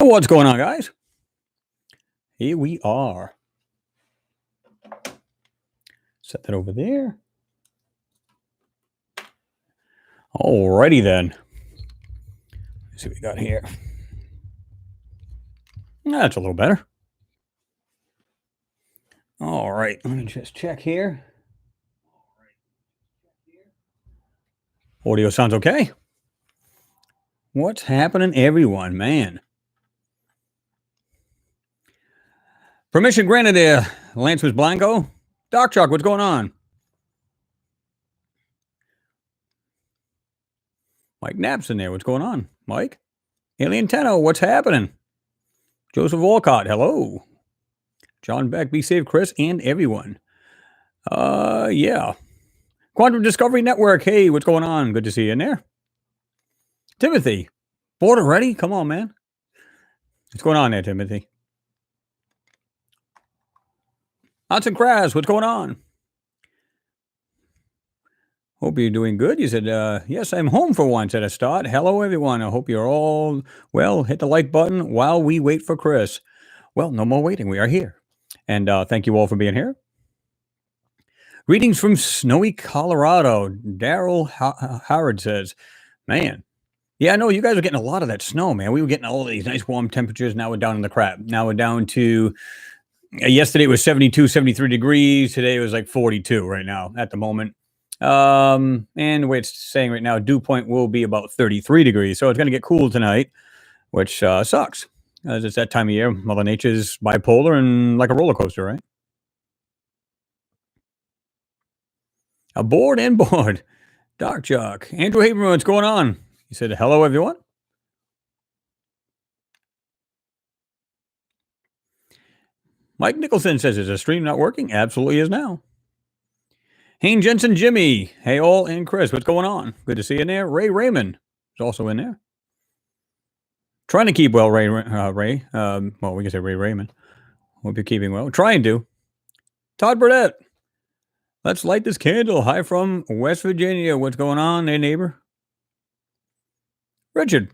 What's going on, guys? Here we are. Set that over there. Alrighty then. Let's see what we got here. That's a little better. All right, let me just check here. Audio sounds okay. What's happening, everyone? Man. Permission granted there, Lance was Blanco. Doc Chuck, what's going on? Mike Knapp's in there. What's going on, Mike? Alien Tenno, what's happening? Joseph Walcott, hello. John Beck, be safe, Chris, and everyone. Yeah. Quantum Discovery Network, hey, what's going on? Good to see you in there. Timothy, bored already? Come on, man. What's going on there, Timothy? Hudson Kras, what's going on? Hope you're doing good. You said, yes, I'm home for once at a start. Hello, everyone. I hope you're all well. Hit the like button while we wait for Chris. Well, no more waiting. We are here. And thank you all for being here. Greetings from snowy Colorado. Daryl Howard says, man, yeah, I know you guys are getting a lot of that snow, man. We were getting all of these nice warm temperatures. Now we're down in the crap. Now we're down to, yesterday it was 72, 73 degrees. Today it was like 42 right now at the moment. And the way it's saying right now, dew point will be about 33 degrees. So it's going to get cool tonight, which sucks. As it's that time of year. Mother Nature's bipolar and like a roller coaster, right? Aboard and board. Doc Chuck. Andrew Haberman, what's going on? He said, hello, everyone. Mike Nicholson says, is the stream not working? Absolutely is now. Hayne Jensen Jimmy. Hey, all, and Chris, what's going on? Good to see you in there. Ray Raymond is also in there. Trying to keep well, Ray. Well, we can say Ray Raymond. Hope you're keeping well. Trying to. Todd Burdett. Let's light this candle. Hi from West Virginia. What's going on there, neighbor? Richard,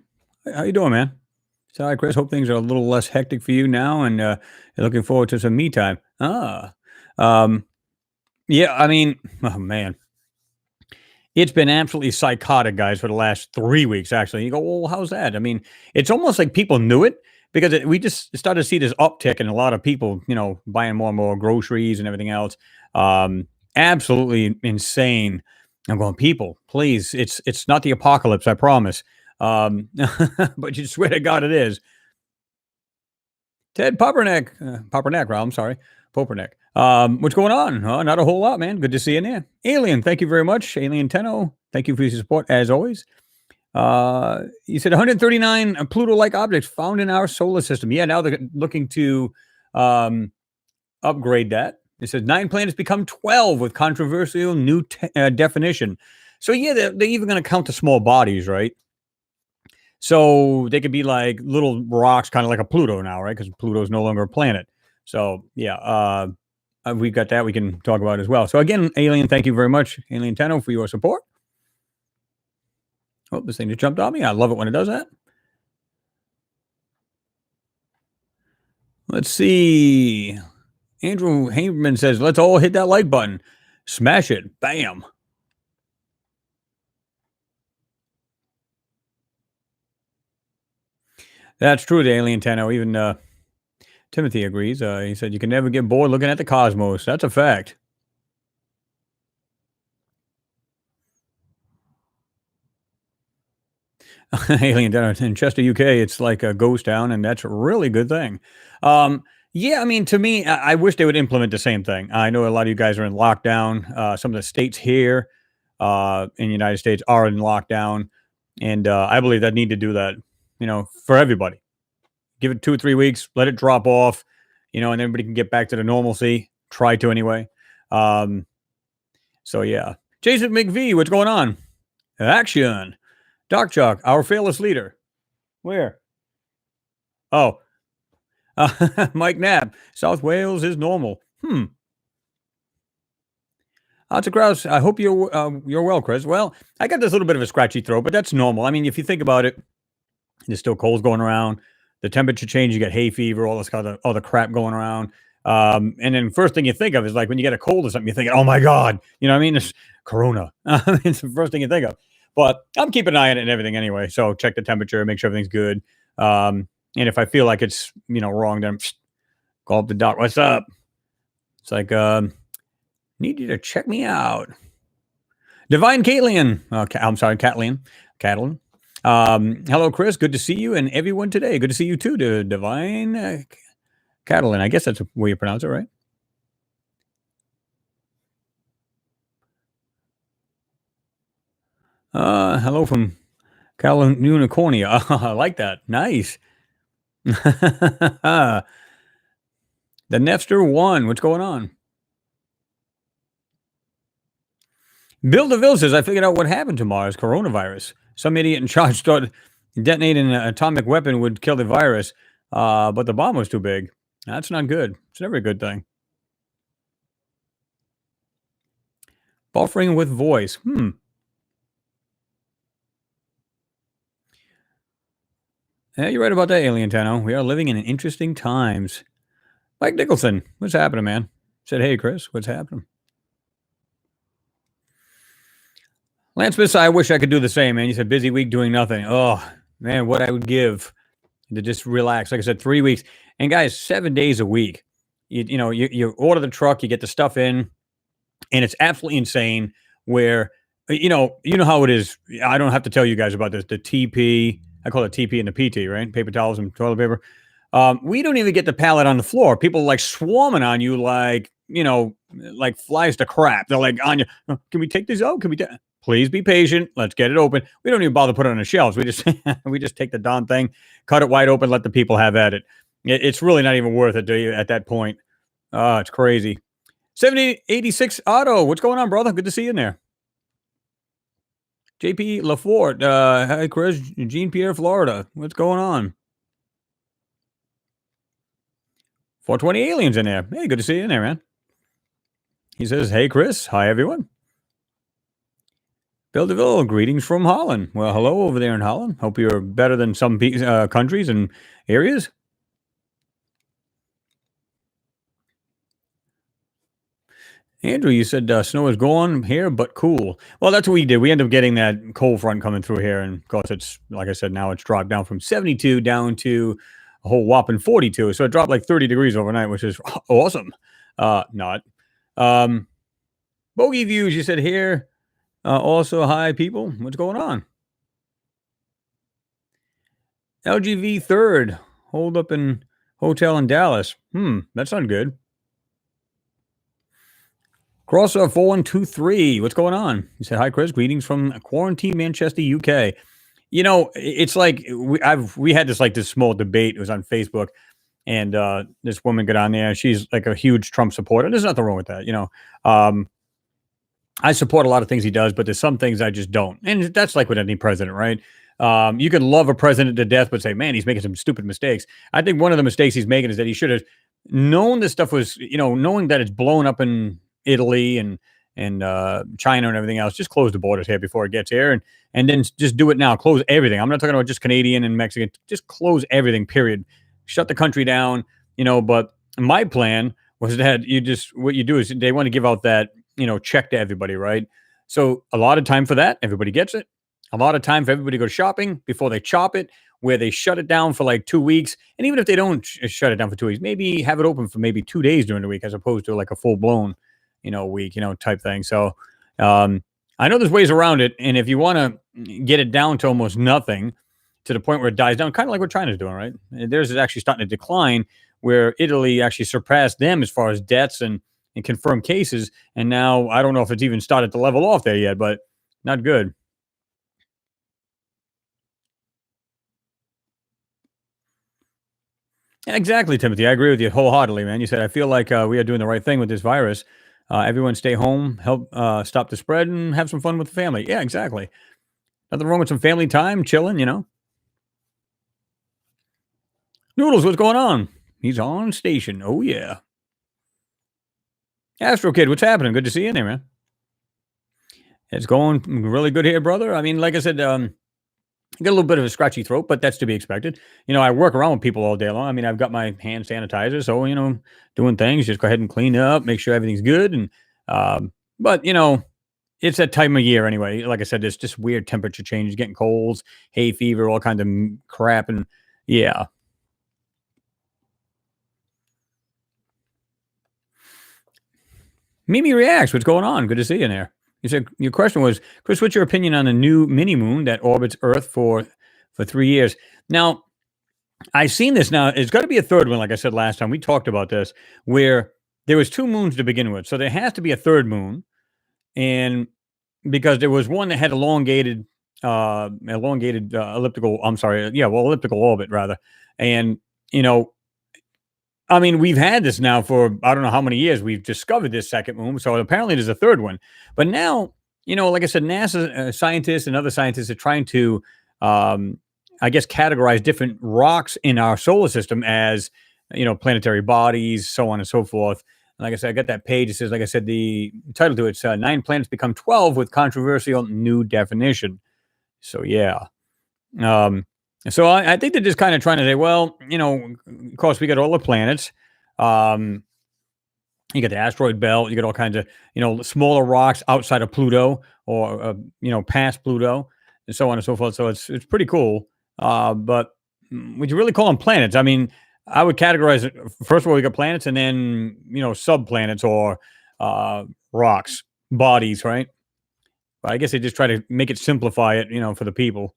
how you doing, man? So, hi, Chris. Hope things are a little less hectic for you now, and you're looking forward to some me time. Yeah, I mean, oh, man. It's been absolutely psychotic, guys, for the last 3 weeks, actually. You go, well, how's that? I mean, it's almost like people knew it because we just started to see this uptick in a lot of people, buying more and more groceries and everything else. Absolutely insane. I'm going, people, please, it's not the apocalypse, I promise. But you swear to God it is. Ted Popperneck, I'm sorry, Popperneck. What's going on? Not a whole lot, man. Good to see you in there. Alien, thank you very much. Alien Tenno, thank you for your support, as always. You said 139 Pluto-like objects found in our solar system. Yeah, now they're looking to upgrade that. It says 9 planets become 12 with controversial new definition. So, yeah, they're even going to count the small bodies, right? So they could be like little rocks, kind of like a Pluto now, right? Because Pluto is no longer a planet. So, yeah, we've got that we can talk about as well. So, again, Alien, thank you very much, Alien Tenno, for your support. Oh, this thing just jumped on me. I love it when it does that. Let's see. Andrew Haberman says, let's all hit that like button. Smash it. Bam. That's true, the Alien Tenno. Even Timothy agrees. He said, you can never get bored looking at the cosmos. That's a fact. Alien Tenno in Chester, UK, it's like a ghost town, and that's a really good thing. Yeah, I mean, to me, I wish they would implement the same thing. I know a lot of you guys are in lockdown. Some of the states here in the United States are in lockdown, and I believe that need to do that, for everybody. Give it 2 or 3 weeks, let it drop off, and everybody can get back to the normalcy. Try to anyway. So, yeah. Jason McVie, what's going on? Action. Doc Chuck, our fearless leader. Where? Oh. Mike Knapp, South Wales is normal. Lots of Kraus. I hope you're well, Chris. Well, I got this little bit of a scratchy throat, but that's normal. I mean, if you think about it, there's still colds going around. the temperature change, you get hay fever, all this kind of other crap going around. And then first thing you think of is like when you get a cold or something, you think, oh my God, you know what I mean? It's Corona. It's the first thing you think of. But I'm keeping an eye on it and everything anyway. So check the temperature, make sure everything's good. And if I feel like it's, wrong, then call up the doc. What's up? It's like, need you to check me out. Divine Caitlin. I'm sorry, Catalin. Hello, Chris. Good to see you and everyone today. Good to see you too, Divine Catalin. I guess that's the way you pronounce it, right? Hello from Unicornia. I like that. Nice. The Nefster 1. What's going on? Bill DeVille says, I figured out what happened to Mars coronavirus. Some idiot in charge thought detonating an atomic weapon would kill the virus, but the bomb was too big. That's not good. It's never a good thing. Buffering with voice. Yeah, you're right about that, Alien Tenno. We are living in interesting times. Mike Nicholson, what's happening, man? Said, hey, Chris, what's happening? Lance Smith, I wish I could do the same, man. You said busy week doing nothing. Oh, man, what I would give to just relax. Like I said, 3 weeks. And guys, 7 days a week. You order the truck, you get the stuff in, and it's absolutely insane where, you know how it is. I don't have to tell you guys about this. The TP, I call it TP and the PT, right? Paper towels and toilet paper. We don't even get the pallet on the floor. People like swarming on you like, like flies to crap. They're like on you. Can we take these out? Can we please be patient. Let's get it open. We don't even bother putting it on the shelves. We just we just take the darn thing, cut it wide open, let the people have at it. It's really not even worth it to you at that point. It's crazy. 7086 Auto. What's going on, brother? Good to see you in there. JP Lafort. Hi, Chris. Jean Pierre, Florida. What's going on? 420 Aliens in there. Hey, good to see you in there, man. He says, hey, Chris. Hi, everyone. Bill DeVille, greetings from Holland. Well, hello over there in Holland. Hope you're better than some countries and areas. Andrew, you said snow is gone here, but cool. Well, that's what we did. We ended up getting that cold front coming through here. And of course, it's, like I said, now it's dropped down from 72 down to a whole whopping 42. So it dropped like 30 degrees overnight, which is awesome. Not. Bogey Views, you said here. Also, hi, people. What's going on? LGV third. Hold up in hotel in Dallas. That's not good. Crossover 4123. What's going on? He said, hi, Chris. Greetings from quarantine Manchester, UK. It's like we had this small debate. It was on Facebook. And this woman got on there. She's like a huge Trump supporter. There's nothing wrong with that. I support a lot of things he does, but there's some things I just don't. And that's like with any president, right? You can love a president to death, but say, man, he's making some stupid mistakes. I think one of the mistakes he's making is that he should have known this stuff was, knowing that it's blown up in Italy and China and everything else. Just close the borders here before it gets here, and then just do it now. Close everything. I'm not talking about just Canadian and Mexican. Just close everything. Period. Shut the country down. But my plan was that what you do is they want to give out that check to everybody, right? So a lot of time for that, everybody gets it. A lot of time for everybody to go shopping before they chop it, where they shut it down for like 2 weeks. And even if they don't shut it down for 2 weeks, maybe have it open for maybe 2 days during the week, as opposed to like a full blown, week, type thing. So I know there's ways around it. And if you want to get it down to almost nothing, to the point where it dies down, kind of like what China's doing, right? Theirs is actually starting to decline, where Italy actually surpassed them as far as deaths and confirmed cases. And now I don't know if it's even started to level off there yet, but not good. Exactly, Timothy. I agree with you wholeheartedly, man. You said, I feel like we are doing the right thing with this virus. Everyone stay home, help stop the spread, and have some fun with the family. Yeah, exactly. Nothing wrong with some family time, chilling, Noodles, what's going on? He's on station. Oh, yeah. Astro Kid, what's happening? Good to see you in there, man. It's going really good here, brother. I mean, like I said, I get a little bit of a scratchy throat, but that's to be expected. I work around with people all day long. I mean, I've got my hand sanitizer, so doing things. Just go ahead and clean up, make sure everything's good, and but it's that time of year anyway. Like I said, there's just weird temperature changes, getting colds, hay fever, all kinds of crap, and yeah. Mimi reacts. What's going on? Good to see you in there. You said your question was, Chris, what's your opinion on a new mini moon that orbits Earth for 3 years? Now, I've seen this now. It's got to be a third one, like I said last time. We talked about this, where there was two moons to begin with. So there has to be a third moon. And because there was one that had elliptical, I'm sorry, yeah, well, elliptical orbit rather. And, you know, I mean, we've had this now for I don't know how many years. We've discovered this second moon, so apparently there's a third one. But now, like I said, NASA scientists and other scientists are trying to, um, I guess, categorize different rocks in our solar system as planetary bodies, so on and so forth. And like I said, I got that page. It says, like I said, the title to it's nine planets become 12 with controversial new definition. So yeah. Um, so I think they're just kind of trying to say, well, of course, we got all the planets. Um, you got the asteroid belt. You got all kinds of, smaller rocks outside of Pluto or, past Pluto and so on and so forth. So it's pretty cool. But would you really call them planets? I mean, I would categorize it. First of all, we got planets and then, subplanets or rocks, bodies, right? But I guess they just try to make it simplify it, for the people.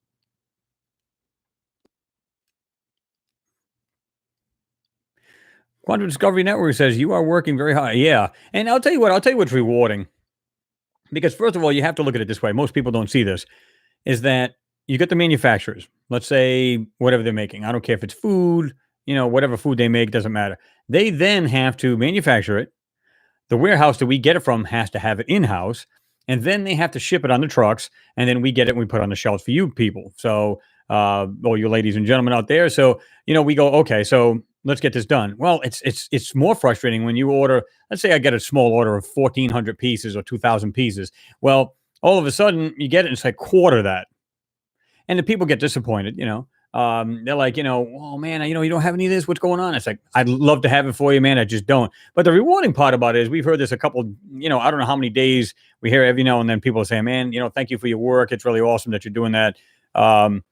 Quantum Discovery Network says you are working very hard. Yeah, and I'll tell you what. I'll tell you what's rewarding because first of all, you have to look at it this way. Most people don't see this. Is that you get the manufacturers? Let's say whatever they're making. I don't care if it's food. Whatever food they make doesn't matter. They then have to manufacture it. The warehouse that we get it from has to have it in house, and then they have to ship it on the trucks, and then we get it and we put it on the shelves for you people. So, all you ladies and gentlemen out there. So, we go okay. So let's get this done. Well, it's more frustrating when you order. Let's say I get a small order of 1,400 pieces or 2,000 pieces. Well, all of a sudden you get it, and it's like quarter that, and the people get disappointed. They're like, oh man, you don't have any of this. What's going on? It's like, I'd love to have it for you, man. I just don't. But the rewarding part about it is we've heard this a couple, I don't know how many days we hear every now and then people say, man, thank you for your work. It's really awesome that you're doing that. Um,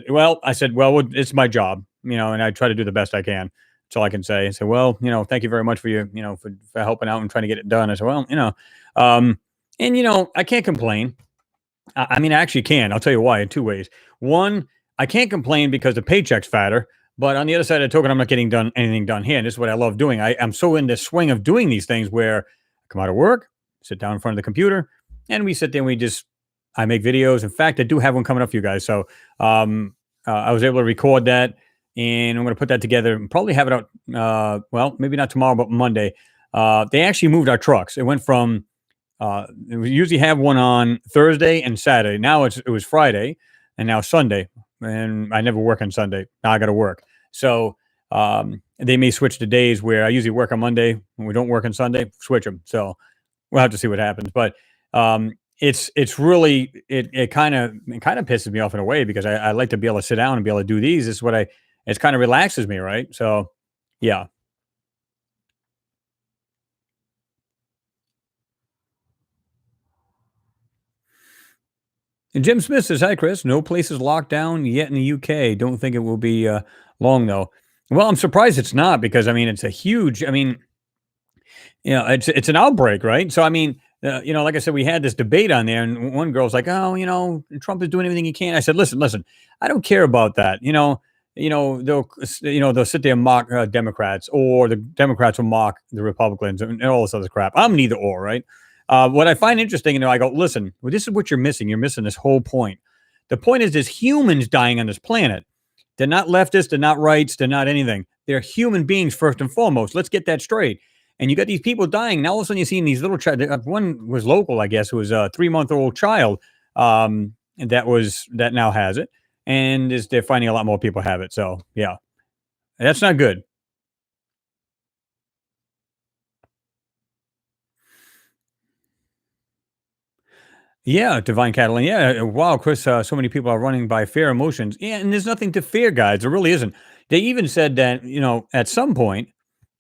well, it's my job, and I try to do the best I can. That's all I can say. I said, well, thank you very much for your, for helping out and trying to get it done. I said, well, and I can't complain. I mean, I actually can. I'll tell you why in two ways. One, I can't complain because the paycheck's fatter. But on the other side of the token, I'm not getting done anything done here. And this is what I love doing. I'm so in the swing of doing these things where I come out of work, sit down in front of the computer, and we sit there and I make videos. In fact, I do have one coming up for you guys. So I was able to record that and I'm going to put that together and probably have it out. Well, maybe not tomorrow, but Monday. They actually moved our trucks. It went from we usually have one on Thursday and Saturday. Now it was Friday and now Sunday. And I never work on Sunday. Now I got to work. So they may switch to days where I usually work on Monday when we don't work on Sunday, switch them. So we'll have to see what happens. But it's really it kind of pisses me off in a way because I like to be able to sit down and be able to do these. This is what it kind of relaxes me, right? So yeah. And Jim Smith says, "Hi, Chris. No places locked down yet in the UK. Don't think it will be long though." Well, I'm surprised it's not because I mean it's a huge. I mean, it's an outbreak, right? So I mean, like I said, we had this debate on there, and one girl's like, "Oh, Trump is doing everything he can." I said, "Listen, I don't care about that. They'll sit there and mock Democrats, or the Democrats will mock the Republicans, and all this other crap. I'm neither or, right? What I find interesting, I go, listen, well, this is what you're missing. You're missing this whole point. The point is, there's humans dying on this planet. They're not leftists. They're not rights. They're not anything. They're human beings first and foremost. Let's get that straight. And you got these people dying. Now all of a sudden you're seeing these little one was local, I guess. It was a 3-month-old child that now has it. And they're finding a lot more people have it. So yeah, that's not good. Yeah, Divine Catalan. Yeah, wow, Chris. So many people are running by fear emotions. Yeah, and there's nothing to fear, guys. There really isn't. They even said that at some point,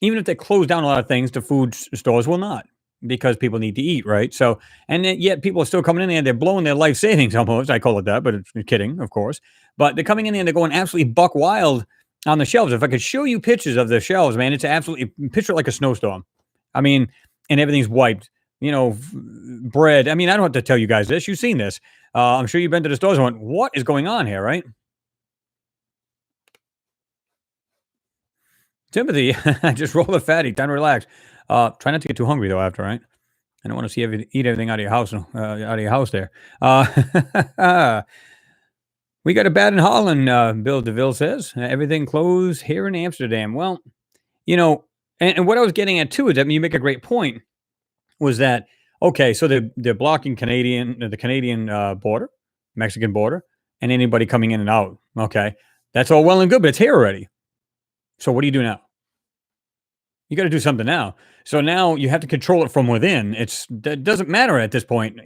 even if they close down a lot of things, the stores will not because people need to eat, right? So, and then, yet people are still coming in there. They're blowing their life savings almost. I call it that, but it's kidding, of course. But they're coming in there and they're going absolutely buck wild on the shelves. If I could show you pictures of the shelves, man, it's absolutely picture it like a snowstorm. I mean, and everything's wiped bread. I mean, I don't have to tell you guys this. You've seen this. I'm sure you've been to the stores and went, what is going on here, right? Timothy, just roll the fatty. Time to relax. Try not to get too hungry, though, after, right? I don't want to see eat everything out of your house, there. We got a bad in Holland, Bill DeVille says. Everything closed here in Amsterdam. Well, you know, and what I was getting at, too, is that you make a great point was that okay? So they're blocking the Canadian border, Mexican border, and anybody coming in and out. Okay, that's all well and good, but it's here already. So what do you do now? You got to do something now. So now you have to control it from within. That doesn't matter at this point.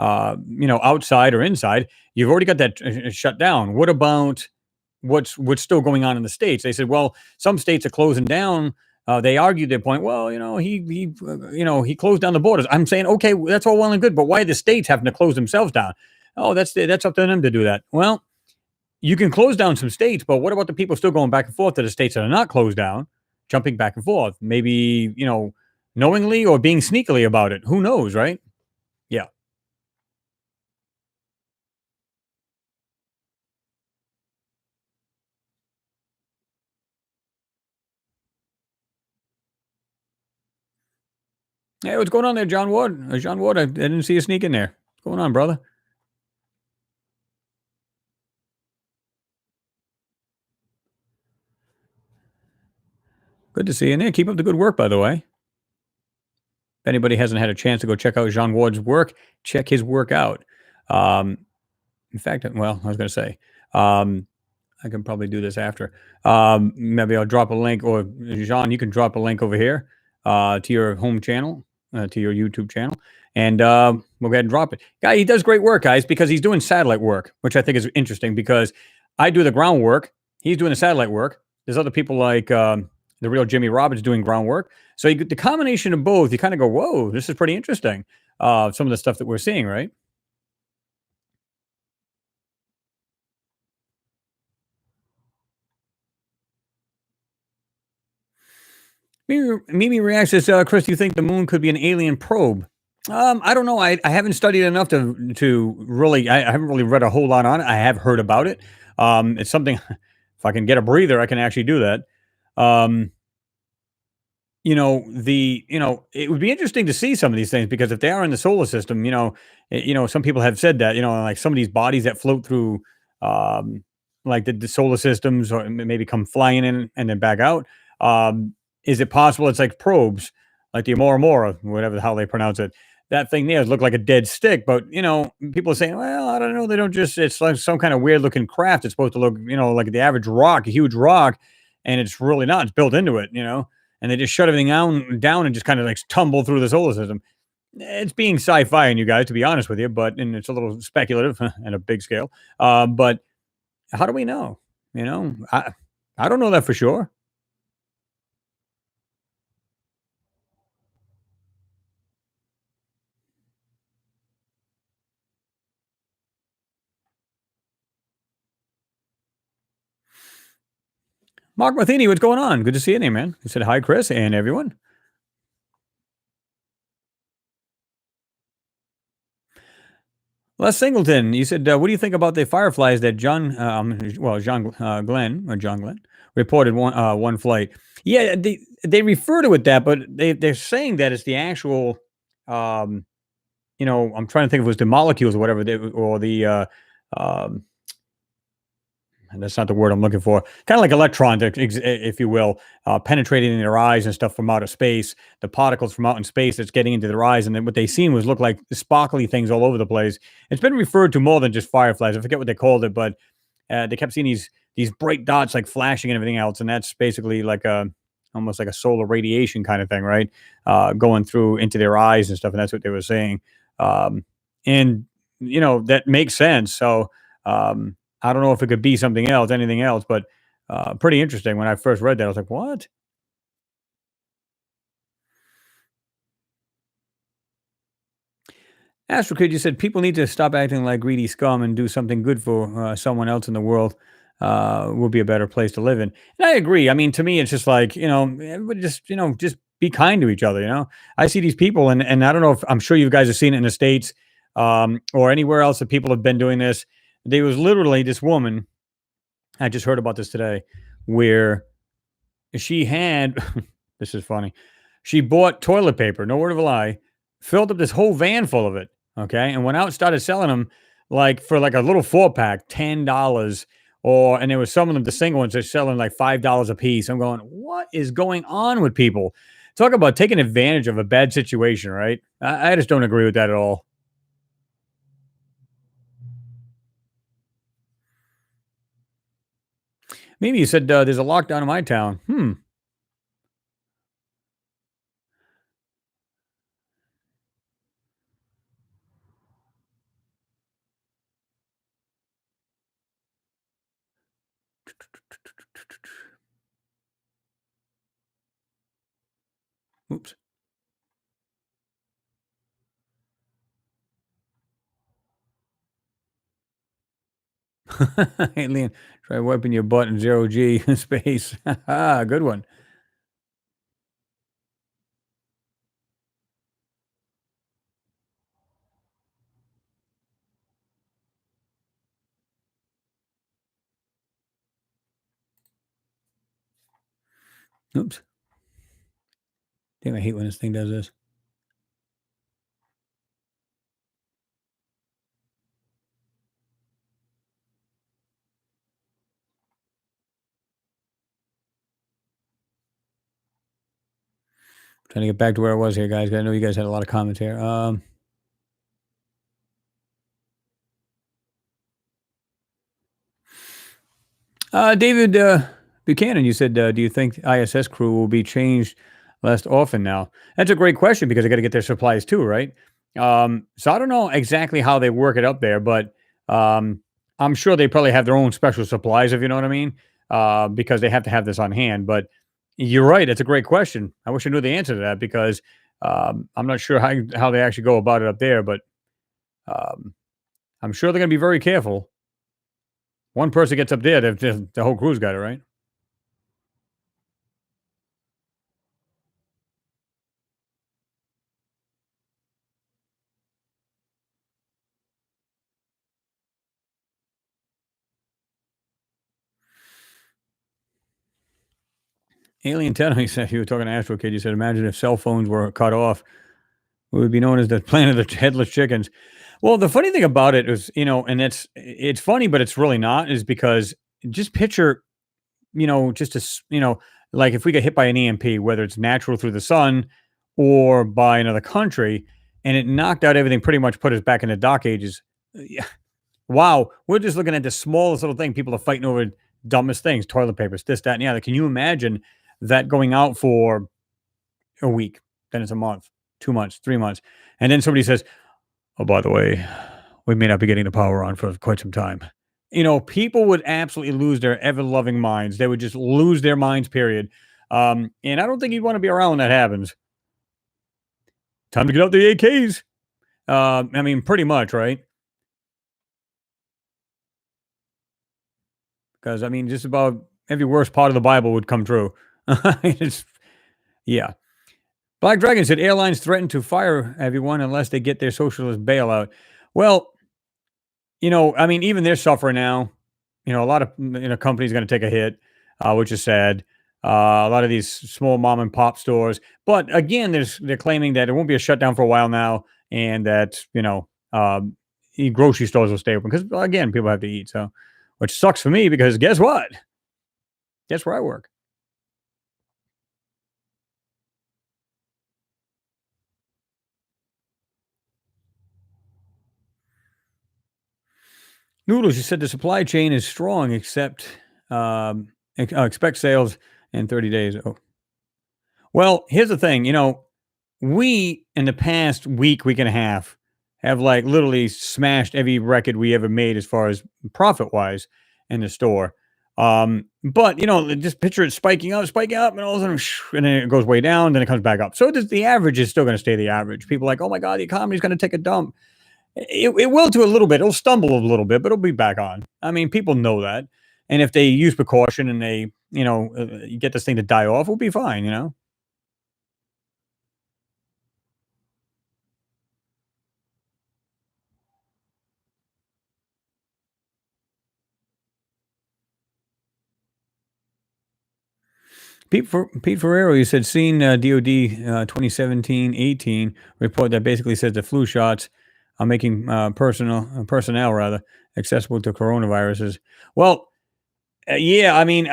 Outside or inside. You've already got that shut down. What about what's still going on in the states? They said, well, some states are closing down. They argued their point. Well, he closed down the borders. I'm saying, okay, that's all well and good, but why are the states having to close themselves down? Oh, that's up to them to do that. Well, you can close down some states, but what about the people still going back and forth to the states that are not closed down, jumping back and forth, maybe knowingly or being sneakily about it? Who knows, right? Yeah. Hey, what's going on there, John Ward? John Ward, I didn't see you sneak in there. What's going on, brother? Good to see you in there. Keep up the good work, by the way. If anybody hasn't had a chance to go check out Jean Ward's work, check his work out. Um, in fact, well, I was going to say, um, I can probably do this after. Maybe I'll drop a link, or Jean, you can drop a link over here to your home channel, to your YouTube channel, and we'll go ahead and drop it. Guy, he does great work, guys, because he's doing satellite work, which I think is interesting because I do the groundwork. He's doing the satellite work. There's other people like the real Jimmy Roberts doing groundwork. So you get the combination of both. You kind of go, whoa, this is pretty interesting. Some of the stuff that we're seeing, right? Mimi reacts as Chris, do you think the moon could be an alien probe? I don't know. I haven't studied enough to really. I haven't really read a whole lot on it. I have heard about it. It's something. If I can get a breather, I can actually do that. Um, it would be interesting to see some of these things because if they are in the solar system, some people have said that, like some of these bodies that float through, um, like the solar systems, or maybe come flying in and then back out. Is it possible it's like probes, like the Mora, whatever the hell they pronounce it? That thing there look like a dead stick, but people are saying, well, I don't know, they don't just. It's like some kind of weird looking craft. It's supposed to look, like the average rock, a huge rock, and it's really not. It's built into it, and they just shut everything down and just kind of like tumble through the solar system. It's being sci-fi on you guys, to be honest with you, and it's a little speculative and a big scale. But how do we know? I don't know that for sure. Mark Matheny, what's going on? Good to see you, man. He said hi, Chris, and everyone. Les Singleton, you said, what do you think about the fireflies that John Glenn reported one flight? Yeah, they refer to it that, but they're saying that it's the actual, um, I'm trying to think if it was the molecules or whatever, or the, um, and that's not the word I'm looking for. Kind of like electrons, if you will, penetrating in their eyes and stuff from outer space. The particles from out in space that's getting into their eyes, and then what they seen was look like sparkly things all over the place. It's been referred to more than just fireflies. I forget what they called it, but they kept seeing these bright dots like flashing and everything else, and that's basically like a almost like a solar radiation kind of thing, right? Going through into their eyes and stuff, and that's what they were saying. Um, and that makes sense. So I don't know if it could be something else, anything else, but pretty interesting. When I first read that, I was like, "What?" Astro Kid, you said people need to stop acting like greedy scum and do something good for someone else in the world. Will be a better place to live in. And I agree. I mean, to me, it's just like everybody just just be kind to each other. I see these people, and I don't know if I'm sure you guys have seen it in the states or anywhere else that people have been doing this. There was literally this woman. I just heard about this today, where she had this is funny. She bought toilet paper, no word of a lie, filled up this whole van full of it, okay, and went out and started selling them like for like a little 4 pack, $10. Or and there was some of them, the single ones, they're selling like $5 a piece. I'm going, what is going on with people? Talk about taking advantage of a bad situation, right? I just don't agree with that at all. Maybe you said there's a lockdown in my town. Oops. Alien, try wiping your butt in zero G space. Good one. Oops. Damn, I hate when this thing does this. Trying to get back to where I was here, guys. I know you guys had a lot of comments here. David Buchanan, you said, do you think ISS crew will be changed less often now? That's a great question because they got to get their supplies too, right? So I don't know exactly how they work it up there, but I'm sure they probably have their own special supplies, if you know what I mean, because they have to have this on hand. But you're right; it's a great question. I wish I knew the answer to that because I'm not sure how they actually go about it up there, but um, I'm sure they're going to be very careful. One person gets up there, the whole crew's got it, right? Alien Tenor, said you were talking to Astro Kid. You said, imagine if cell phones were cut off, we would be known as the planet of the headless chickens. Well, the funny thing about it is, and it's funny, but it's really not, is because just picture, just as like if we get hit by an EMP, whether it's natural through the sun or by another country, and it knocked out everything, pretty much put us back in the dark ages. Yeah. Wow, we're just looking at the smallest little thing. People are fighting over dumbest things, toilet papers, this, that, and the other. Can you imagine that going out for a week, then it's a month, 2 months, 3 months, and then somebody says, "Oh, by the way, we may not be getting the power on for quite some time." People would absolutely lose their ever-loving minds. They would just lose their minds, period. And I don't think you'd want to be around when that happens. Time to get out the AKs. I mean, pretty much, right? Because I mean, just about every worst part of the Bible would come true. It's, yeah. Black Dragon said airlines threaten to fire everyone unless they get their socialist bailout. Well, I mean, even they're suffering now. A lot of companies going to take a hit, which is sad. A lot of these small mom and pop stores, but again, they're claiming that it won't be a shutdown for a while now, and that grocery stores will stay open because again, people have to eat. So, which sucks for me because guess what? Guess where I work. Noodles, you said the supply chain is strong, except expect sales in 30 days. Oh, well, here's the thing. We in the past week, week and a half, have like literally smashed every record we ever made as far as profit wise in the store. But just picture it spiking up, and all of a sudden, and then it goes way down, then it comes back up. So the average is still going to stay the average. People are like, oh my god, the economy's going to take a dump. It will to a little bit. It'll stumble a little bit, but it'll be back on. I mean, people know that, and if they use precaution and they, you get this thing to die off, we'll be fine. Pete Ferrero, you said, seen DOD 2017-18 report that basically says the flu shots are making personnel rather accessible to coronaviruses. Well, yeah, I mean,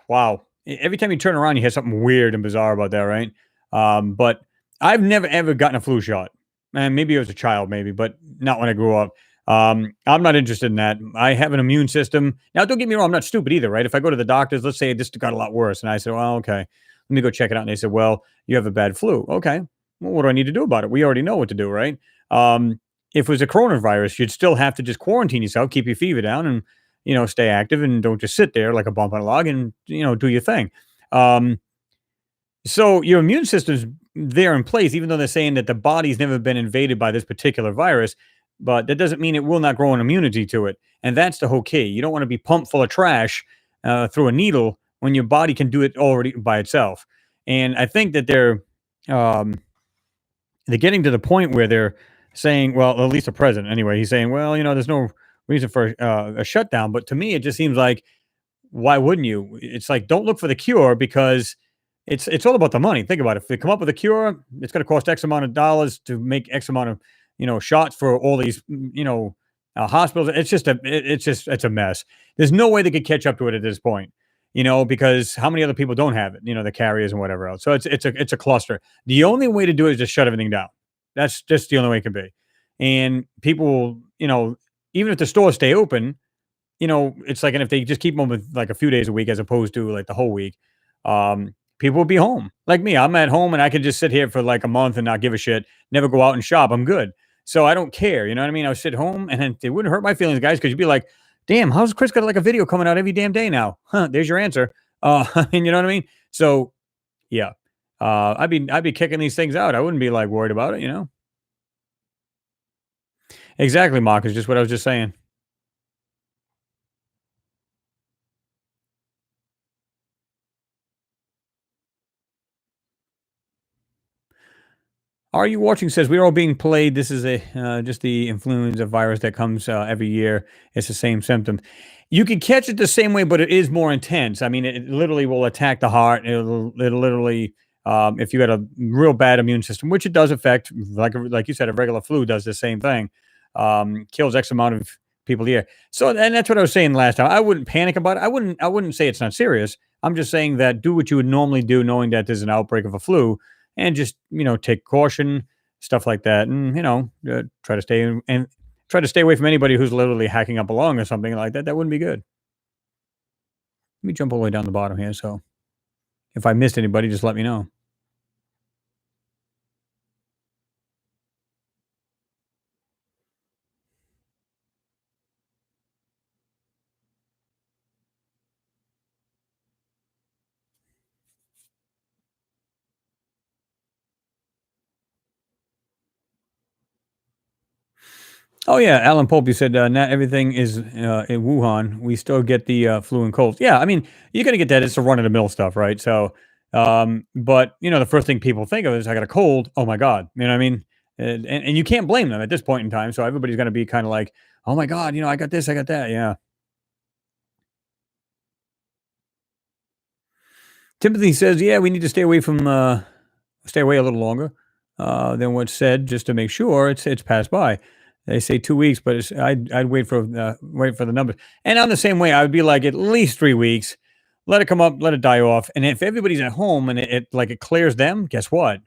wow. Every time you turn around, you hear something weird and bizarre about that, right? But I've never ever gotten a flu shot. And maybe I was a child, maybe, but not when I grew up. I'm not interested in that. I have an immune system. Now, don't get me wrong, I'm not stupid either, right? If I go to the doctors, let's say this got a lot worse, and I said, well, okay, let me go check it out. And they said, well, you have a bad flu. Okay. Well, what do I need to do about it? We already know what to do, right? Um, if it was a coronavirus, you'd still have to just quarantine yourself, keep your fever down, and stay active and don't just sit there like a bump on a log and, do your thing. Um, so your immune system's there in place, even though they're saying that the body's never been invaded by this particular virus, but that doesn't mean it will not grow an immunity to it. And that's the whole key. You don't want to be pumped full of trash through a needle when your body can do it already by itself. And I think that um, they're getting to the point where they're saying, well, at least the president anyway, he's saying, well, there's no reason for a shutdown. But to me, it just seems like, why wouldn't you? It's like, don't look for the cure because it's all about the money. Think about it. If they come up with a cure, it's going to cost X amount of dollars to make X amount of shots for all these hospitals. It's a mess. There's no way they could catch up to it at this point. Because how many other people don't have it? The carriers and whatever else. So it's a cluster. The only way to do it is just shut everything down. That's just the only way it can be. And people will, even if the stores stay open, it's like, and if they just keep them with like a few days a week as opposed to like the whole week, people will be home. Like me, I'm at home and I could just sit here for like a month and not give a shit, never go out and shop. I'm good. So I don't care. You know what I mean? I would sit home and then it wouldn't hurt my feelings, guys, because you'd be like, damn, how's Chris got like a video coming out every damn day now? Huh, there's your answer. And you know what I mean? So yeah. I'd be kicking these things out. I wouldn't be like worried about it. Exactly, Mark, is just what I was just saying. Are you watching? Says we're all being played. This is a just the influenza virus that comes every year. It's the same symptom. You can catch it the same way, but it is more intense. I mean, it literally will attack the heart. It'll literally, if you got a real bad immune system, which it does affect, like you said, a regular flu does the same thing. Kills X amount of people a year. So, and that's what I was saying last time. I wouldn't panic about it. I wouldn't say it's not serious. I'm just saying that do what you would normally do, knowing that there's an outbreak of a flu and just take caution, stuff like that, and try to stay away from anybody who's literally hacking up along or something like that. That wouldn't be good. Let me jump all the way down the bottom here. So if I missed anybody, just let me know. Oh yeah, Alan Pope. You said not everything is in Wuhan. We still get the flu and colds. Yeah, I mean you're gonna get that. It's the run of the mill stuff, right? So, but the first thing people think of is I got a cold. Oh my god, you know what I mean? And you can't blame them at this point in time. So everybody's gonna be kind of like, oh my god, I got this, I got that. Yeah. Timothy says, yeah, we need to stay away a little longer than what's said, just to make sure it's passed by. They say 2 weeks, but I'd wait for the numbers. And I'm the same way. I would be like at least 3 weeks. Let it come up, let it die off. And if everybody's at home and it clears them, guess what?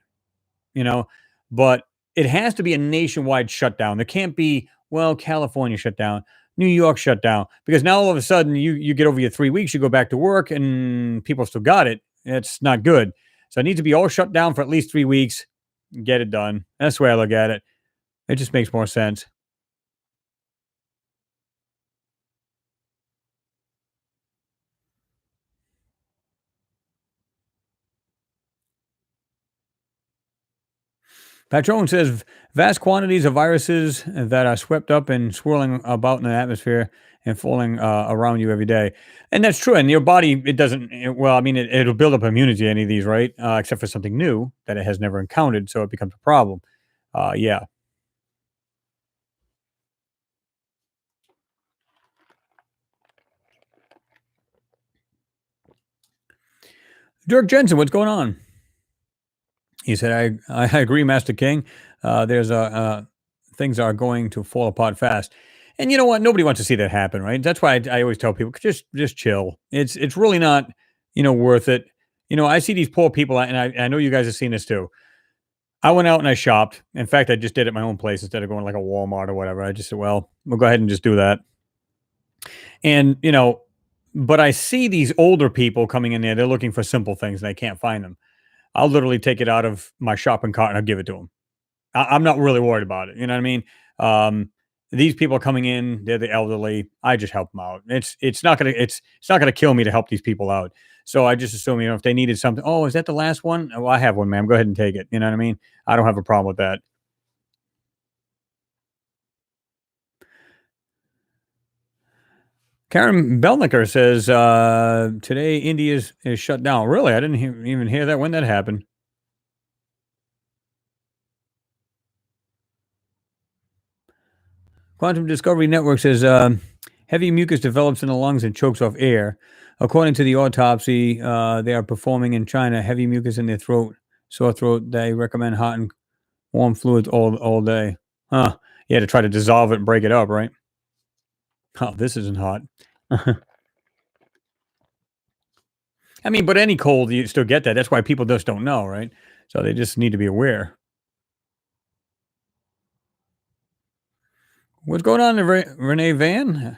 You know, but it has to be a nationwide shutdown. There can't be, well, California shut down, New York shut down, because now all of a sudden you get over your 3 weeks, you go back to work, and people still got it. It's not good. So it needs to be all shut down for at least 3 weeks. Get it done. That's the way I look at it. It just makes more sense. Patron says vast quantities of viruses that are swept up and swirling about in the atmosphere and falling around you every day. And that's true. And your body, it doesn't, well, I mean, it'll build up immunity to any of these, right? Except for something new that it has never encountered. So it becomes a problem. Yeah. Dirk Jensen, what's going on? He said, I agree, Master King. There's things are going to fall apart fast. And you know what? Nobody wants to see that happen, right? That's why I always tell people just chill. It's really not worth it. I see these poor people, and I know you guys have seen this too. I went out and I shopped. In fact, I just did it at my own place instead of going like a Walmart or whatever. I just said, well, we'll go ahead and just do that. And but I see these older people coming in there. They're looking for simple things and they can't find them. I'll literally take it out of my shopping cart and I'll give it to them. I'm not really worried about it. You know what I mean? Um, these people are coming in, they're the elderly. I just help them out. It's not gonna kill me to help these people out. So I just assume if they needed something. Oh, is that the last one? Oh, I have one, ma'am. Go ahead and take it. You know what I mean? I don't have a problem with that. Karen Belnicker says today India is shut down. Really, I didn't even hear that when that happened. Quantum Discovery Network says heavy mucus develops in the lungs and chokes off air. According to the autopsy they are performing in China, heavy mucus in their throat, sore throat. They recommend hot and warm fluids all day. Huh? Yeah, to try to dissolve it and break it up, right? Oh, this isn't hot. I mean, but any cold, you still get that. That's why people just don't know, right? So they just need to be aware. What's going on, Renee Van?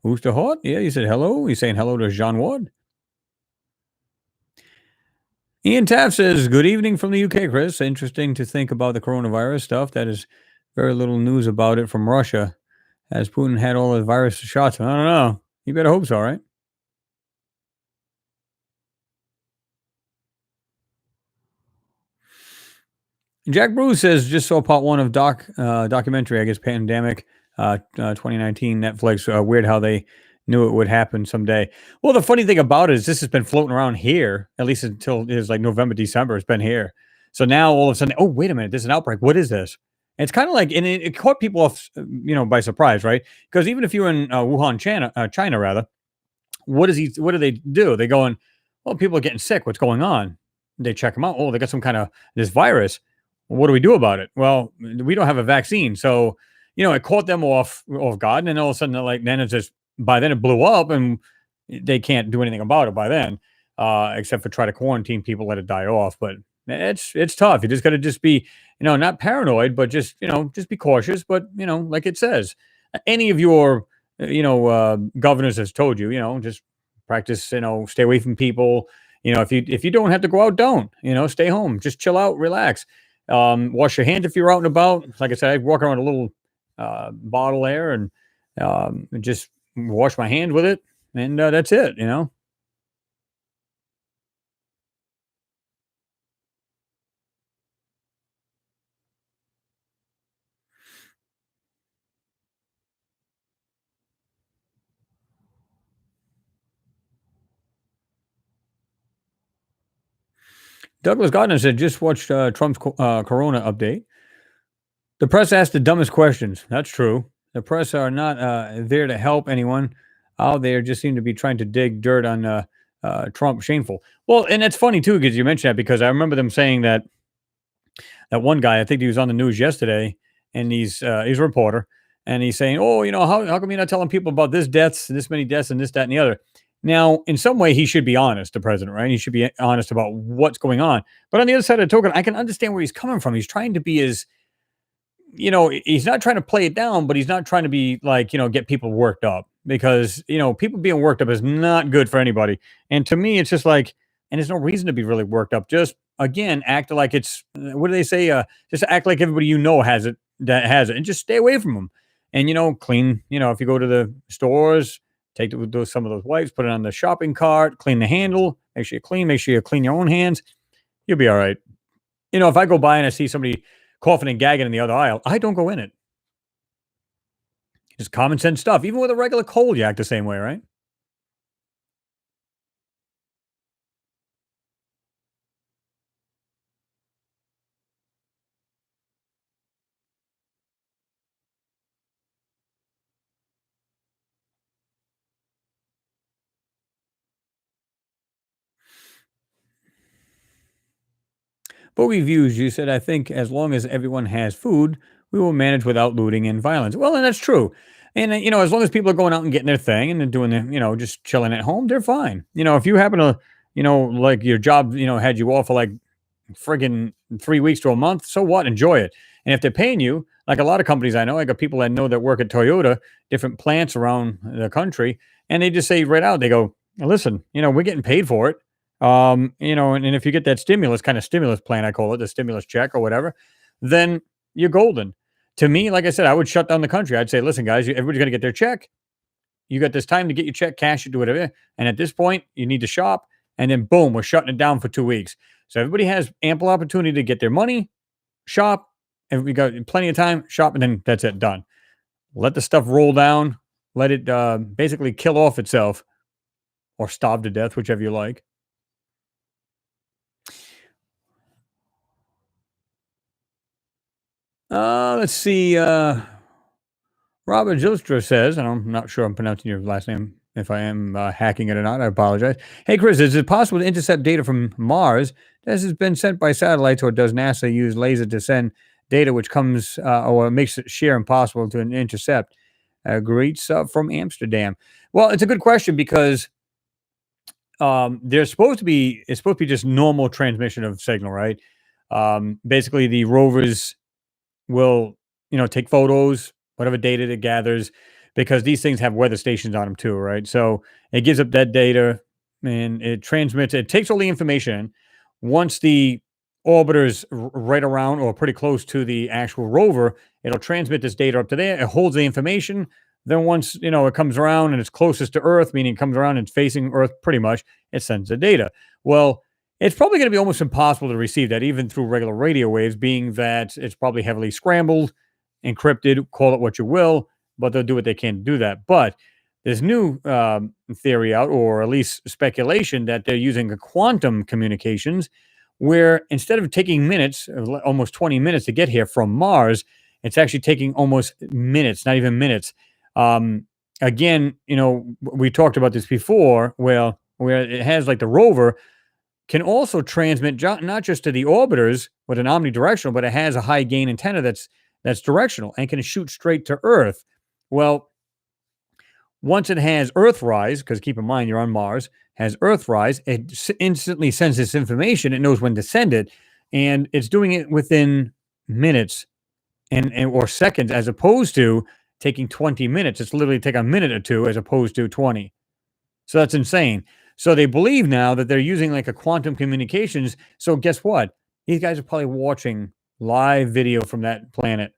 Oosterhout? Yeah, you said hello. He's saying hello to Jean Ward. Ian Taft says, good evening from the UK, Chris. Interesting to think about the coronavirus stuff. That is very little news about it from Russia. Has Putin had all the virus shots? I don't know. You better hope so, right? Jack Bruce says, just saw part one of documentary, I guess, Pandemic 2019, Netflix. Weird how they knew it would happen someday. Well, the funny thing about it is this has been floating around here, at least until it was like November, December. It's been here. So now all of a sudden, oh, wait a minute, there's an outbreak. What is this? And it's kind of like, and it caught people off, by surprise, right? Because even if you're in Wuhan, China rather, what do they do? They go in, well, people are getting sick. What's going on? They check them out. Oh, they got some kind of this virus. Well, what do we do about it? Well, we don't have a vaccine. So, it caught them off guard. And then all of a sudden, like, then it's just, by then it blew up and they can't do anything about it by then, except for try to quarantine people, let it die off. But it's tough. You just got to just be, not paranoid, but just be cautious. But, like it says, any of your governors has told you, just practice, stay away from people. If you don't have to go out, don't, stay home, just chill out, relax. Wash your hands if you're out and about. Like I said, I walk around a little bottle there and just wash my hand with it, and that's it. Douglas Gardner said, just watched Trump's Corona update. The press asked the dumbest questions. That's true. The press are not there to help anyone out there. Just seem to be trying to dig dirt on Trump. Shameful. Well, and it's funny too because you mentioned that because I remember them saying that one guy. I think he was on the news yesterday, and he's a reporter, and he's saying, "Oh, how come you're not telling people about this many deaths, and this, that, and the other?" Now, in some way, he should be honest, the president, right? He should be honest about what's going on. But on the other side of the token, I can understand where he's coming from. He's trying to be as he's not trying to play it down, but he's not trying to be like, get people worked up because, people being worked up is not good for anybody. And to me, it's just like, and there's no reason to be really worked up. Just again, act like it's, what do they say? Just act like everybody has it, that has it, and just stay away from them. And clean. If you go to the stores, take some of those wipes, put it on the shopping cart, clean the handle, make sure you clean, make sure you clean your own hands. You'll be all right. If I go by and I see somebody coughing and gagging in the other aisle, I don't go in it. Just common sense stuff. Even with a regular cold, you act the same way, right? But reviews, you said, I think as long as everyone has food, we will manage without looting and violence. Well, and that's true. And, as long as people are going out and getting their thing and they're doing their, just chilling at home, they're fine. If you happen to, like your job, had you off for like friggin' 3 weeks to a month, so what? Enjoy it. And if they're paying you, like a lot of companies I know, I got people I know that work at Toyota, different plants around the country, and they just say right out, they go, listen, we're getting paid for it. And if you get that stimulus kind of stimulus plan, I call it the stimulus check or whatever, then you're golden. To me, like I said, I would shut down the country. I'd say, listen, guys, everybody's going to get their check. You got this time to get your check, cash it, do whatever. And at this point, you need to shop. And then boom, we're shutting it down for 2 weeks. So everybody has ample opportunity to get their money, shop, and we got plenty of time, shop, and then that's it, done. Let the stuff roll down. Let it basically kill off itself or starve to death, whichever you like. Let's see. Robert Zilstra says, and I'm not sure I'm pronouncing your last name. If I am hacking it or not, I apologize. Hey, Chris, is it possible to intercept data from Mars that has been sent by satellites, or does NASA use laser to send data which comes or makes it sheer impossible to intercept? Great stuff from Amsterdam. Well, it's a good question because it's supposed to be just normal transmission of signal, right? Basically, the rovers will, take photos, whatever data it gathers, because these things have weather stations on them too, right? So it gives up that data and it transmits, it takes all the information. Once the orbiter's right around or pretty close to the actual rover, it'll transmit this data up to there. It holds the information. Then once, it comes around and it's closest to Earth, meaning it comes around and it's facing Earth pretty much, it sends the data. Well, it's probably going to be almost impossible to receive that, even through regular radio waves, being that it's probably heavily scrambled, encrypted, call it what you will, but they'll do what they can to do that. But there's new theory out, or at least speculation, that they're using a quantum communications, where instead of taking minutes, almost 20 minutes to get here from Mars, it's actually taking almost minutes, not even minutes. Again, we talked about this before, where it has like the rover can also transmit not just to the orbiters with an omnidirectional, but it has a high gain antenna that's directional and can shoot straight to Earth. Well, once it has Earthrise, because keep in mind you're on Mars, has Earthrise, it instantly sends this information. It knows when to send it, and it's doing it within minutes and or seconds, as opposed to taking 20 minutes. It's literally take a minute or two as opposed to 20. So that's insane. So they believe now that they're using like a quantum communications. So guess what? These guys are probably watching live video from that planet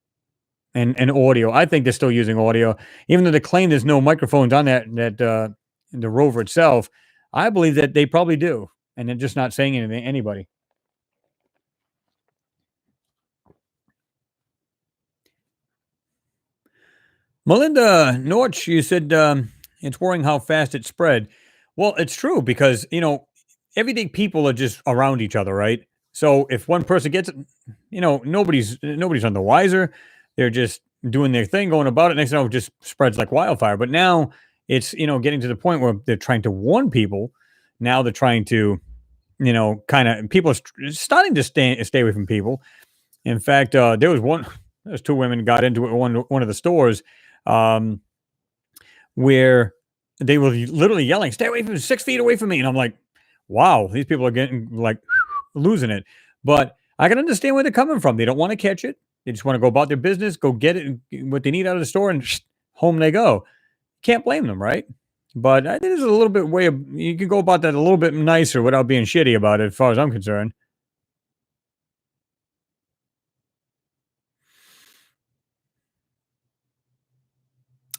and audio. I think they're still using audio, even though they claim there's no microphones on the rover itself. I believe that they probably do, and they're just not saying anything to anybody. Melinda Norch, you said it's worrying how fast it spread. Well, it's true because everyday people are just around each other, right? So if one person gets it, nobody's on the wiser. They're just doing their thing, going about it. Next thing you know, it just spreads like wildfire. But now it's getting to the point where they're trying to warn people. Now they're trying to kind of people are starting to stay away from people. In fact, there's two women got into it one of the stores, um, where they were literally yelling, "Stay away from 6 feet away from me!" And I'm like, "Wow, these people are getting like losing it." But I can understand where they're coming from. They don't want to catch it. They just want to go about their business, go get it, what they need out of the store, and home they go. Can't blame them, right? But I think there's a little bit way of you can go about that a little bit nicer without being shitty about it, as far as I'm concerned.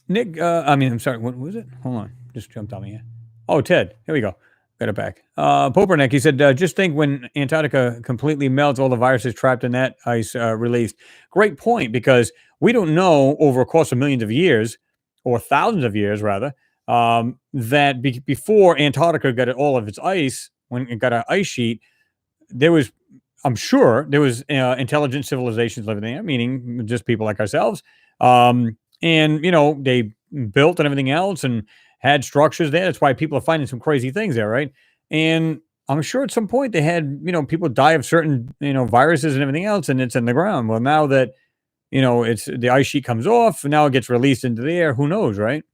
Nick, I mean, I'm sorry, what was it? Hold on, just jumped on me here. Oh, Ted, here we go. Got it back. Popernick, he said, just think when Antarctica completely melts, all the viruses trapped in that ice released. Great point, because we don't know over a course of millions of years, or thousands of years rather, that before Antarctica got all of its ice, when it got an ice sheet, there was, I'm sure there was intelligent civilizations living there, meaning just people like ourselves. And they built and everything else and had structures there. That's why people are finding some crazy things there, right? And I'm sure at some point they had people die of certain viruses and everything else, and it's in the ground. Well, now that it's the ice sheet comes off, now it gets released into the air. Who knows, right?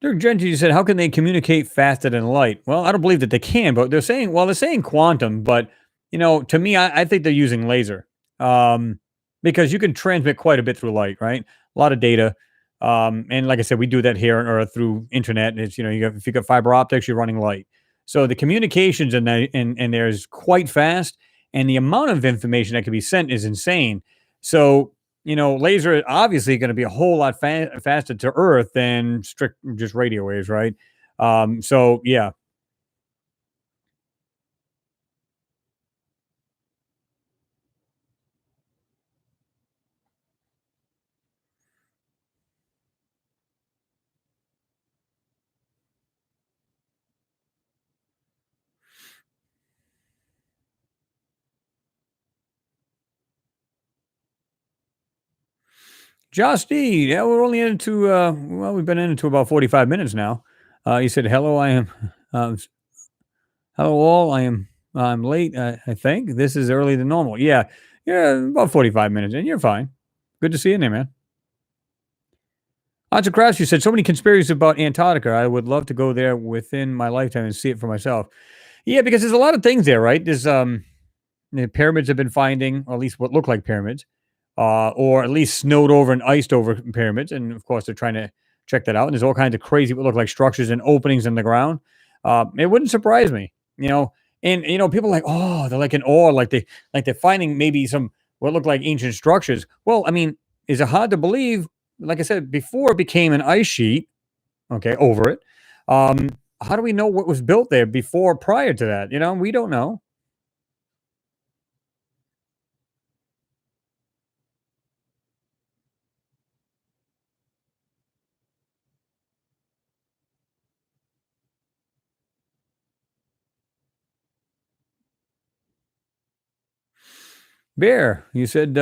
Dirk Gentry said, "How can they communicate faster than light?" Well, I don't believe that they can, but they're saying quantum, but to me, I think they're using laser, um, because you can transmit quite a bit through light, right? A lot of data, and like I said, we do that here on Earth through internet. It's if you got fiber optics, you're running light, so the communications in there is quite fast, and the amount of information that can be sent is insane. So laser is obviously going to be a whole lot faster to Earth than strict just radio waves, right? So yeah, Josh D. Yeah, we're only into well, we've been into about 45 minutes now. He said, "Hello, I am, hello all. I'm late. I think this is early than normal. Yeah, yeah, about 45 minutes, and you're fine. Good to see you in there, man." Archer Crouch, you said so many conspiracies about Antarctica. I would love to go there within my lifetime and see it for myself. Yeah, because there's a lot of things there, right? The pyramids have been finding, or at least what look like pyramids, or at least snowed over and iced over pyramids. And of course, they're trying to check that out. And there's all kinds of crazy, what look like structures and openings in the ground. It wouldn't surprise me, And people are like, oh, they're like in awe, like they're finding maybe some what look like ancient structures. Well, I mean, is it hard to believe? Like I said before, it became an ice sheet. Okay, over it. Um, how do we know what was built there before, prior to that? We don't know. Bear, you said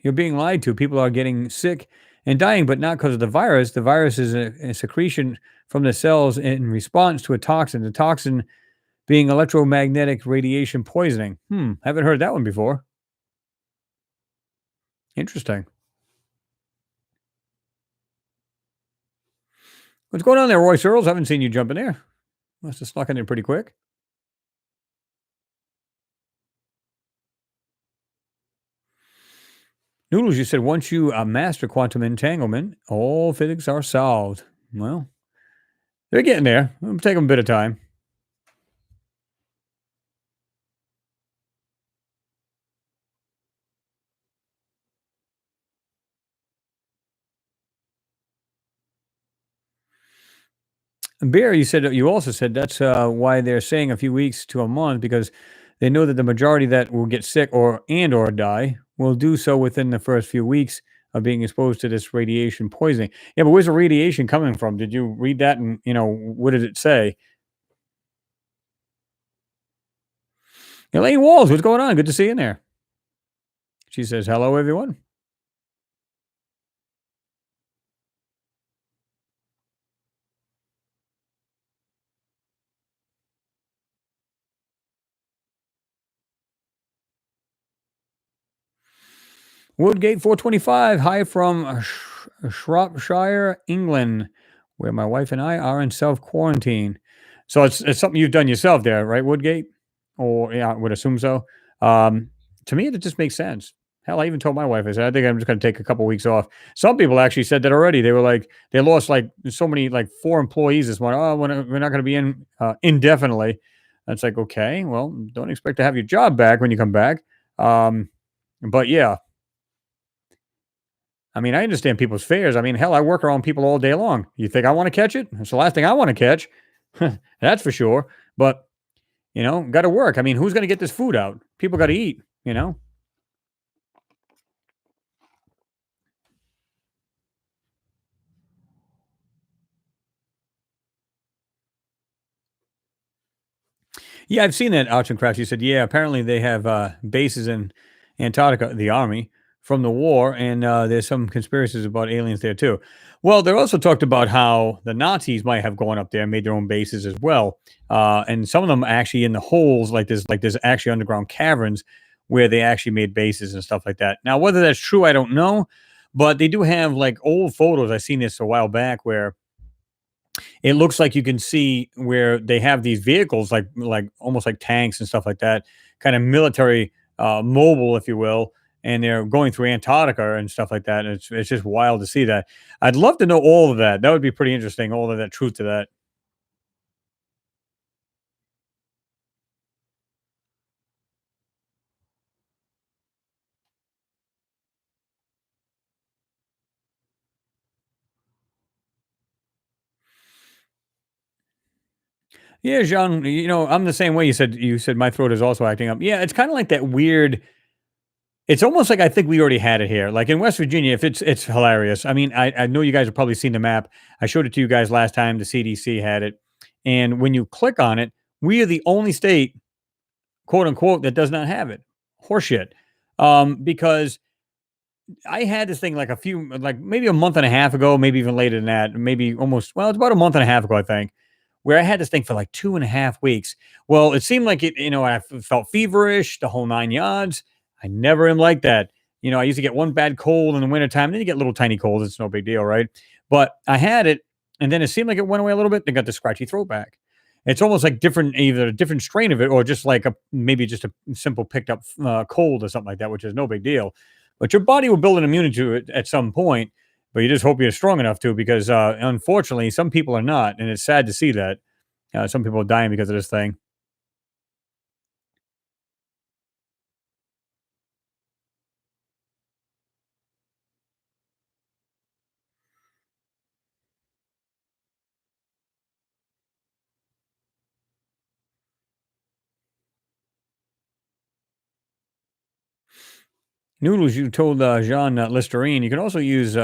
you're being lied to. People are getting sick and dying, but not because of the virus. The virus is a secretion from the cells in response to a toxin. The toxin being electromagnetic radiation poisoning. Haven't heard that one before. Interesting. What's going on there, Roy Searles? Haven't seen you jump in there. Must have snuck in there pretty quick. Noodles, you said once you master quantum entanglement, all physics are solved. Well, they're getting there. It'll take them a bit of time. Bear, you also said that's why they're saying a few weeks to a month because they know that the majority that will get sick or die will do so within the first few weeks of being exposed to this radiation poisoning. Yeah, but where's the radiation coming from? Did you read that? And what did it say? Elaine Walls, what's going on? Good to see you in there. She says hello, everyone. Woodgate 425, hi from Shropshire, England. where my wife and I are in self quarantine. So it's something you've done yourself there, right, Woodgate? Or yeah, I would assume so. Um, to me, it just makes sense. Hell, I even told my wife, I said, I think I'm just going to take a couple weeks off. Some people actually said that already. They were like, they lost like so many, like four employees this morning. Oh, we're not going to be in indefinitely. That's like, okay, well, don't expect to have your job back when you come back. Um, but yeah, I mean, I understand people's fears. I mean, hell, I work around people all day long. You think I want to catch it? It's the last thing I want to catch. That's for sure. But, got to work. I mean, who's going to get this food out? People got to eat. Yeah, I've seen that arts and crafts. You said, yeah, apparently they have bases in Antarctica, the army from the war, and there's some conspiracies about aliens there too. Well, they also talked about how the Nazis might have gone up there and made their own bases as well, and some of them actually in the holes, like there's actually underground caverns where they actually made bases and stuff like that. Now, whether that's true, I don't know, but they do have like old photos. I seen this a while back where it looks like you can see where they have these vehicles like almost like tanks and stuff like that, kind of military mobile, if you will, and they're going through Antarctica and stuff like that. And it's just wild to see that. I'd love to know all of that. That would be pretty interesting. All of that truth to that. Yeah, Jean. I'm the same way. You said my throat is also acting up. Yeah, it's kind of like that weird. It's almost like I think we already had it here. Like in West Virginia, if it's hilarious. I mean, I know you guys have probably seen the map. I showed it to you guys last time. The CDC had it, and when you click on it, we are the only state, quote unquote, that does not have it. Horseshit. Because I had this thing like maybe a month and a half ago, maybe even later than that, maybe almost. Well, it's about a month and a half ago, I think, where I had this thing for like 2.5 weeks. Well, it seemed like I felt feverish, the whole nine yards. I never am like that. I used to get one bad cold in the wintertime. Then you get little tiny colds. It's no big deal, right? But I had it, and then it seemed like it went away a little bit. Then got the scratchy throat back. It's almost like either a different strain of it or just like maybe just a simple picked up cold or something like that, which is no big deal. But your body will build an immunity to it at some point. But you just hope you're strong enough to, because unfortunately, some people are not, and it's sad to see that. Some people are dying because of this thing. Noodles, you told Jean Listerine. You can also use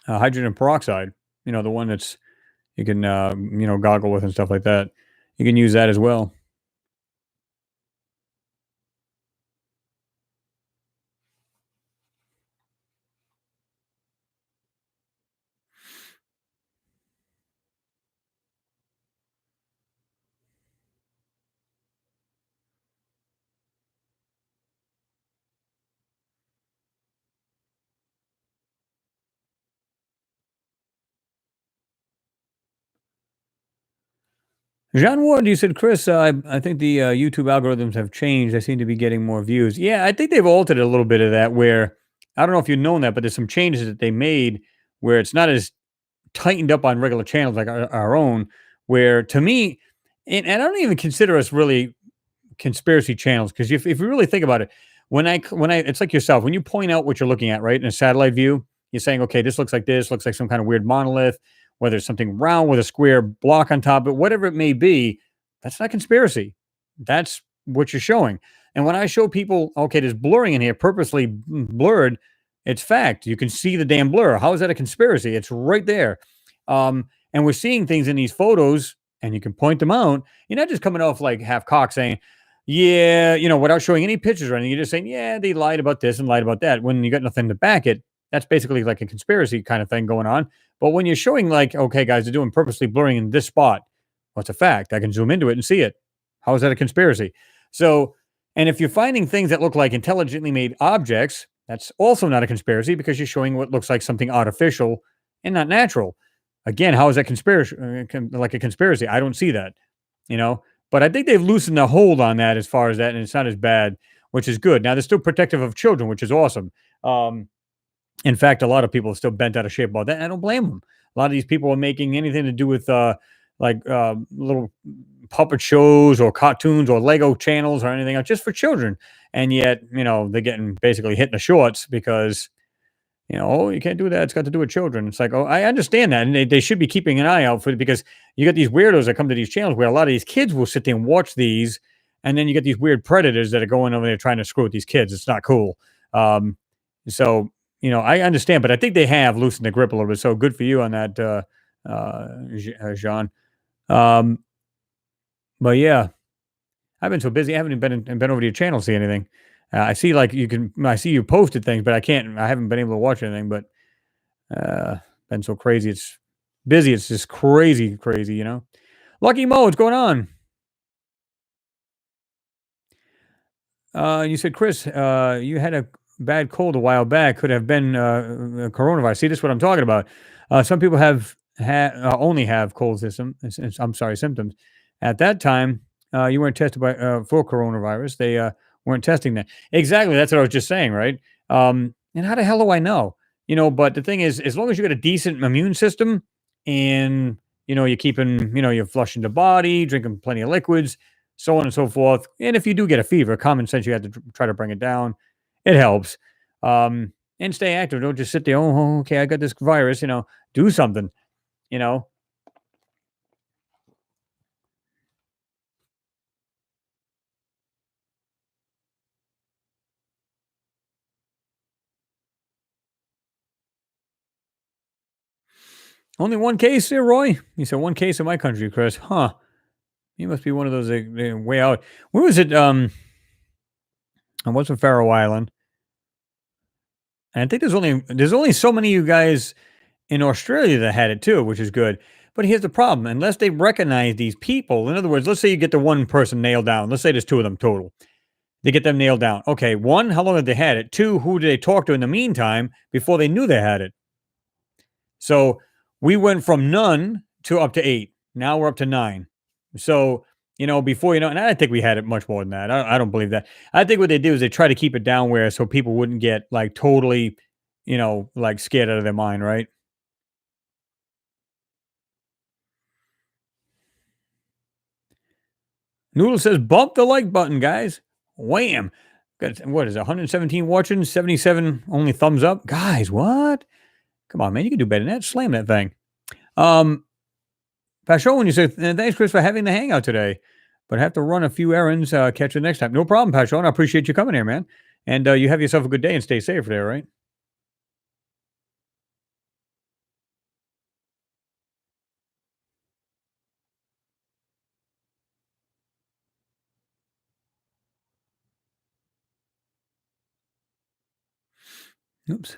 hydrogen peroxide. The one that's you can goggle with and stuff like that. You can use that as well. Jean Ward, you said, Chris, I think the YouTube algorithms have changed. I seem to be getting more views. Yeah, I think they've altered a little bit of that. Where I don't know if you've known that, but there's some changes that they made where it's not as tightened up on regular channels like our own. Where to me, and I don't even consider us really conspiracy channels, because if you really think about it, when I it's like yourself, when you point out what you're looking at, right, in a satellite view, you're saying, okay, this looks like this, looks like some kind of weird monolith, whether it's something round with a square block on top of it, whatever it may be. That's not conspiracy. That's what you're showing. And when I show people, okay, there's blurring in here, purposely blurred, it's fact. You can see the damn blur. How is that a conspiracy? It's right there. And we're seeing things in these photos, and you can point them out. You're not just coming off like half cock saying, yeah, without showing any pictures or anything. You're just saying, yeah, they lied about this and lied about that. When you got nothing to back it, that's basically like a conspiracy kind of thing going on. But when you're showing, like, okay, guys, they're doing purposely blurring in this spot, what's a fact? I can zoom into it and see it. How is that a conspiracy? So, and if you're finding things that look like intelligently made objects, that's also not a conspiracy, because you're showing what looks like something artificial and not natural. Again, how is that conspiracy like a conspiracy? I don't see that, you know. But I think they've loosened the hold on that as far as that, and it's not as bad, which is good. Now they're still protective of children, which is awesome. Um, in fact, a lot of people are still bent out of shape about that. I don't blame them. A lot of these people are making anything to do with little puppet shows or cartoons or Lego channels or anything else just for children, and yet they're getting basically hit in the shorts because oh, you can't do that. It's got to do with children. It's like, oh, I understand that. And they should be keeping an eye out for it because you got these weirdos that come to these channels where a lot of these kids will sit there and watch these. And then you get these weird predators that are going over there trying to screw with these kids. It's not cool. Um, so, I understand, but I think they have loosened the grip a little bit. So good for you on that, Jean. Um, but yeah, I've been so busy. I haven't even been over to your channel to see anything. I see like I see you posted things, but I haven't been able to watch anything, but Uh, been so crazy. It's busy. It's just crazy, crazy. Lucky Mo, what's going on? You said, Chris, you had a bad cold a while back. Could have been coronavirus. See, this is what I'm talking about. Some people only have cold I'm sorry, symptoms. At that time, you weren't tested for coronavirus. They weren't testing that. Exactly. That's what I was just saying, right? And how the hell do I know? But the thing is, as long as you got a decent immune system and you're keeping, you're flushing the body, drinking plenty of liquids, so on and so forth. And if you do get a fever, common sense, you have to try to bring it down. It helps. And stay active. Don't just sit there. Oh, okay, I got this virus. Do something. You know. Only one case there, Roy. You said one case in my country, Chris. Huh? You must be one of those way out. Where was it? I was in Faroe Island, and I think there's only so many of you guys in Australia that had it too, which is good. But here's the problem: unless they recognize these people, in other words, let's say you get the one person nailed down. Let's say there's two of them total. They get them nailed down. Okay, one, how long have they had it? Two, who did they talk to in the meantime before they knew they had it? So we went from none to up to eight. Now we're up to nine. So, before and I think we had it much more than that. I don't believe that. I think what they do is they try to keep it down where so people wouldn't get like totally, like scared out of their mind, right? Noodle says, bump the like button, guys. Wham. Got, what is it, 117 watching, 77 only thumbs up? Guys, what? Come on, man. You can do better than that. Slam that thing. Um, Pashon, you said, thanks, Chris, for having the hangout today. But I have to run a few errands. Catch you next time. No problem, Pashon. I appreciate you coming here, man. And you have yourself a good day and stay safe there, right? Oops.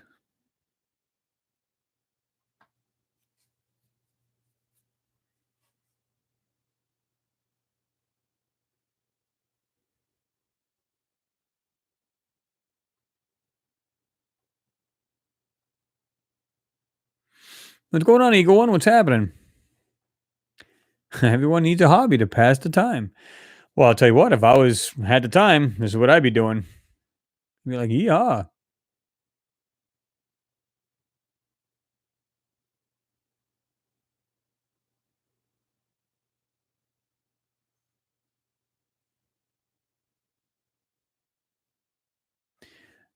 What's going on, Eagle One? What's happening? Everyone needs a hobby to pass the time. Well, I'll tell you what, if I had the time, this is what I'd be doing. I'd be like, yeah.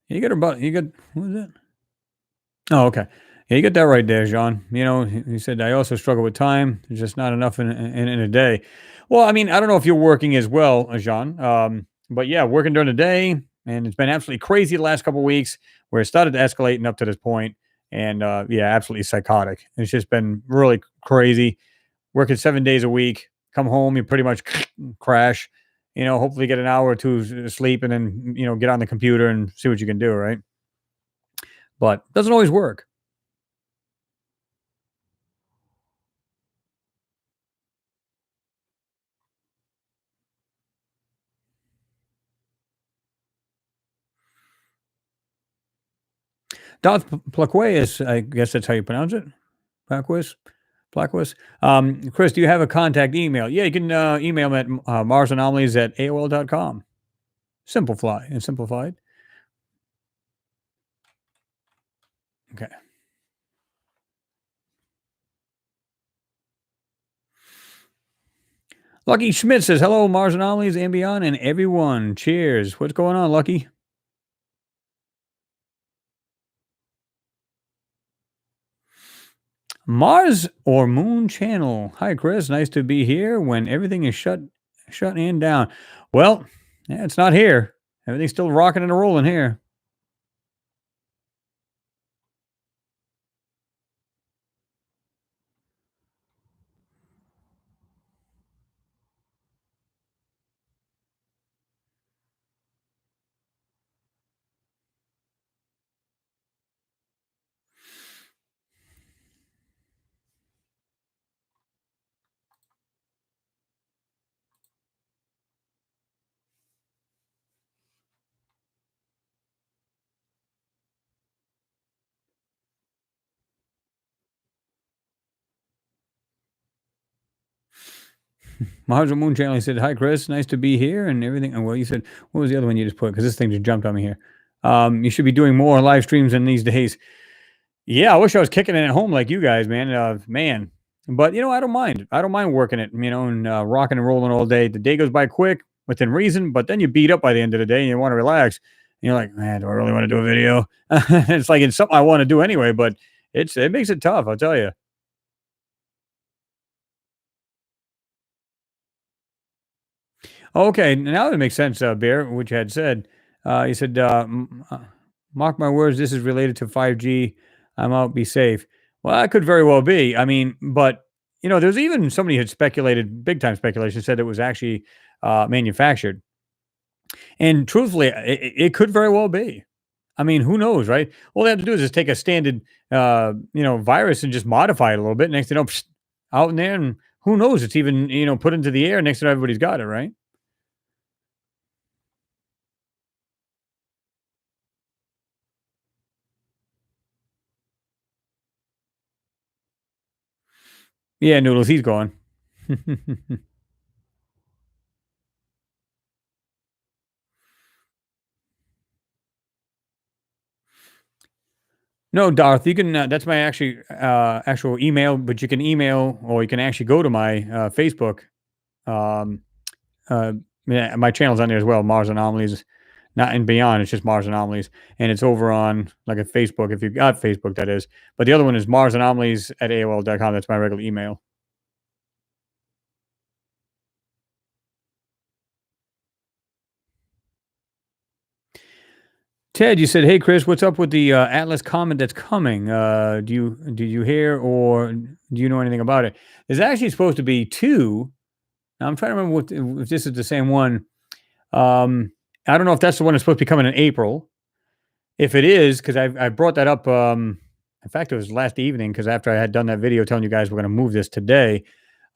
You got, what is it? Oh, okay. Yeah, you get that right there, John. He said, I also struggle with time. There's just not enough in a day. Well, I mean, I don't know if you're working as well, John. But yeah, working during the day. And it's been absolutely crazy the last couple of weeks where it started to escalate and up to this point. And yeah, absolutely psychotic. It's just been really crazy. Working 7 days a week, come home, you pretty much crash, hopefully get an hour or two sleep and then, get on the computer and see what you can do, right? But doesn't always work. Darth Plaqueis, I guess that's how you pronounce it. Plaqueis. Blacklist. Chris, do you have a contact email? Yeah, you can email me at marsanomalies at AOL.com. Simplify and simplified. Okay. Lucky Schmidt says, hello, Mars Anomalies and beyond, and everyone. Cheers. What's going on, Lucky? Mars or Moon Channel. Hi, Chris. Nice to be here when everything is shut and down. Well, yeah, it's not here. Everything's still rocking and rolling here. Mars or Moon Channel. He said, hi, Chris. Nice to be here and everything. And well, you said, what was the other one you just put? Because this thing just jumped on me here. You should be doing more live streams in these days. Yeah, I wish I was kicking it at home like you guys, man. Man, but I don't mind. I don't mind working it, and rocking and rolling all day. The day goes by quick within reason, but then you beat up by the end of the day and you want to relax. And you're like, man, do I really want to do a video? It's like it's something I want to do anyway, but it makes it tough. I'll tell you. Okay, now that makes sense, Bear, which had said. He said, mark my words, this is related to 5G. I'm out, be safe. Well, that could very well be. I mean, but, there's even somebody had speculated, big time speculation, said it was actually manufactured. And truthfully, it could very well be. I mean, who knows, right? All they have to do is just take a standard, virus and just modify it a little bit. Next thing you know, psh, out in there, and who knows? It's even, put into the air. Next thing you know, everybody's got it, right? Yeah, Noodles, he's gone. No, Darth, you can. That's my actual email, but you can email or you can actually go to my Facebook. Um, yeah, my channel's on there as well. Mars Anomalies, not and beyond. It's just Mars Anomalies, and it's over on like a Facebook if you've got Facebook, that is. But the other one is Mars Anomalies at AOL.com. That's my regular email. Ted, you said, "Hey Chris, what's up with the Atlas comet that's coming? Do you hear or do you know anything about it? There's actually supposed to be two. Now, I'm trying to remember if this is the same one. I don't know if that's the one that's supposed to be coming in April. If it is, because I brought that up. In fact, it was last evening because after I had done that video telling you guys we're going to move this today.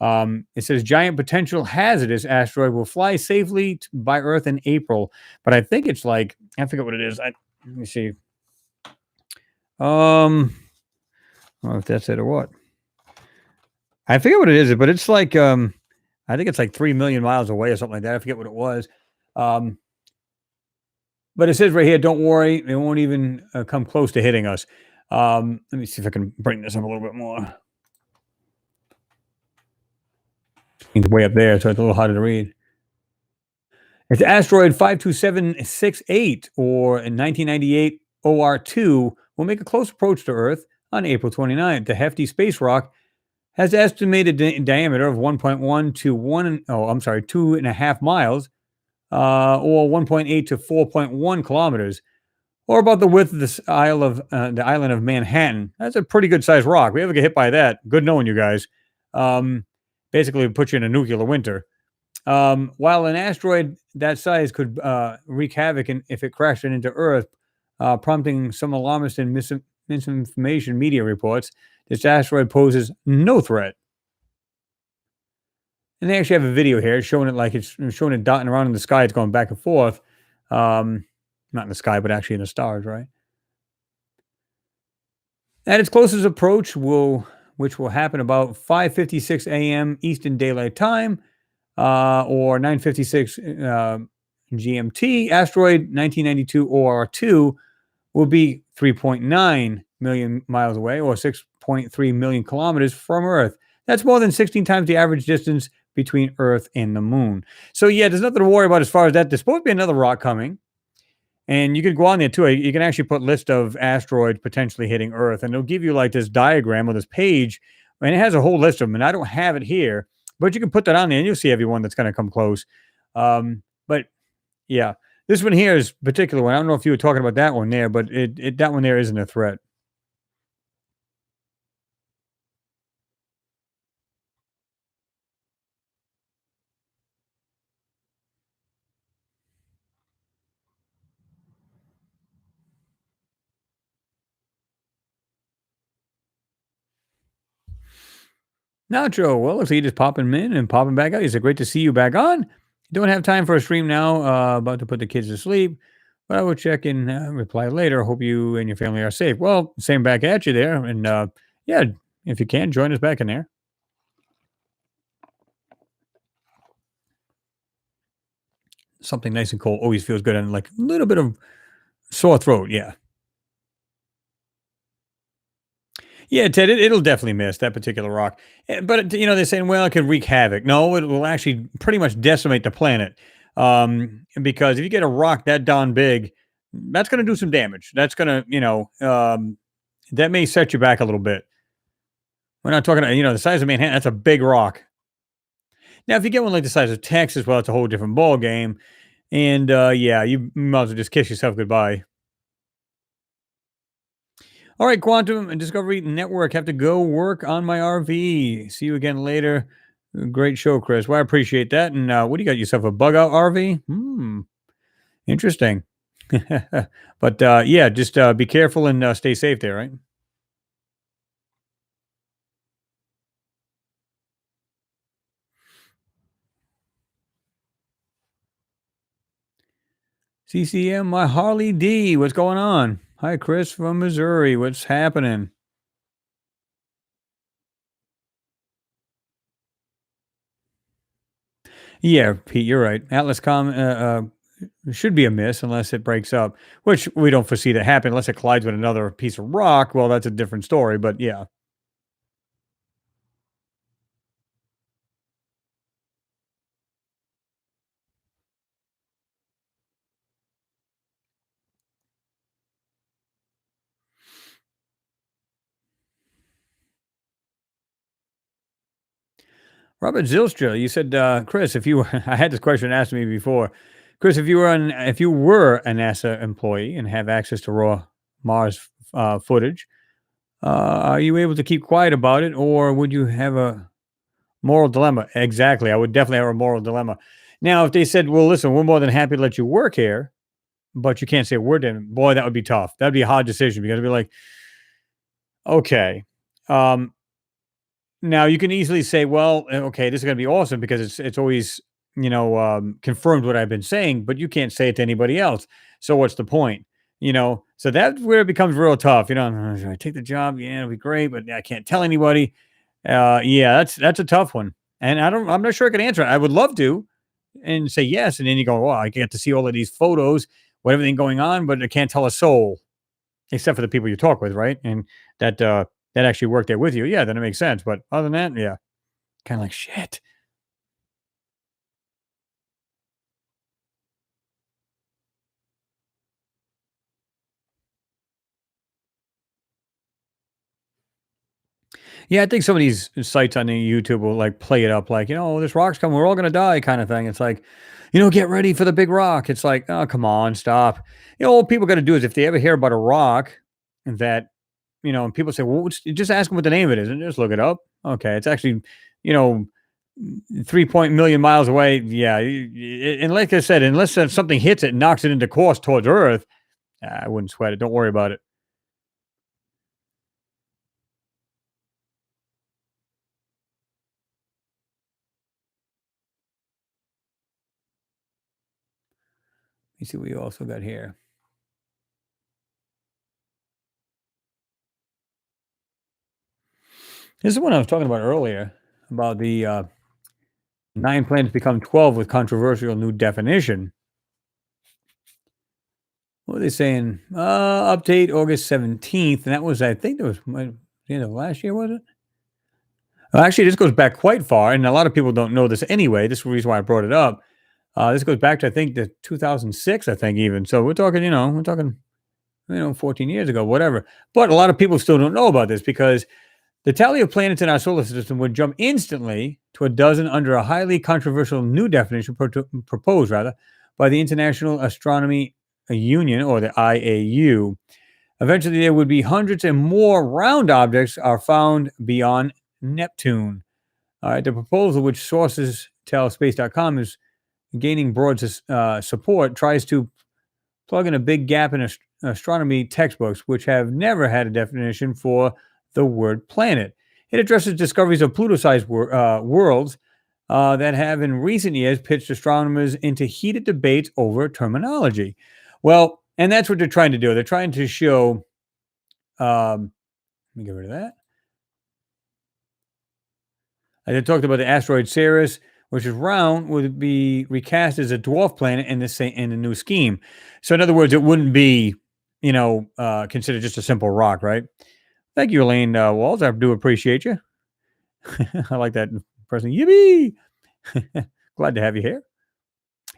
It says giant potential hazardous asteroid will fly safely by Earth in April, but I think it's like I forget what it is. Let me see. I don't know if that's it or what. I forget what it is, but it's like I think it's like 3 million miles away or something like that. I forget what it was. Um, but it says right here, don't worry, it won't even come close to hitting us. Let me see if I can bring this up a little bit more. It's way up there, so it's a little harder to read. It's asteroid 52768 or in 1998 OR2 will make a close approach to Earth on April 29th. The hefty space rock has estimated diameter of 1.1 to 2.5 miles, or 1.8 to 4.1 kilometers, or about the width of the island of Manhattan. That's a pretty good sized rock. We ever get hit by that? Good knowing you guys. Um, Basically, it puts you in a nuclear winter. While an asteroid that size could wreak havoc if it crashed into Earth, prompting some alarmist and misinformation media reports, this asteroid poses no threat. And they actually have a video here showing it like it's showing it dotting around in the sky. It's going back and forth. Not in the sky, but actually in the stars, right? At its closest approach, which will happen about 5:56 a.m. Eastern Daylight Time, or 9:56 GMT. Asteroid 1992 OR2 will be 3.9 million miles away, or 6.3 million kilometers from Earth. That's more than 16 times the average distance between Earth and the Moon. So yeah, there's nothing to worry about as far as that. There's supposed to be another rock coming, and you could go on there too. You can actually put list of asteroids potentially hitting Earth, and it'll give you like this diagram or this page, and it has a whole list of them. And I don't have it here, but you can put that on there, and you'll see everyone that's going to come close. But yeah, this one here is particular one. I don't know if you were talking about that one there, but that one there isn't a threat. Nacho, well, looks like you just popping in and popping back out. He said, great to see you back on. Don't have time for a stream now. About to put the kids to sleep, but I will check and reply later. Hope you and your family are safe. Well, same back at you there. And yeah, if you can, join us back in there. Something nice and cold always feels good, and like a little bit of sore throat. Yeah. Yeah, Ted, it'll definitely miss that particular rock. But they're saying, well, it could wreak havoc. No, it will actually pretty much decimate the planet. Because if you get a rock that darn big, that's going to do some damage. That's going to, that may set you back a little bit. We're not talking, the size of Manhattan. That's a big rock. Now, if you get one like the size of Texas, well, it's a whole different ball game. And yeah, you might as well just kiss yourself goodbye. All right, Quantum and Discovery Network. Have to go work on my RV. See you again later. Great show, Chris. Well, I appreciate that. And what do you got yourself a bug out RV? Interesting. But yeah, just be careful and stay safe there, right? CCM, my Harley D. What's going on? Hi, Chris from Missouri. What's happening? Yeah, Pete, you're right. Atlas Com should be a miss unless it breaks up, which we don't foresee that happen unless it collides with another piece of rock. Well, that's a different story. But yeah. Robert Zilstra, you said, Chris, if you were, I had this question asked me before. Chris, if you were a NASA employee and have access to raw Mars footage, are you able to keep quiet about it, or would you have a moral dilemma? Exactly, I would definitely have a moral dilemma. Now, if they said, "Well, listen, we're more than happy to let you work here, but you can't say a word," then boy, that would be tough. That'd be a hard decision because it'd be like, okay, um, now you can easily say, "Well, okay, this is gonna be awesome because it's always, confirmed what I've been saying," but you can't say it to anybody else. So what's the point? So that's where it becomes real tough. Should I take the job? Yeah, it'll be great, but I can't tell anybody. Yeah, that's a tough one, and I'm not sure I can answer it. I would love to, and say yes, and then you go, "Well, I get to see all of these photos with everything going on, but I can't tell a soul." Except for the people you talk with, right? And that actually work there with you. Yeah, then it makes sense. But other than that, yeah, kind of like shit. Yeah, I think some of these sites on the YouTube will like play it up like, this rock's coming, we're all gonna die, kind of thing. It's like, get ready for the big rock. It's like, oh, come on, stop. All people got to do is if they ever hear about a rock that, and people say, well, just ask them what the name of it is and just look it up. Okay, it's actually, you know, 3 million miles away. Yeah, and like I said, unless something hits it and knocks it into course towards Earth, I wouldn't sweat it. Don't worry about it. Let me see what we also got here. This is what I was talking about earlier about the nine planets become 12 with controversial new definition. What are they saying? Update August 17th. And that was, I think that was the end of last year, was it? Actually, this goes back quite far. And a lot of people don't know this anyway. This is the reason why I brought it up. This goes back to, I think, the 2006, I think, even. So we're talking, 14 years ago, whatever. But a lot of people still don't know about this because the tally of planets in our solar system would jump instantly to a dozen under a highly controversial new definition proposed rather by the International Astronomy Union or the IAU. Eventually, there would be hundreds and more round objects are found beyond Neptune. The proposal, which sources tell space.com is gaining broad support, tries to plug in a big gap in astronomy textbooks, which have never had a definition for the word planet. It addresses discoveries of Pluto-sized worlds that have in recent years pitched astronomers into heated debates over terminology. Well, and that's what they're trying to do. They're trying to show, let me get rid of that. They talked about the asteroid Ceres, which is round, would be recast as a dwarf planet in the new scheme. So, in other words, it wouldn't be, considered just a simple rock, right? Thank you, Elaine Walls. I do appreciate you. I like that person. Yippee! Glad to have you here.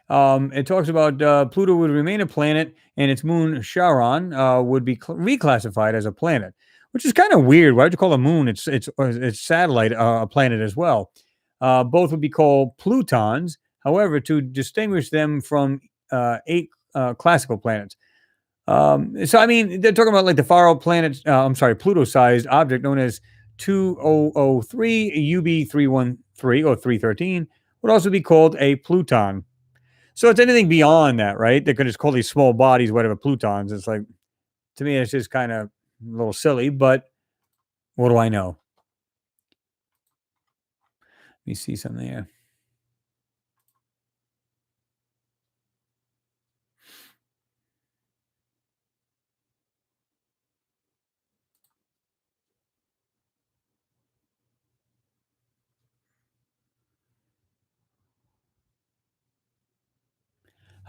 It talks about Pluto would remain a planet, and its moon Charon would be reclassified as a planet, which is kind of weird. Why would you call the moon its satellite a planet as well? Both would be called Plutons. However, to distinguish them from eight classical planets. So, I mean, they're talking about like the far out planet, Pluto-sized object known as 2003 UB313 or 313 would also be called a Pluton. So it's anything beyond that, right? They're going to just call these small bodies, whatever, Plutons. It's like, to me, it's just kind of a little silly, but what do I know? Let me see something here.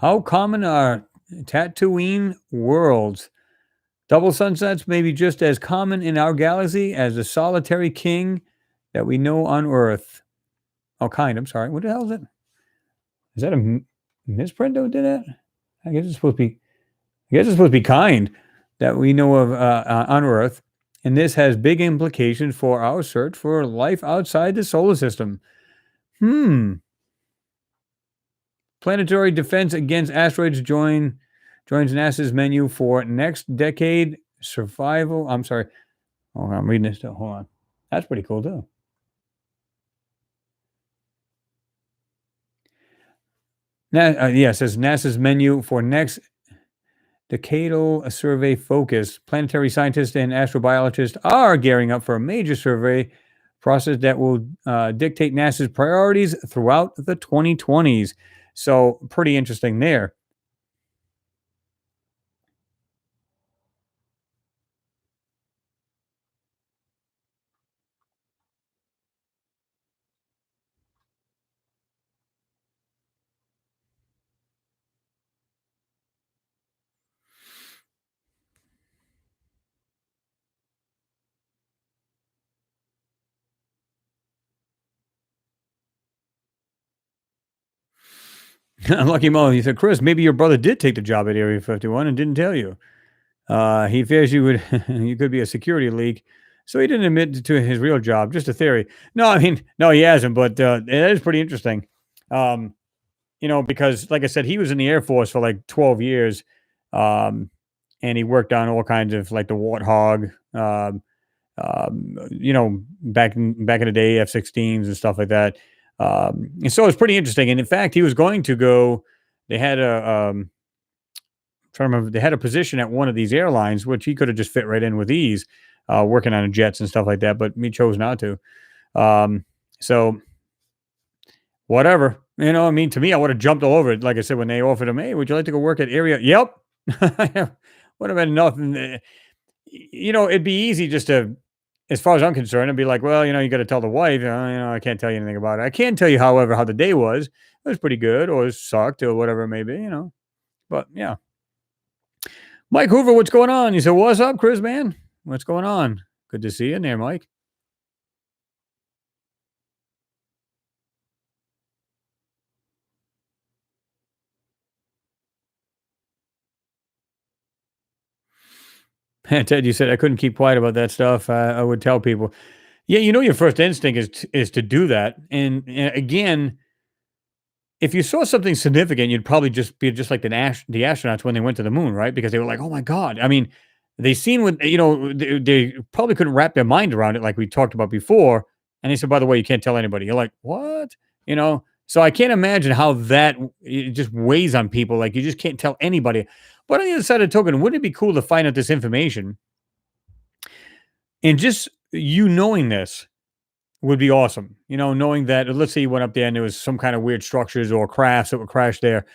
How common are Tatooine worlds? Double sunsets may be just as common in our galaxy as the solitary king that we know on Earth. Oh, kind. I'm sorry. What the hell is it? Is that a misprint that did that? I guess it's supposed to be. I guess it's supposed to be kind that we know of on Earth, and this has big implications for our search for life outside the solar system. Planetary defense against asteroids joins NASA's menu for next decade survival. I'm sorry. Hold on, I'm reading this still. Hold on. That's pretty cool too. It says NASA's menu for next decadal survey focus. Planetary scientists and astrobiologists are gearing up for a major survey process that will dictate NASA's priorities throughout the 2020s. So, pretty interesting there. Lucky Mo, he said, Chris, maybe your brother did take the job at Area 51 and didn't tell you. He fears you could be a security leak. So he didn't admit to his real job, just a theory. No, I mean, no, he hasn't, but it is pretty interesting. Because like I said, he was in the Air Force for like 12 years. And he worked on all kinds of like the Warthog, back in the day, F-16s and stuff like that. And so it's pretty interesting. And in fact, he was going to go. They had they had a position at one of these airlines, which he could have just fit right in with ease, working on jets and stuff like that. But he chose not to. So whatever, I mean, to me, I would have jumped all over it. Like I said, when they offered him, hey, would you like to go work at Area? Yep. Would have been nothing. It'd be easy just to as far as I'm concerned, I'd be like, well, you got to tell the wife, I can't tell you anything about it. I can tell you, however, how the day was. It was pretty good, or it sucked, or whatever it may be. But yeah, Mike Hoover, what's going on? He said, "What's up, Chris? Man, what's going on? Good to see you in there, Mike." Ted, you said I couldn't keep quiet about that stuff. I would tell people. Yeah, your first instinct is to do that, and again, if you saw something significant, you'd probably just be just like the astronauts when they went to the moon, right? Because they were like, "Oh my god!" I mean, they seen what they probably couldn't wrap their mind around it, like we talked about before. And they said, "By the way, you can't tell anybody." You're like, "What?" So I can't imagine how that it just weighs on people. Like you just can't tell anybody. But on the other side of the token, wouldn't it be cool to find out this information and just you knowing this would be awesome. Knowing that, let's say you went up there and there was some kind of weird structures or crafts that were crashed there.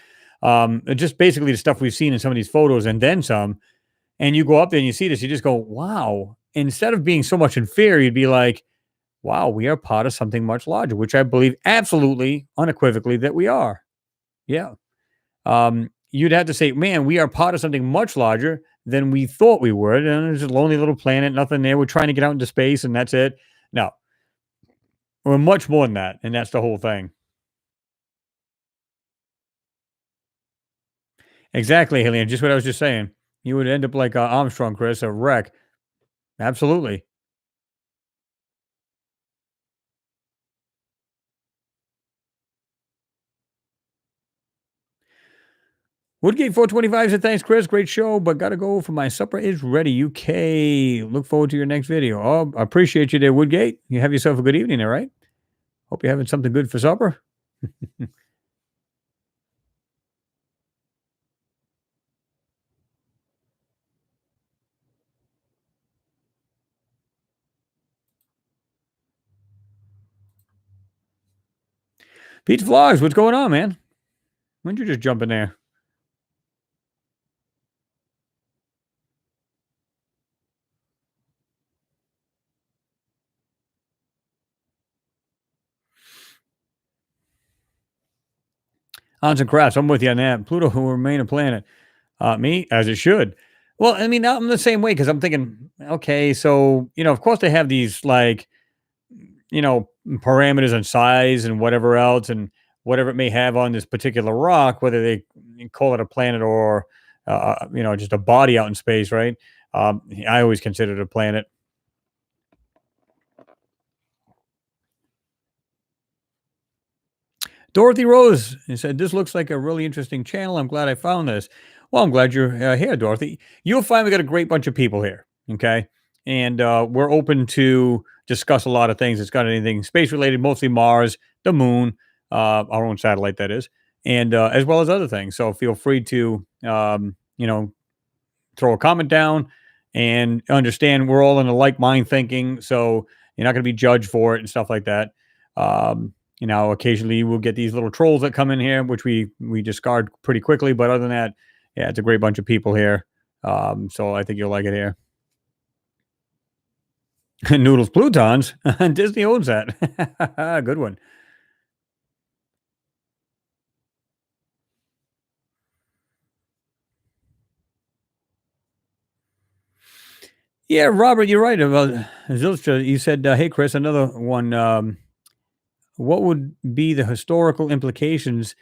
Just basically the stuff we've seen in some of these photos and then some. And you go up there and you see this, you just go, wow. Instead of being so much in fear, you'd be like, wow, we are part of something much larger, which I believe absolutely unequivocally that we are. Yeah. You'd have to say, man, we are part of something much larger than we thought we were. And it's a lonely little planet, nothing there. We're trying to get out into space and that's it. No, we're much more than that. And that's the whole thing. Exactly, Hillian. Just what I was just saying. You would end up like Armstrong, Chris, a wreck. Absolutely. Woodgate 425 said, thanks, Chris. Great show, but got to go for my supper is ready. UK. Look forward to your next video. Oh, I appreciate you there, Woodgate. You have yourself a good evening, all right? Hope you're having something good for supper. Pete's Vlogs, what's going on, man? When did you just jump in there? Hans and Crafts, I'm with you on that. Pluto will remain a planet. Me, as it should. Well, I mean, I'm the same way because I'm thinking, okay, so, of course they have these like parameters and size and whatever else and whatever it may have on this particular rock, whether they call it a planet or, just a body out in space, right? I always consider it a planet. Dorothy Rose said, "This looks like a really interesting channel. I'm glad I found this." Well, I'm glad you're here, Dorothy. You'll find we got a great bunch of people here. Okay. And we're open to discuss a lot of things. It's got anything space related, mostly Mars, the moon, our own satellite, that is, and as well as other things. So feel free to, throw a comment down and understand we're all in a like mind thinking. So you're not going to be judged for it and stuff like that. Occasionally we'll get these little trolls that come in here, which we discard pretty quickly. But other than that, yeah, it's a great bunch of people here. So I think you'll like it here. Noodles Plutons. Disney owns that. Good one. Yeah, Robert, you're right about Zilstra. You said, "Hey, Chris, another one. What would be the historical implications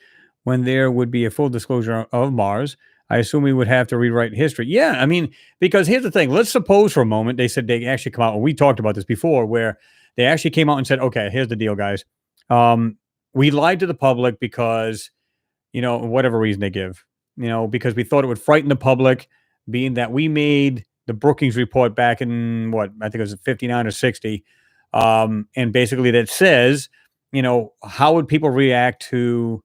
when there would be a full disclosure of Mars? I assume we would have to rewrite history." Yeah, I mean, because here's the thing. Let's suppose for a moment they said they actually come out, and we talked about this before, where they actually came out and said, "Okay, here's the deal, guys. Um, we lied to the public because whatever reason they give, because we thought it would frighten the public, being that we made the Brookings report back in what I think it was 59 or 60, and basically that says, how would people react to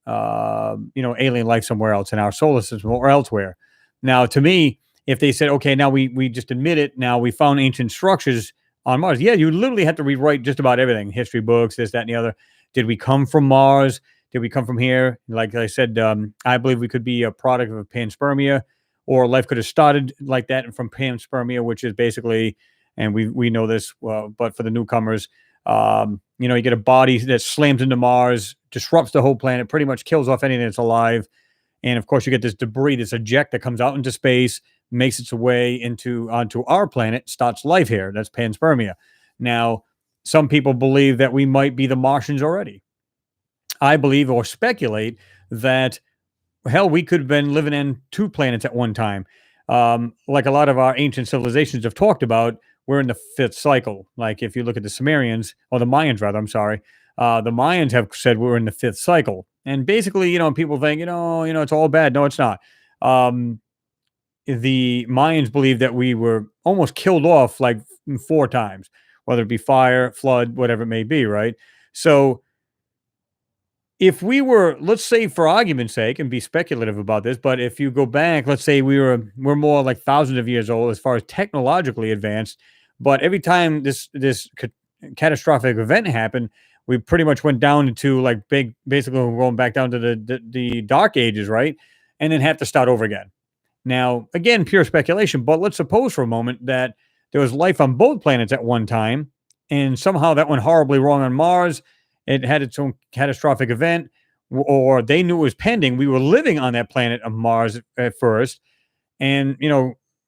alien life somewhere else in our solar system or elsewhere. Now, to me, if they said, okay, now we just admit it, now we found ancient structures on Mars. Yeah, you literally have to rewrite just about everything, history books, this, that, and the other. Did we come from Mars? Did we come from here? Like I said, I believe we could be a product of panspermia, or life could have started like that from panspermia, which is basically and we know this. But for the newcomers, you get a body that slams into Mars, disrupts the whole planet, pretty much kills off anything that's alive, and of course you get this debris, this eject that comes out into space, makes its way into onto our planet, starts life here. That's panspermia. Now, some people believe that we might be the Martians already. I believe or speculate that hell, we could have been living in two planets at one time. Like a lot of our ancient civilizations have talked about, we're in the fifth cycle. Like if you look at the Sumerians, or the Mayans rather, I'm sorry, the Mayans have said we're in the fifth cycle. And basically, people think, it's all bad. No, it's not. Um, the Mayans believe that we were almost killed off like four times, whether it be fire, flood, whatever it may be, right? So if we were, let's say for argument's sake, and be speculative about this, but if you go back, let's say we're more like thousands of years old as far as technologically advanced, but every time this catastrophic event happened, we pretty much went down into like basically we're going back down to the dark ages, right? And then have to start over again. Now, again, pure speculation, but let's suppose for a moment that there was life on both planets at one time, and somehow that went horribly wrong on Mars. It had its own catastrophic event, or they knew it was pending. We were living on that planet of Mars at first, and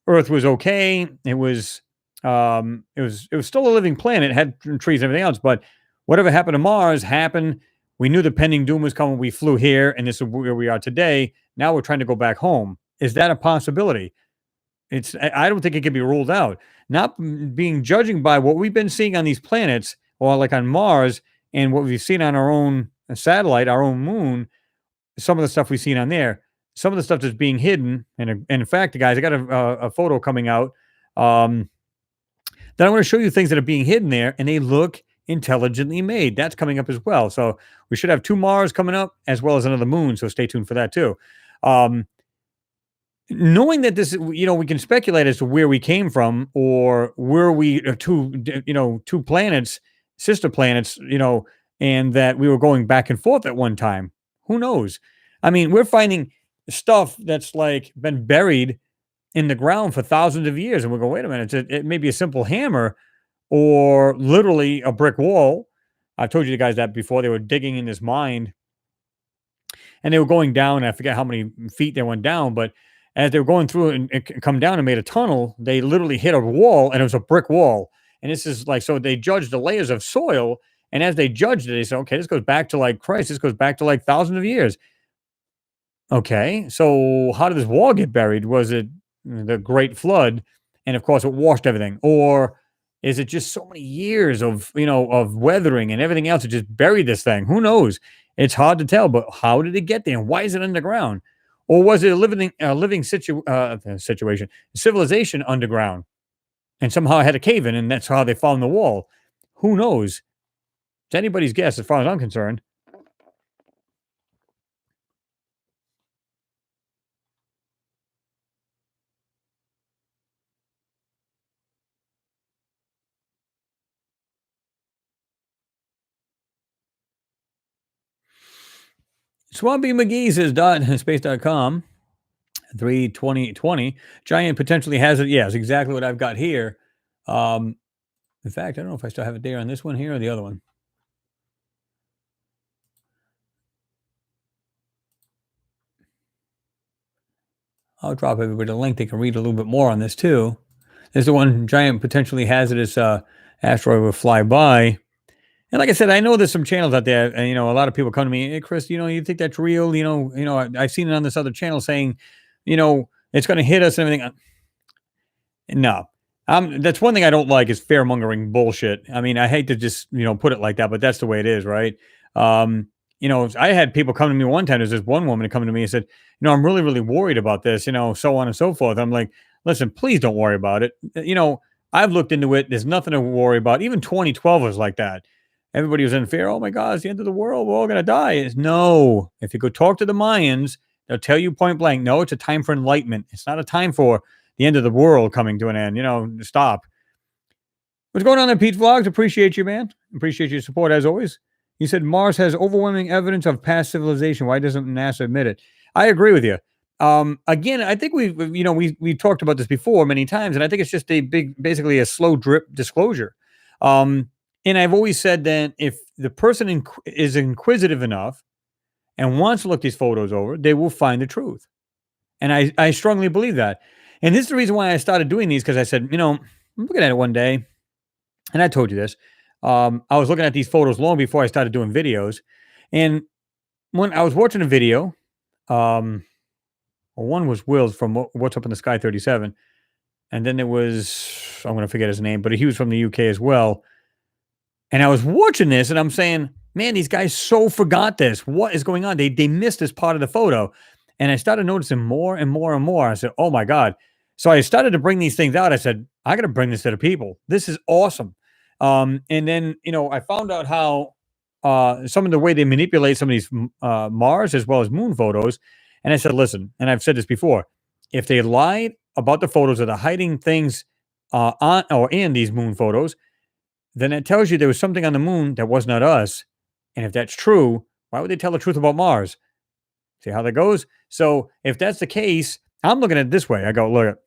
Earth was okay. It was still a living planet, it had trees and everything else, but whatever happened to Mars happened. We knew the pending doom was coming. We flew here, and this is where we are today. Now we're trying to go back home. Is that a possibility? I don't think it can be ruled out. Not being judging by what we've been seeing on these planets, or like on Mars, and what we've seen on our own satellite, our own moon. Some of the stuff we've seen on there, some of the stuff that's being hidden, and in fact, guys, I got a photo coming out that I want to show you things that are being hidden there, and they look intelligently made. That's coming up as well. So we should have two Mars coming up, as well as another moon. So stay tuned for that too. Knowing that this, we can speculate as to where we came from, or were we two planets, sister planets, and that we were going back and forth at one time. Who knows? I mean, we're finding stuff that's like been buried in the ground for thousands of years, and we go, wait a minute, it may be a simple hammer, or literally a brick wall. I've told you guys that before. They were digging in this mine, and they were going down. I forget how many feet they went down, but as they were going through it and come down and made a tunnel, they literally hit a wall, and it was a brick wall. And this is like, so they judged the layers of soil. And as they judged it, they said, okay, this goes back to like Christ. This goes back to like thousands of years. Okay. So how did this wall get buried? Was it the Great Flood? And of course it washed everything. Or is it just so many years of, of weathering and everything else that just buried this thing? Who knows? It's hard to tell, but how did it get there? And why is it underground? Or was it a living situation, civilization underground, and somehow it had a cave in, and that's how they found the wall? Who knows? It's anybody's guess, as far as I'm concerned. Swampy McGee says space.com 32020 giant potentially has it. Yes, exactly what I've got here. In fact, I don't know if I still have it there on this one here or the other one. I'll drop everybody a link. They can read a little bit more on this too. There's the one giant potentially hazardous asteroid will fly by. And like I said, I know there's some channels out there, and a lot of people come to me, hey Chris, you think that's real? I've seen it on this other channel saying, it's going to hit us and everything. No. That's one thing I don't like is fear mongering bullshit. I mean, I hate to just, put it like that, but that's the way it is, right? I had people come to me one time. There's this one woman coming to me and said, I'm really, really worried about this, so on and so forth. I'm like, listen, please don't worry about it. I've looked into it. There's nothing to worry about. Even 2012 was like that. Everybody was in fear. Oh my God, it's the end of the world. We're all going to die. No. If you go talk to the Mayans, they'll tell you point blank, no, it's a time for enlightenment. It's not a time for the end of the world coming to an end. Stop. What's going on there, Pete Vlogs? Appreciate you, man. Appreciate your support as always. You said Mars has overwhelming evidence of past civilization. Why doesn't NASA admit it? I agree with you. Again, I think we talked about this before many times, and I think it's just basically a slow drip disclosure. Um, and I've always said that if the person is inquisitive enough and wants to look these photos over, they will find the truth. And I strongly believe that. And this is the reason why I started doing these because I said, I'm looking at it one day, and I told you this. I was looking at these photos long before I started doing videos, and when I was watching a video, um, one was Will's from What's Up in the Sky 37, and then there was I'm going to forget his name, but he was from the UK as well. And I was watching this, and I'm saying, man, these guys so forgot this. What is going on? They missed this part of the photo, and I started noticing more and more and more. I said, oh my god. So I started to bring these things out. I said, I got to bring this to the people. This is awesome. And then I found out how some of the way they manipulate some of these Mars as well as moon photos. And I said, listen, and I've said this before, if they lied about the photos or they're hiding things on or in these moon photos, then it tells you there was something on the moon that was not us. And if that's true, why would they tell the truth about Mars? See how that goes? So if that's the case, I'm looking at it this way. I go, look,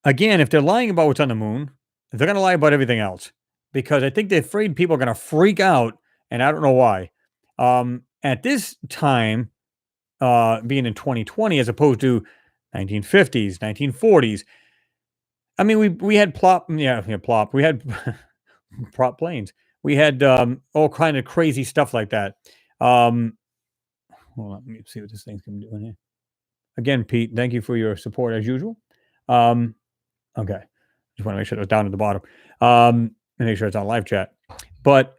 again, if they're lying about what's on the moon, they're going to lie about everything else because I think they're afraid people are going to freak out. And I don't know why. At this time, being in 2020 as opposed to 1950s, 1940s, I mean, we had plop, yeah, plop. We had prop planes. We had all kind of crazy stuff like that. Um, Hold on, let me see what this thing's gonna do in here. Again, Pete, thank you for your support as usual. Um, okay, just want to make sure it was down at the bottom. And make sure it's on live chat. But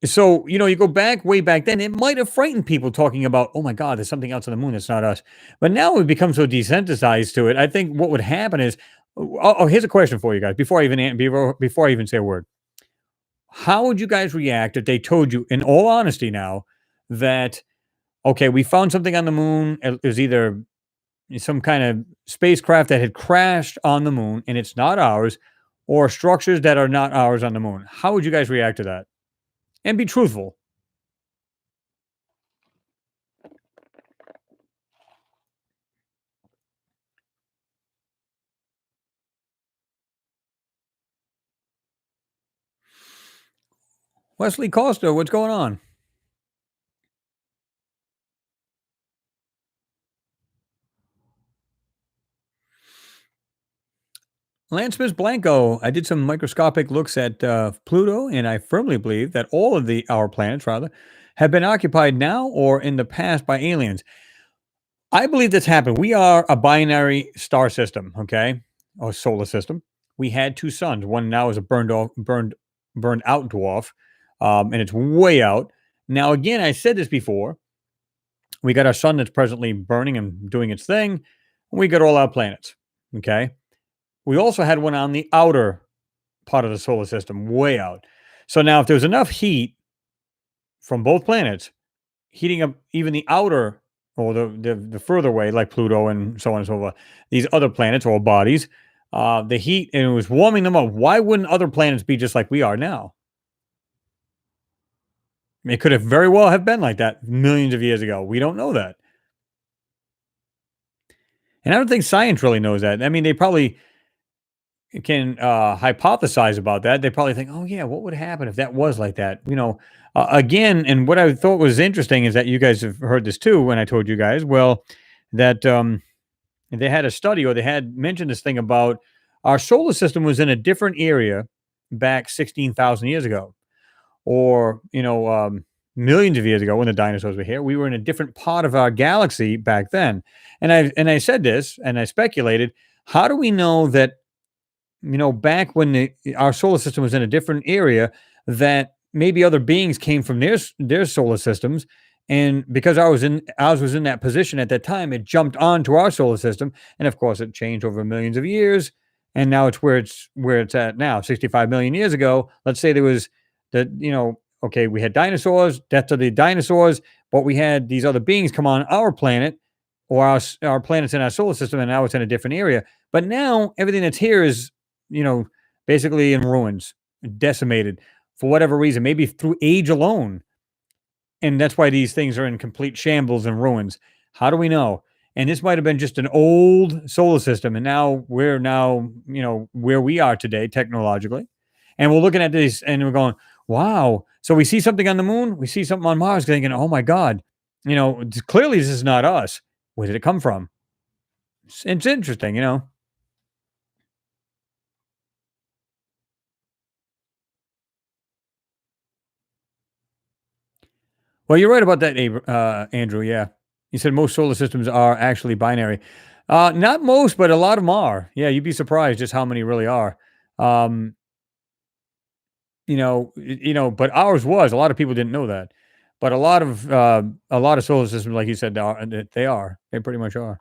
so you go back way back then, it might have frightened people talking about, oh my God, there's something else on the moon that's not us. But now we've become so desensitized to it. I think what would happen is, here's a question for you guys before I even say a word. How would you guys react if they told you, in all honesty, now that okay, we found something on the moon? It was either some kind of spacecraft that had crashed on the moon, and it's not ours, or structures that are not ours on the moon. How would you guys react to that? And be truthful. Wesley Costa, what's going on? Lance Smith Blanco, I did some microscopic looks at Pluto, and I firmly believe that all of our planets, rather, have been occupied now or in the past by aliens. I believe this happened. We are a binary star system, okay, or solar system. We had two suns. One now is a burned out dwarf, and it's way out. Now, again, I said this before. We got our sun that's presently burning and doing its thing. We got all our planets, okay. We also had one on the outer part of the solar system, way out. So now, if there's enough heat from both planets heating up even the outer or the further away, like Pluto and so on and so forth, these other planets or bodies, the heat and it was warming them up. Why wouldn't other planets be just like we are now? It could have very well have been like that millions of years ago. We don't know that. And I don't think science really knows that. I mean, they probably can hypothesize about that. They probably think, oh, yeah, what would happen if that was like that? Again, and what I thought was interesting is that you guys have heard this too when I told you guys, well, that they had a study or they had mentioned this thing about our solar system was in a different area back 16,000 years ago or millions of years ago when the dinosaurs were here. We were in a different part of our galaxy back then. And I said this and I speculated, how do we know that back when our solar system was in a different area, that maybe other beings came from their solar systems, and because ours was in that position at that time, it jumped onto our solar system, and of course, it changed over millions of years, and now it's where it's at now. 65 million years ago, let's say there was okay, we had dinosaurs, death of the dinosaurs, but we had these other beings come on our planet or our planets in our solar system, and now it's in a different area. But now everything that's here is you know, basically in ruins, decimated for whatever reason, maybe through age alone. And that's why these things are in complete shambles and ruins. How do we know? And this might have been just an old solar system, and now, where we are today technologically, and we're looking at this and we're going, "Wow!" So we see something on the moon, we see something on Mars, thinking, "Oh my God, clearly this is not us. Where did it come from?" It's interesting, you know. Well, you're right about that, Andrew. Yeah, you said most solar systems are actually binary. Not most, but a lot of them are. Yeah, you'd be surprised just how many really are. Um, but ours was. A lot of people didn't know that, but a lot of solar systems, like you said, they are. They pretty much are.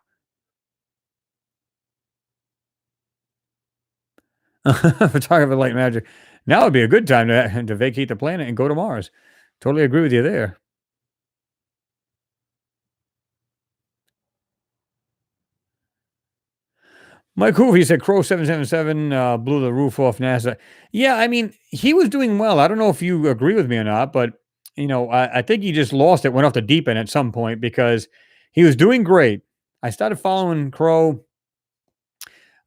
Photographer light magic. Now would be a good time to vacate the planet and go to Mars. Totally agree with you there. Mike Hoovey said Crow 777 blew the roof off NASA. Yeah, I mean, he was doing well. I don't know if you agree with me or not, but I think he just lost it, went off the deep end at some point because he was doing great. I started following Crow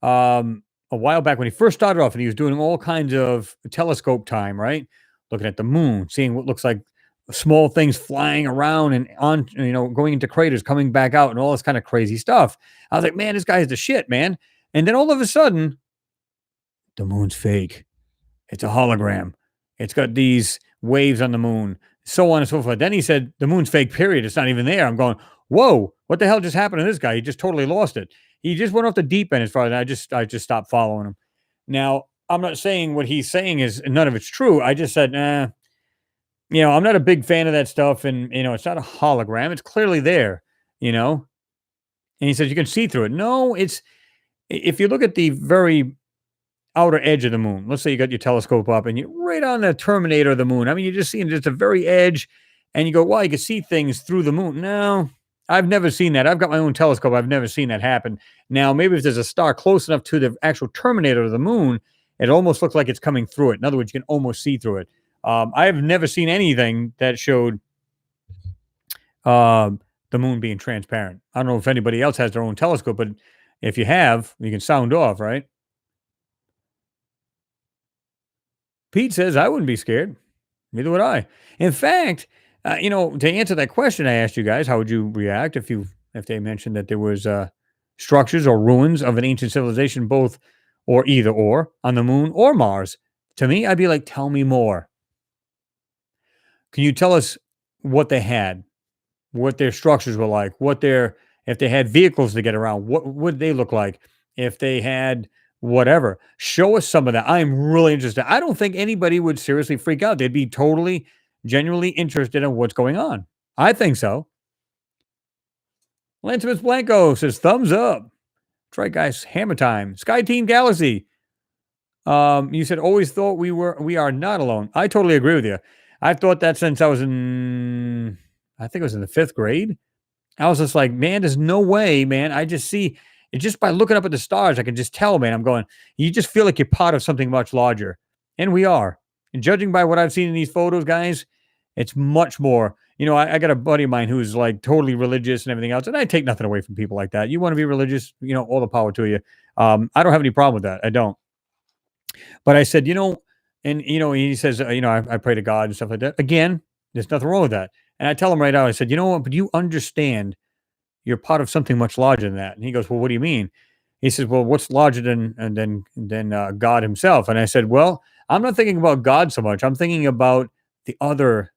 a while back when he first started off, and he was doing all kinds of telescope time, right? Looking at the moon, seeing what looks like small things flying around and going into craters, coming back out, and all this kind of crazy stuff. I was like, man, this guy is the shit, man. And then all of a sudden, the moon's fake. It's a hologram. It's got these waves on the moon, so on and so forth. Then he said, the moon's fake, period. It's not even there. I'm going, whoa, what the hell just happened to this guy? He just totally lost it. He just went off the deep end as far as I just stopped following him. Now, I'm not saying what he's saying is none of it's true. I just said, I'm not a big fan of that stuff. And, it's not a hologram. It's clearly there, you know? And he says, you can see through it. No, if you look at the very outer edge of the moon. Let's say you got your telescope up and you're right on the terminator of the moon. I mean, you're just seeing just the very edge, and you go, "Well, you can see things through the moon." No, I've never seen that. I've got my own telescope. I've never seen that happen. Now, maybe if there's a star close enough to the actual terminator of the moon, it almost looks like it's coming through it. In other words, you can almost see through it. I have never seen anything that showed the moon being transparent. I don't know if anybody else has their own telescope, but if you have, you can sound off, right? Pete says, I wouldn't be scared. Neither would I. In fact, to answer that question I asked you guys, how would you react if they mentioned that there was structures or ruins of an ancient civilization, both or either or on the moon or Mars? To me, I'd be like, tell me more. Can you tell us what they had, what their structures were like, if they had vehicles to get around, what would they look like? If they had whatever, show us some of that. I'm really interested. I don't think anybody would seriously freak out. They'd be totally, genuinely interested in what's going on. I think so. Lantimus Blanco says thumbs up. That's right, guys. Hammer time. Sky Team Galaxy. You said always thought we are not alone. I totally agree with you. I've thought that since I think it was in the fifth grade. I was just like, man, there's no way, man. I just see it just by looking up at the stars. I can just tell, man. I'm going, you just feel like you're part of something much larger. And we are. And judging by what I've seen in these photos, guys, it's much more. I got a buddy of mine who's like totally religious and everything else. And I take nothing away from people like that. You want to be religious, all the power to you. I don't have any problem with that. I don't. But I said, he says, I pray to God and stuff like that. Again, there's nothing wrong with that. And I tell him right out, I said, you know what? But you understand you're part of something much larger than that. And he goes, well, what do you mean? He says, well, what's larger than God himself? And I said, well, I'm not thinking about God so much. I'm thinking about the other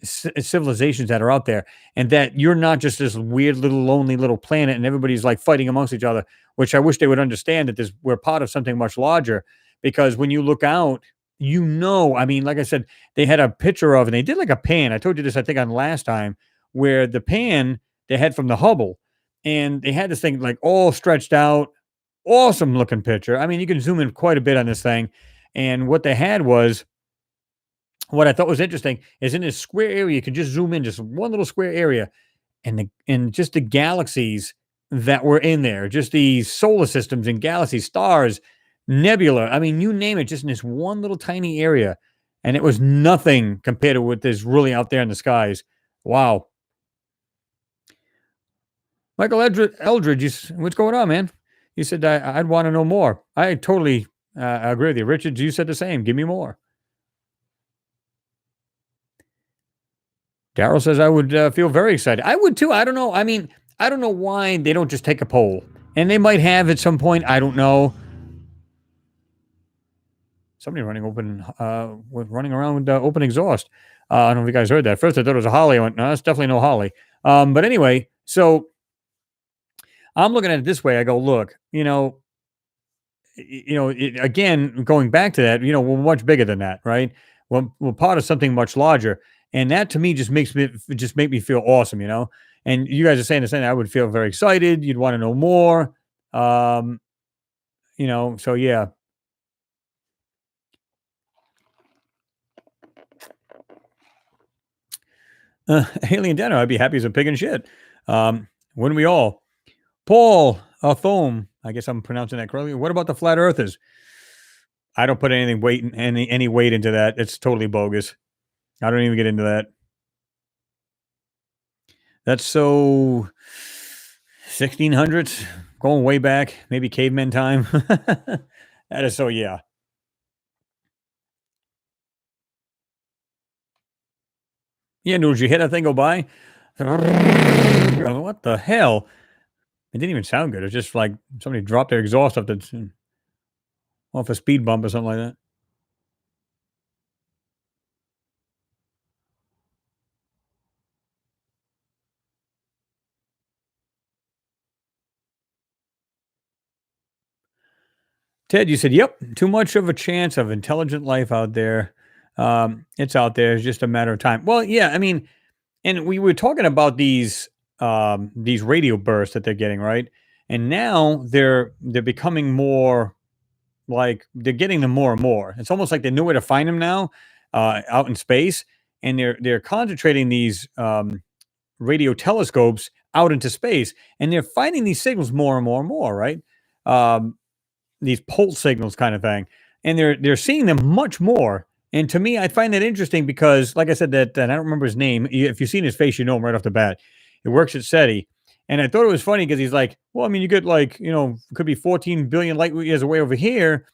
civilizations that are out there, and that you're not just this weird little lonely little planet and everybody's like fighting amongst each other, which I wish they would understand that we're part of something much larger. Because when you look out, I mean, like I said, they had a picture of, and they did like a pan. I told you this, I think, on last time, where the pan they had from the Hubble, and they had this thing like all stretched out, awesome looking picture. I mean, you can zoom in quite a bit on this thing. And what they had was, what I thought was interesting is in this square area, you could just zoom in just one little square area, and just the galaxies that were in there, just these solar systems and galaxies, stars, nebula. I mean, you name it, just in this one little tiny area. And it was nothing compared to what is really out there in the skies. Wow. Michael Eldridge, what's going on, man? You said I'd want to know more. I totally agree with you. Richard, you said the same. Give me more. Daryl says I would feel very excited. I would too. I don't know. I mean, I don't know why they don't just take a poll. And they might have at some point. I don't know. Somebody running around with open exhaust. I don't know if you guys heard that. First, I thought it was a holly. I went, no, it's definitely no holly. But anyway, so I'm looking at it this way. I go, look, again, going back to that, we're much bigger than that, right? We're part of something much larger, and that to me just make me feel awesome. And you guys are saying the same. I would feel very excited. You'd want to know more. Um, so yeah. Alien dinner. I'd be happy as a pig in shit. Wouldn't we all? Paul Thome. I guess I'm pronouncing that correctly. What about the flat earthers? I don't put any weight into that. It's totally bogus. I don't even get into that. That's so 1600s, going way back, maybe caveman time. That is so yeah. Yeah, did you hear that thing go by? What the hell? It didn't even sound good. It's just like somebody dropped their exhaust off a speed bump or something like that. Ted, you said, "Yep, too much of a chance of intelligent life out there. It's out there. It's just a matter of time." Well, yeah, I mean, and we were talking about these radio bursts that they're getting, right? And now they're becoming more like they're getting them more and more. It's almost like they know where to find them now, out in space, and they're concentrating these radio telescopes out into space, and they're finding these signals more and more and more, right? Um, these pulse signals kind of thing, and they're seeing them much more. And to me, I find that interesting because, like I said, that and I don't remember his name. If you've seen his face, you know him right off the bat. He works at SETI, and I thought it was funny because he's like, "Well, I mean, you get like could be 14 billion light years away over here."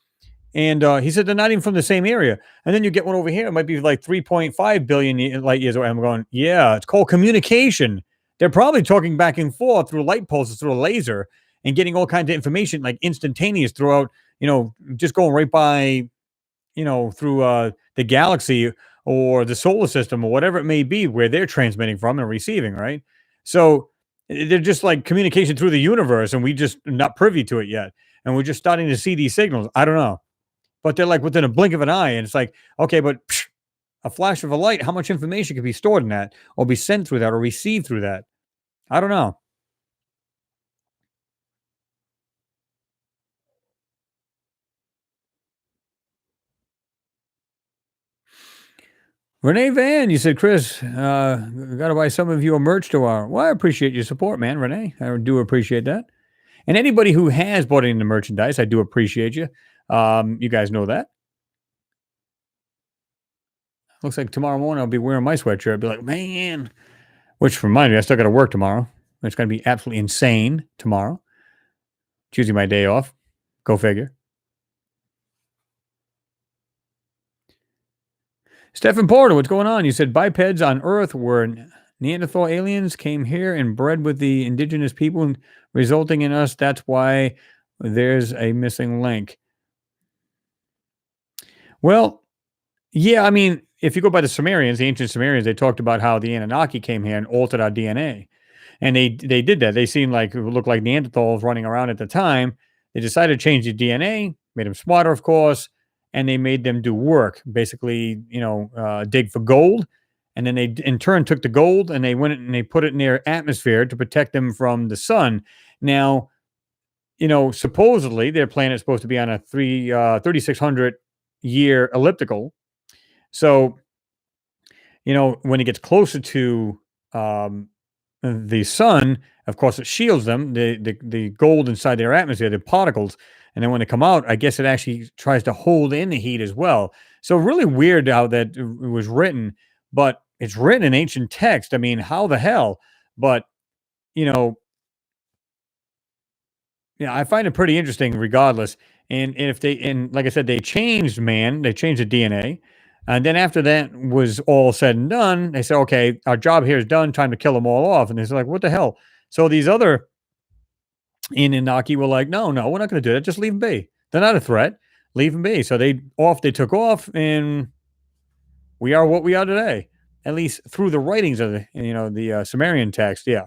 And he said they're not even from the same area. And then you get one over here, it might be like 3.5 billion light years away. I'm going, yeah, it's called communication. They're probably talking back and forth through light pulses, through a laser, and getting all kinds of information like instantaneous throughout, just going right by, through the galaxy or the solar system or whatever it may be where they're transmitting from and receiving, right? So they're just like communication through the universe, and we just not privy to it yet. And we're just starting to see these signals. I don't know, but they're like within a blink of an eye. And it's like, okay, but a flash of a light, how much information can be stored in that or be sent through that or received through that? I don't know. Renee Van, you said, Chris, got to buy some of your merch tomorrow. Well, I appreciate your support, man, Renee. I do appreciate that. And anybody who has bought into merchandise, I do appreciate you. You guys know that. Looks like tomorrow morning I'll be wearing my sweatshirt. I'll be like, man, which reminds me, I still got to work tomorrow. It's going to be absolutely insane tomorrow. Choosing my day off. Go figure. Stephen Porter, what's going on? You said bipeds on Earth were Neanderthal aliens came here and bred with the indigenous people, resulting in us. That's why there's a missing link. Well, yeah, I mean, if you go by the Sumerians, the ancient Sumerians, they talked about how the Anunnaki came here and altered our DNA. And they did that. They seemed like it looked like Neanderthals running around at the time. They decided to change the DNA, made them smarter, of course, and they made them do work, basically, dig for gold. And then they, in turn, took the gold and they went and they put it in their atmosphere to protect them from the sun. Now, supposedly their planet's supposed to be on a 3,600 year elliptical. So, when it gets closer to the sun, of course, it shields them, the gold inside their atmosphere, the particles. And then when they come out, I guess it actually tries to hold in the heat as well. So really weird how that it was written, but it's written in ancient text. I mean, how the hell? But, you know, Yeah, I find it pretty interesting regardless. And if they and like I said, they changed man, they changed the DNA. And then after that was all said and done, they said, okay, our job here is done, time to kill them all off. And they're like, what the hell? So these other Anunnaki were like, no, no, we're not gonna do that. Just leave them be. They're not a threat. Leave them be. So they took off and we are what we are today. At least through the writings of the Sumerian text. Yeah.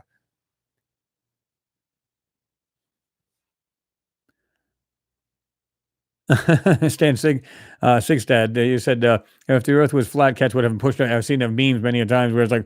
Stan Sigstad, you said if the Earth was flat, cats would have pushed it. I've seen the memes many a times where it's like,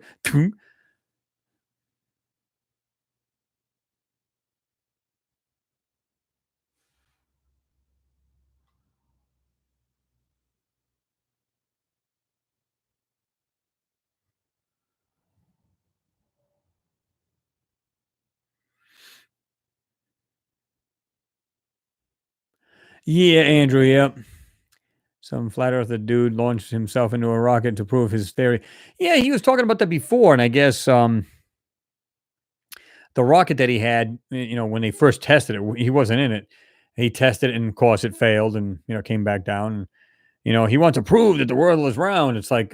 yeah, Andrew, yep. Some flat earther dude launched himself into a rocket to prove his theory. Yeah, he was talking about that before, and I guess the rocket that he had, when they first tested it, he wasn't in it. He tested it, and of course, it failed, and came back down. He wants to prove that the world is round. It's like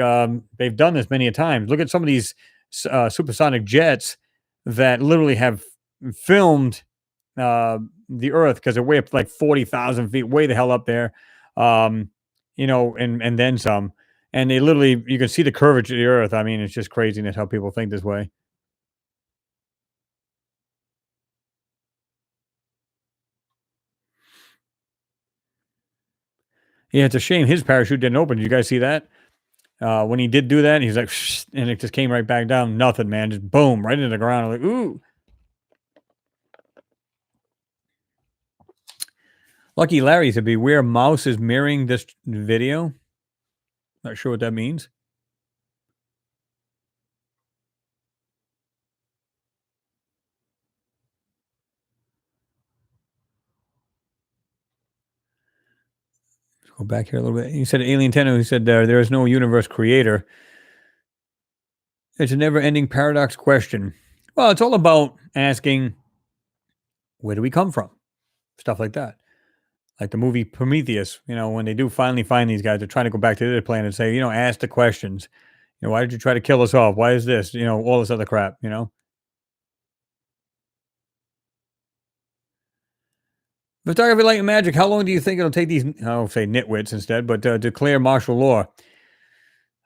they've done this many a times. Look at some of these supersonic jets that literally have filmed the Earth because they're way up like 40,000 feet, way the hell up there, and then some. And they literally, you can see the curvature of the Earth. I mean, it's just craziness how people think this way. Yeah, it's a shame his parachute didn't open. Did you guys see that? When he did do that, he's like, and it just came right back down. Nothing, man. Just boom, right into the ground. I'm like, ooh. Lucky Larry said, beware mouse is mirroring this video. Not sure what that means. Let's go back here a little bit. He said, Alien Tenno, he said, there is no universe creator. It's a never ending paradox question. Well, it's all about asking, where do we come from? Stuff like that. Like the movie Prometheus, when they do finally find these guys, they're trying to go back to their planet and say, ask the questions. Why did you try to kill us off? Why is this? All this other crap. Photography, light, and magic. How long do you think it'll take these, I'll say nitwits instead, but declare martial law?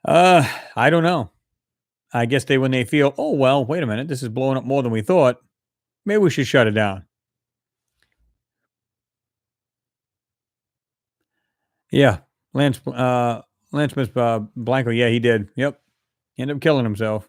I don't know. I guess when they feel, oh, well, wait a minute, this is blowing up more than we thought. Maybe we should shut it down. Yeah. Lance Smith Blanco. Yeah, he did. Yep. He ended up killing himself.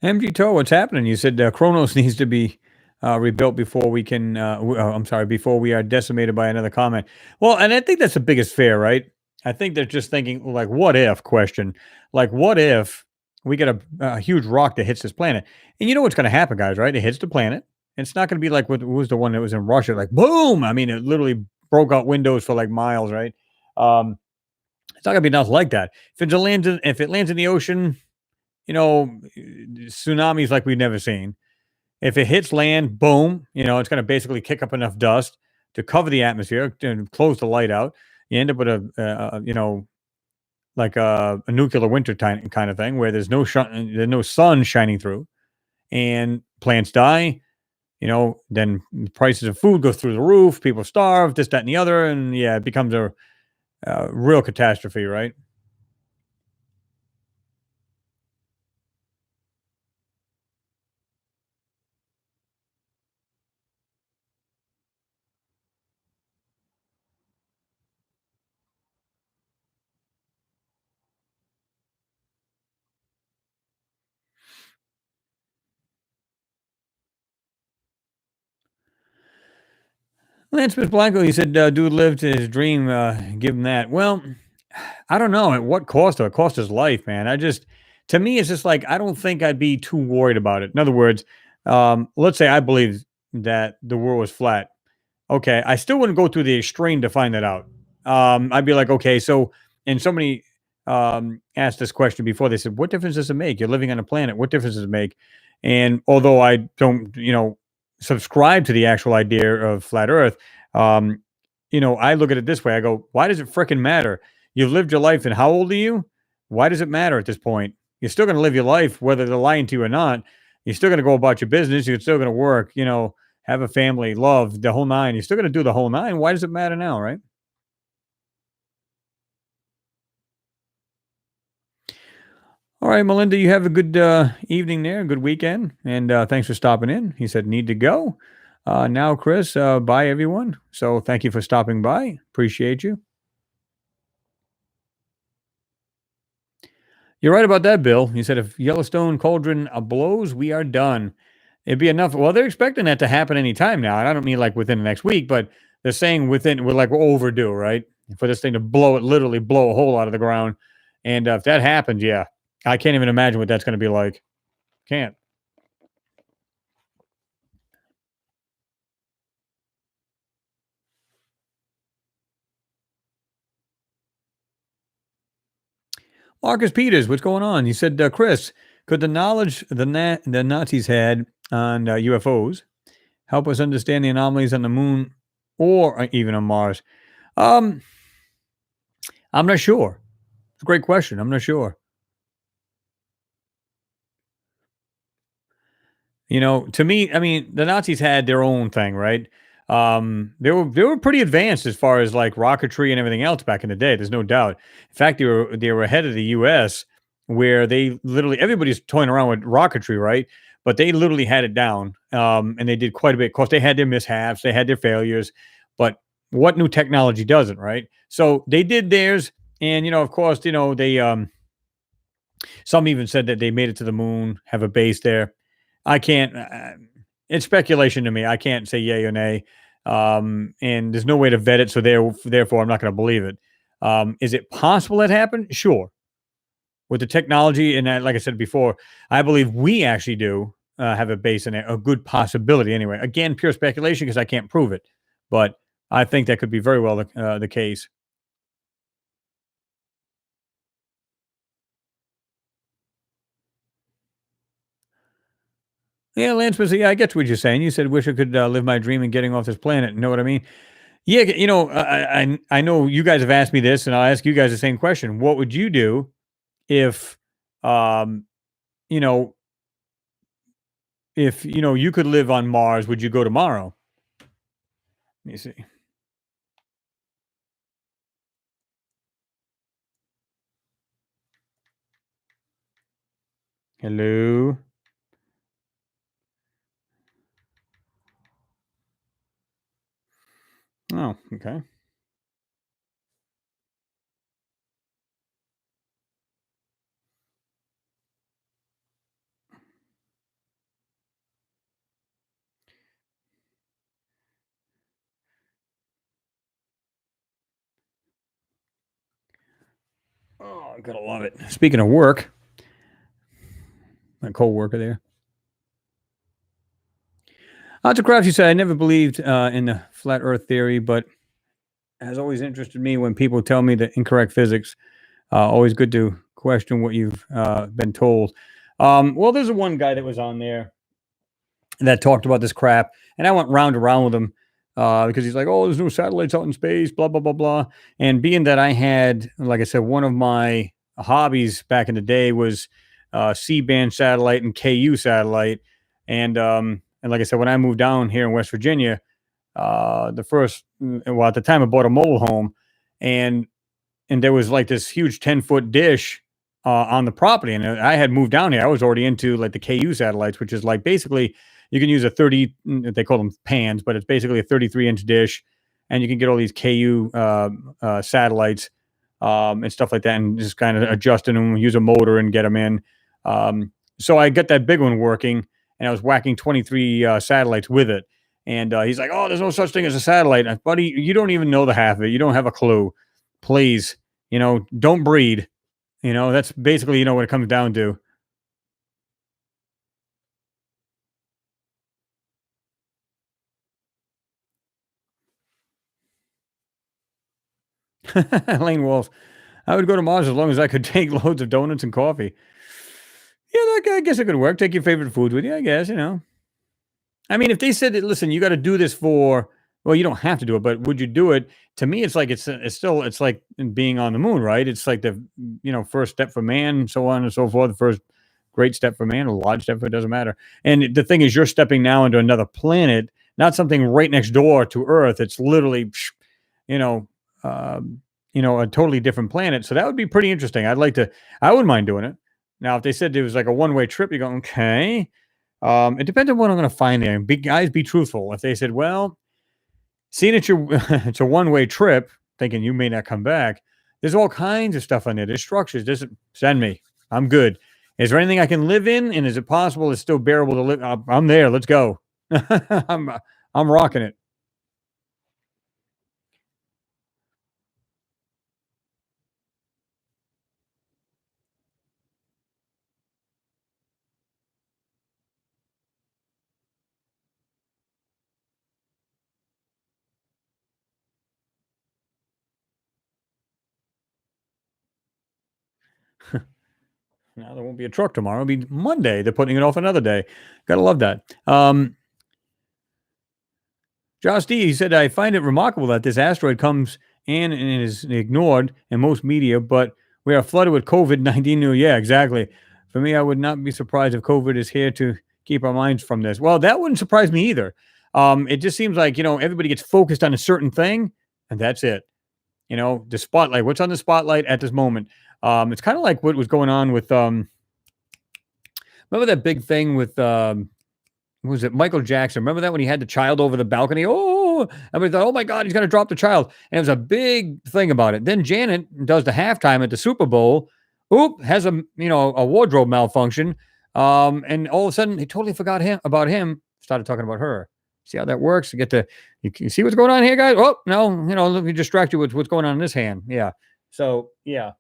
MG Toe, what's happening? You said Kronos needs to be rebuilt before we can. I'm sorry, before we are decimated by another comet. Well, and I think that's the biggest fear, right? I think they're just thinking like, what if? Question, like, what if we get a huge rock that hits this planet? And you know what's going to happen, guys? Right? It hits the planet. And it's not going to be like what was the one that was in Russia, like boom. I mean, it literally broke out windows for like miles, right? Um, it's not going to be nothing like that. If it lands in the ocean, tsunamis like we've never seen. If it hits land, boom, it's going to basically kick up enough dust to cover the atmosphere and close the light out. You end up with like a nuclear winter kind of thing where there's no sun shining through, and plants die. Then the prices of food go through the roof. People starve. This, that, and the other, and yeah, it becomes a real catastrophe, right? Lance Smith Blanco, he said, dude lived his dream, give him that. Well, I don't know at what cost, though. It cost his life, man. To me, it's just like, I don't think I'd be too worried about it. In other words, let's say I believe that the world was flat. Okay, I still wouldn't go through the extreme to find that out. I'd be like, okay, so, and somebody asked this question before. They said, "What difference does it make? You're living on a planet. What difference does it make?" And although I don't, subscribe to the actual idea of flat Earth, um, I look at it this way. I go, why does it freaking matter? You've lived your life, and how old are you? Why does it matter at this point? You're still going to live your life, whether they're lying to you or not. You're still going to go about your business. You're still going to work. Have a family, love, the whole nine. You're still going to do the whole nine. Why does it matter now, right? All right, Melinda, you have a good evening there, a good weekend, and thanks for stopping in. He said, need to go. Now, Chris, bye, everyone. So thank you for stopping by. Appreciate you. You're right about that, Bill. He said, if Yellowstone cauldron blows, we are done. It'd be enough. Well, they're expecting that to happen anytime now. And I don't mean like within the next week, but they're saying we're overdue, right? For this thing to literally blow a hole out of the ground. And if that happens, yeah, I can't even imagine what that's going to be like. Can't. Marcus Peters, what's going on? He said, Chris, could the knowledge the Nazis had on UFOs help us understand the anomalies on the moon or even on Mars? Um, I'm not sure. It's a great question. I'm not sure. To me, I mean, the Nazis had their own thing, right? They were pretty advanced as far as like rocketry and everything else back in the day. There's no doubt. In fact, they were ahead of the U.S., where they literally everybody's toying around with rocketry, right? But they literally had it down, and they did quite a bit. Of course, they had their mishaps, they had their failures, but what new technology doesn't, right? So they did theirs, and of course, they some even said that they made it to the moon, have a base there. I can't. It's speculation to me. I can't say yay or nay, and there's no way to vet it. So therefore, I'm not going to believe it. Is it possible that happened? Sure. With the technology, and like I said before, I believe we actually do have a base in it, a good possibility. Anyway, again, pure speculation because I can't prove it, but I think that could be very well the case. Yeah, Lance was. Yeah, I get what you're saying. You said, "Wish I could live my dream and getting off this planet." You know what I mean? Yeah, I know you guys have asked me this, and I'll ask you guys the same question. What would you do if, um, you know, if you could live on Mars? Would you go tomorrow? Let me see. Hello. Oh, okay. Oh, I gotta love it. Speaking of work, my co-worker there. Dr. Kraft, you said I never believed in the flat Earth theory, but it has always interested me when people tell me the incorrect physics. Always good to question what you've been told. Well, there's one guy that was on there that talked about this crap, and I went round and round with him because he's like, "Oh, there's no satellites out in space," blah blah blah blah. And being that I had, like I said, one of my hobbies back in the day was C-band satellite and KU satellite, and like I said, when I moved down here in West Virginia, at the time I bought a mobile home, and there was like this huge 10-foot dish on the property. And I had moved down here. I was already into like the KU satellites, which is like basically you can use a 30, they call them pans, but it's basically a 33-inch dish. And you can get all these KU satellites and stuff like that and just kind of adjusting them, use a motor and get them in. So I got that big one working and I was whacking 23 satellites with it. And he's like, "Oh, there's no such thing as a satellite." Buddy, you don't even know the half of it. You don't have a clue. Please. don't breed. That's basically what it comes down to. Lane Walls. I would go to Mars as long as I could take loads of donuts and coffee. Yeah, I guess it could work. Take your favorite foods with you, I guess. I mean, if they said that, listen, you got to do this for, well, you don't have to do it, but would you do it? To me, it's like it's like being on the moon, right? It's like the first step for man, so on and so forth. The first great step for man, a large step, it doesn't matter. And the thing is, you're stepping now into another planet, not something right next door to Earth. It's literally, you know, a totally different planet. So that would be pretty interesting. I wouldn't mind doing it. Now, if they said it was like a one-way trip, you go, okay. It depends on what I'm going to find there. Big guys, be truthful. If they said, well, seeing that you it's a one-way trip, thinking you may not come back, there's all kinds of stuff on there. There's structures. Just send me. I'm good. Is there anything I can live in? And is it possible it's still bearable to live? I'm there. Let's go. I'm I'm rocking it. Now there won't be a truck tomorrow. It'll be Monday. They're putting it off another day. Gotta love that. Josh D, he said, I find it remarkable that this asteroid comes in and is ignored in most media, but we are flooded with COVID 19 news. Yeah, exactly. For me, I would not be surprised if COVID is here to keep our minds from this. Well, that wouldn't surprise me either. It just seems like, everybody gets focused on a certain thing, and that's it. The spotlight, what's on the spotlight at this moment. It's kind of like what was going on with, remember that big thing with, what was it, Michael Jackson? Remember that when he had the child over the balcony? Oh, everybody thought, oh my God, he's going to drop the child. And it was a big thing about it. Then Janet does the halftime at the Super Bowl. Oop, has a wardrobe malfunction. And all of a sudden, he totally forgot about him. Started talking about her. See how that works? You see what's going on here, guys? Oh no, let me distract you with what's going on in this hand. Yeah. So yeah.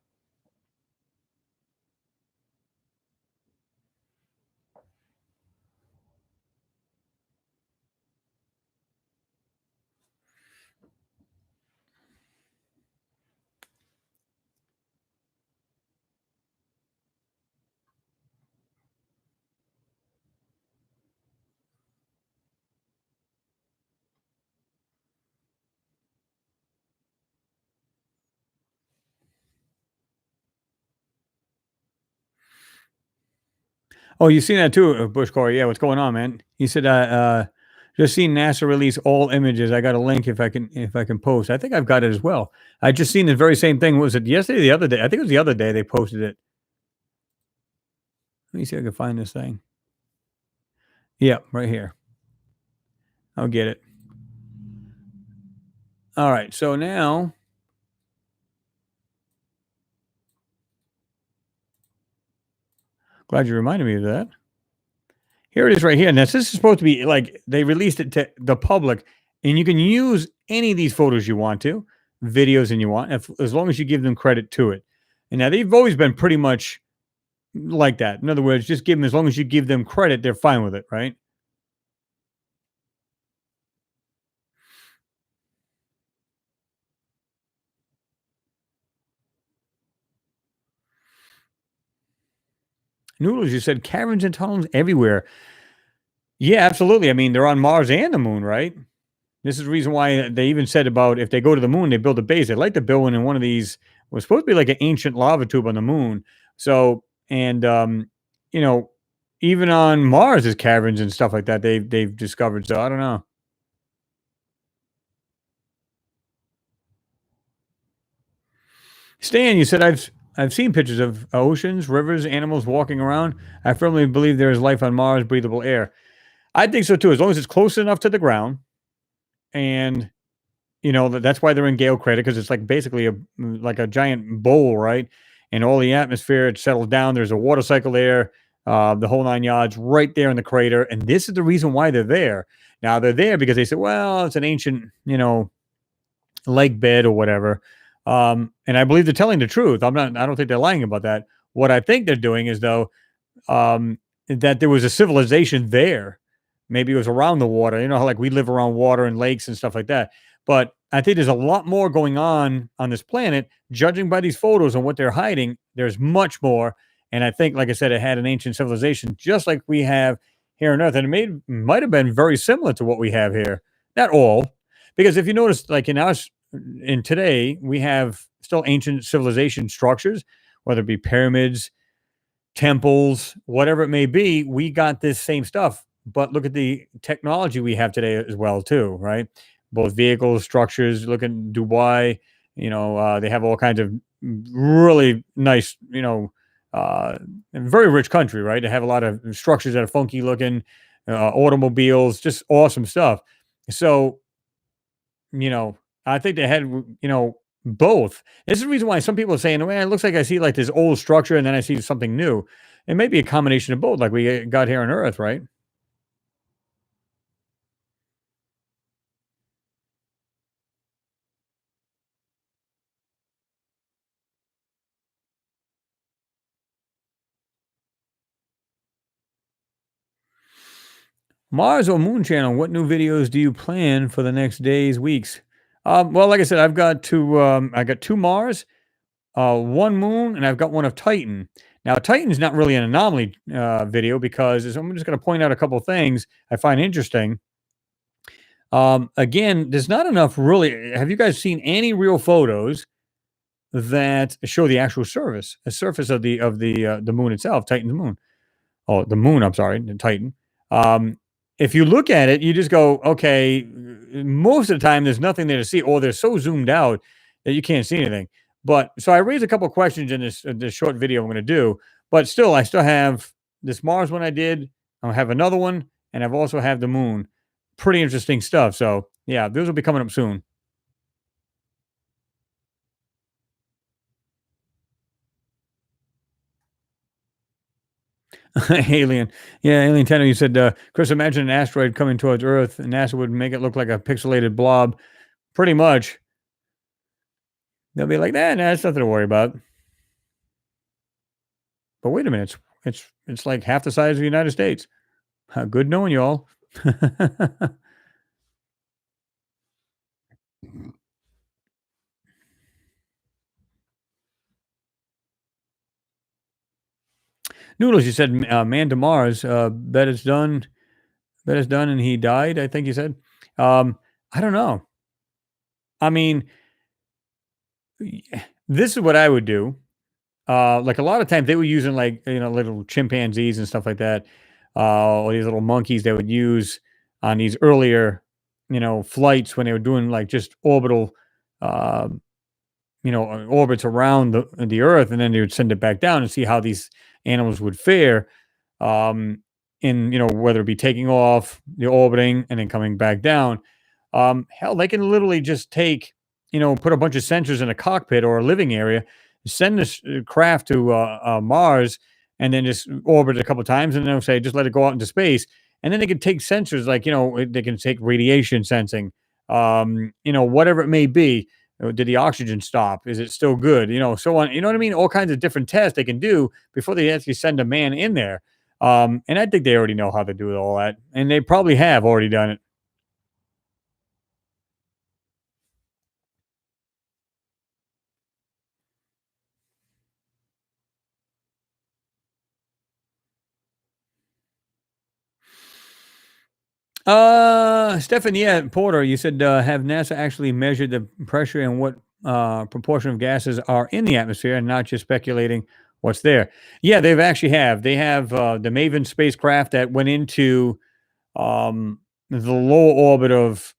Oh, you seen that too, Bush Corey? Yeah, what's going on, man? He said, just seen NASA release all images. I got a link if I can post. I think I've got it as well. I just seen the very same thing. Was it yesterday? Or the other day? I think it was the other day they posted it. Let me see if I can find this thing. Yeah, right here. I'll get it. All right. So now, glad you reminded me of that. Here it is right here. And this is supposed to be like they released it to the public, and you can use any of these photos you want to, videos, and you want, as long as you give them credit to it. And now they've always been pretty much like that. In other words, just give them, as long as you give them credit, they're fine with it, right? Noodles, you said caverns and tunnels everywhere. Yeah, absolutely. I mean, they're on Mars and the moon, right? This is the reason why they even said about if they go to the moon, they build a base. They'd like to build one in one of these. It was supposed to be like an ancient lava tube on the moon. So, and you know, even on Mars, there's caverns and stuff like that. They've discovered. So I don't know. Stan, you said I've seen pictures of oceans, rivers, animals walking around. I firmly believe there is life on Mars, breathable air. I think so too, as long as it's close enough to the ground, and that's why they're in Gale crater, because it's like basically like a giant bowl, right? And all the atmosphere, it settles down. There's a water cycle there, the whole nine yards, right there in the crater. And this is the reason why they're there. Now they're there because they said, well, it's an ancient, lake bed or whatever. And I believe they're telling the truth. I don't think they're lying about that. What I think they're doing is though, that there was a civilization there. Maybe it was around the water. You know how like we live around water and lakes and stuff like that. But I think there's a lot more going on this planet. Judging by these photos and what they're hiding, there's much more. And I think, like I said, it had an ancient civilization just like we have here on Earth, and might have been very similar to what we have here. Not all, because if you notice, like in today, we have still ancient civilization structures, whether it be pyramids, temples, whatever it may be, we got this same stuff. But look at the technology we have today as well, too, right? Both vehicles, structures. Look at Dubai. They have all kinds of really nice, very rich country, right? They have a lot of structures that are funky looking, automobiles, just awesome stuff. So you know, I think they had, both. This is the reason why some people are saying, "Man, it looks like I see like this old structure, and then I see something new." It may be a combination of both, like we got here on Earth, right? Mars or Moon Channel, what new videos do you plan for the next days, weeks? Well, like I said, I got two Mars, one Moon, and I've got one of Titan. Now, Titan's not really an anomaly video because I'm just going to point out a couple things I find interesting. Again, there's not enough really. Have you guys seen any real photos that show the actual surface of the moon itself, Titan's moon? Oh, the moon. I'm sorry, the Titan. If you look at it, you just go, okay. Most of the time, there's nothing there to see, or they're so zoomed out that you can't see anything. But so I raised a couple of questions in this short video I'm going to do. But still, I still have this Mars one I did. I have another one, and I've also have the moon. Pretty interesting stuff. So yeah, those will be coming up soon. Alien. Yeah, Alien Tenor, you said, Chris, imagine an asteroid coming towards Earth and NASA would make it look like a pixelated blob. Pretty much. They'll be like, nah, it's nothing to worry about. But wait a minute. It's like half the size of the United States. Good knowing you all. Noodles, you said, man to Mars. Bet it's done. Bet it's done and he died, I think you said. I don't know. I mean, this is what I would do. Like a lot of times they were using like little chimpanzees and stuff like that, or these little monkeys they would use on these earlier flights when they were doing like just orbital, uh, orbits around the Earth, and then they would send it back down and see how these animals would fare, um, in whether it be taking off, the orbiting, and then coming back down. Hell, they can literally just take, put a bunch of sensors in a cockpit or a living area, send this craft to Mars, and then just orbit it a couple times, and then say just let it go out into space, and then they can take sensors like they can take radiation sensing, whatever it may be. Did the oxygen stop? Is it still good? So on. You know what I mean? All kinds of different tests they can do before they actually send a man in there. And I think they already know how to do all that, and they probably have already done it. Stefan, yeah, Porter, you said, have NASA actually measured the pressure and what proportion of gases are in the atmosphere and not just speculating what's there? Yeah, they've actually have. They have the Maven spacecraft that went into the lower orbit of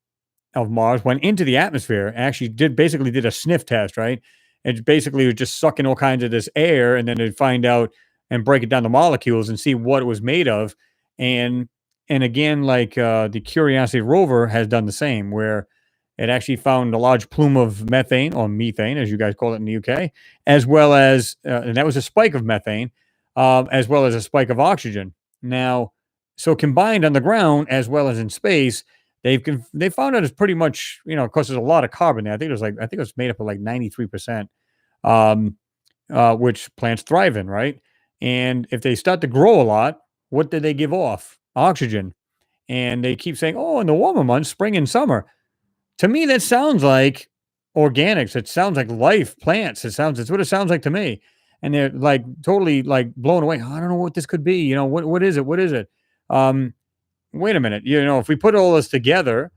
Mars, went into the atmosphere, actually did a sniff test, right? It basically was just sucking all kinds of this air, and then they'd find out and break it down to molecules and see what it was made of. And and again, like the Curiosity rover has done the same, where it actually found a large plume of methane or methane, as you guys call it in the UK, as well as and that was a spike of methane, as well as a spike of oxygen. Now, so combined on the ground as well as in space, They found out it's pretty much, of course, there's a lot of carbon there. I think it was made up of like 93%, um, which plants thrive in, right? And if they start to grow a lot, what do they give off? Oxygen. And they keep saying, oh, in the warmer months, spring and summer. To me, that sounds like organics. It sounds like life, plants. It's what it sounds like to me. And they're like totally like blown away. I don't know what this could be. What is it? What is it? Um, Wait a minute. If we put all this together,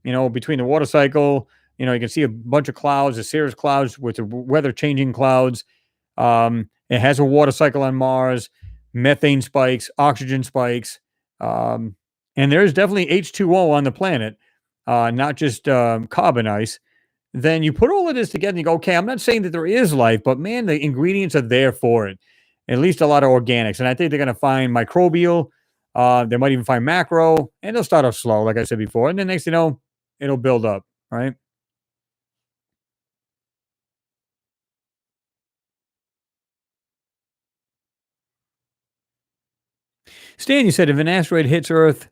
between the water cycle, you can see a bunch of clouds, the cirrus clouds with the weather changing clouds. It has a water cycle on Mars, methane spikes, oxygen spikes, um, and there's definitely H2O on the planet, not just carbon ice. Then you put all of this together and you go, okay, I'm not saying that there is life, but man, the ingredients are there for it. At least a lot of organics. And I think they're going to find microbial. They might even find macro, and they'll start off slow, like I said before. And then next, it'll build up, right? Stan, you said if an asteroid hits Earth,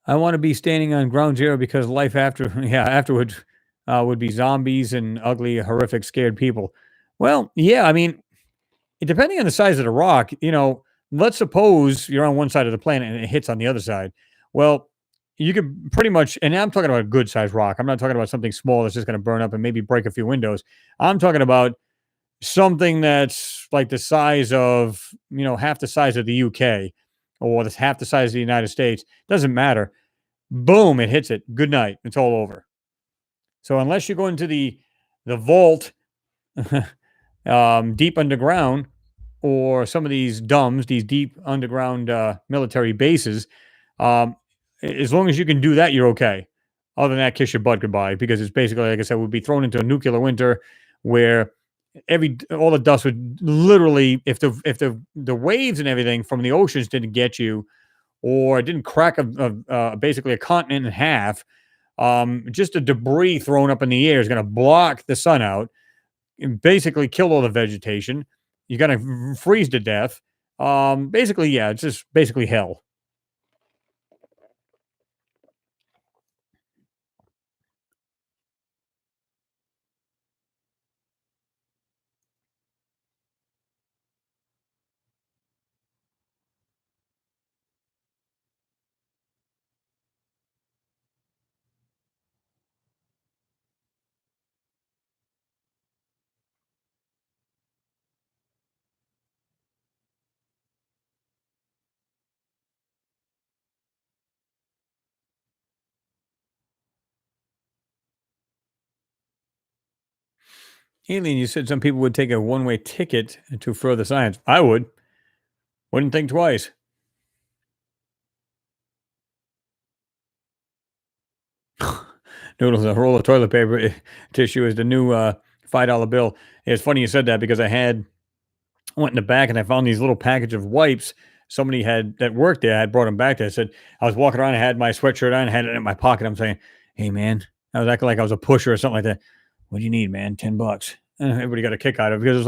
I want to be standing on ground zero because life after, yeah, afterwards would be zombies and ugly, horrific, scared people. Well, yeah, I mean, depending on the size of the rock, let's suppose you're on one side of the planet and it hits on the other side. Well, you could pretty much, and I'm talking about a good sized rock. I'm not talking about something small that's just going to burn up and maybe break a few windows. I'm talking about something that's like the size of, half the size of the UK or that's half the size of the United States. Doesn't matter. Boom, it hits it. Good night. It's all over. So unless you go into the vault deep underground, or some of these dumbs, these deep underground military bases, um, as long as you can do that, you're okay. Other than that, kiss your butt goodbye because it's basically, like I said, would be thrown into a nuclear winter where every all the dust would literally, if the waves and everything from the oceans didn't get you, or it didn't crack basically a continent in half, just the debris thrown up in the air is going to block the sun out and basically kill all the vegetation. You're going to freeze to death. Basically, yeah, it's just basically hell. Alien, you said some people would take a one-way ticket to further science. I would. Wouldn't think twice. Noodles, a roll of toilet paper tissue is the new $5 bill. It's funny you said that because I went in the back and I found these little package of wipes. Somebody had that worked there had brought them back there. I said I was walking around, I had my sweatshirt on, had it in my pocket. I'm saying, "Hey man," I was acting like I was a pusher or something like that. What do you need, man? $10. Everybody got a kick out of it because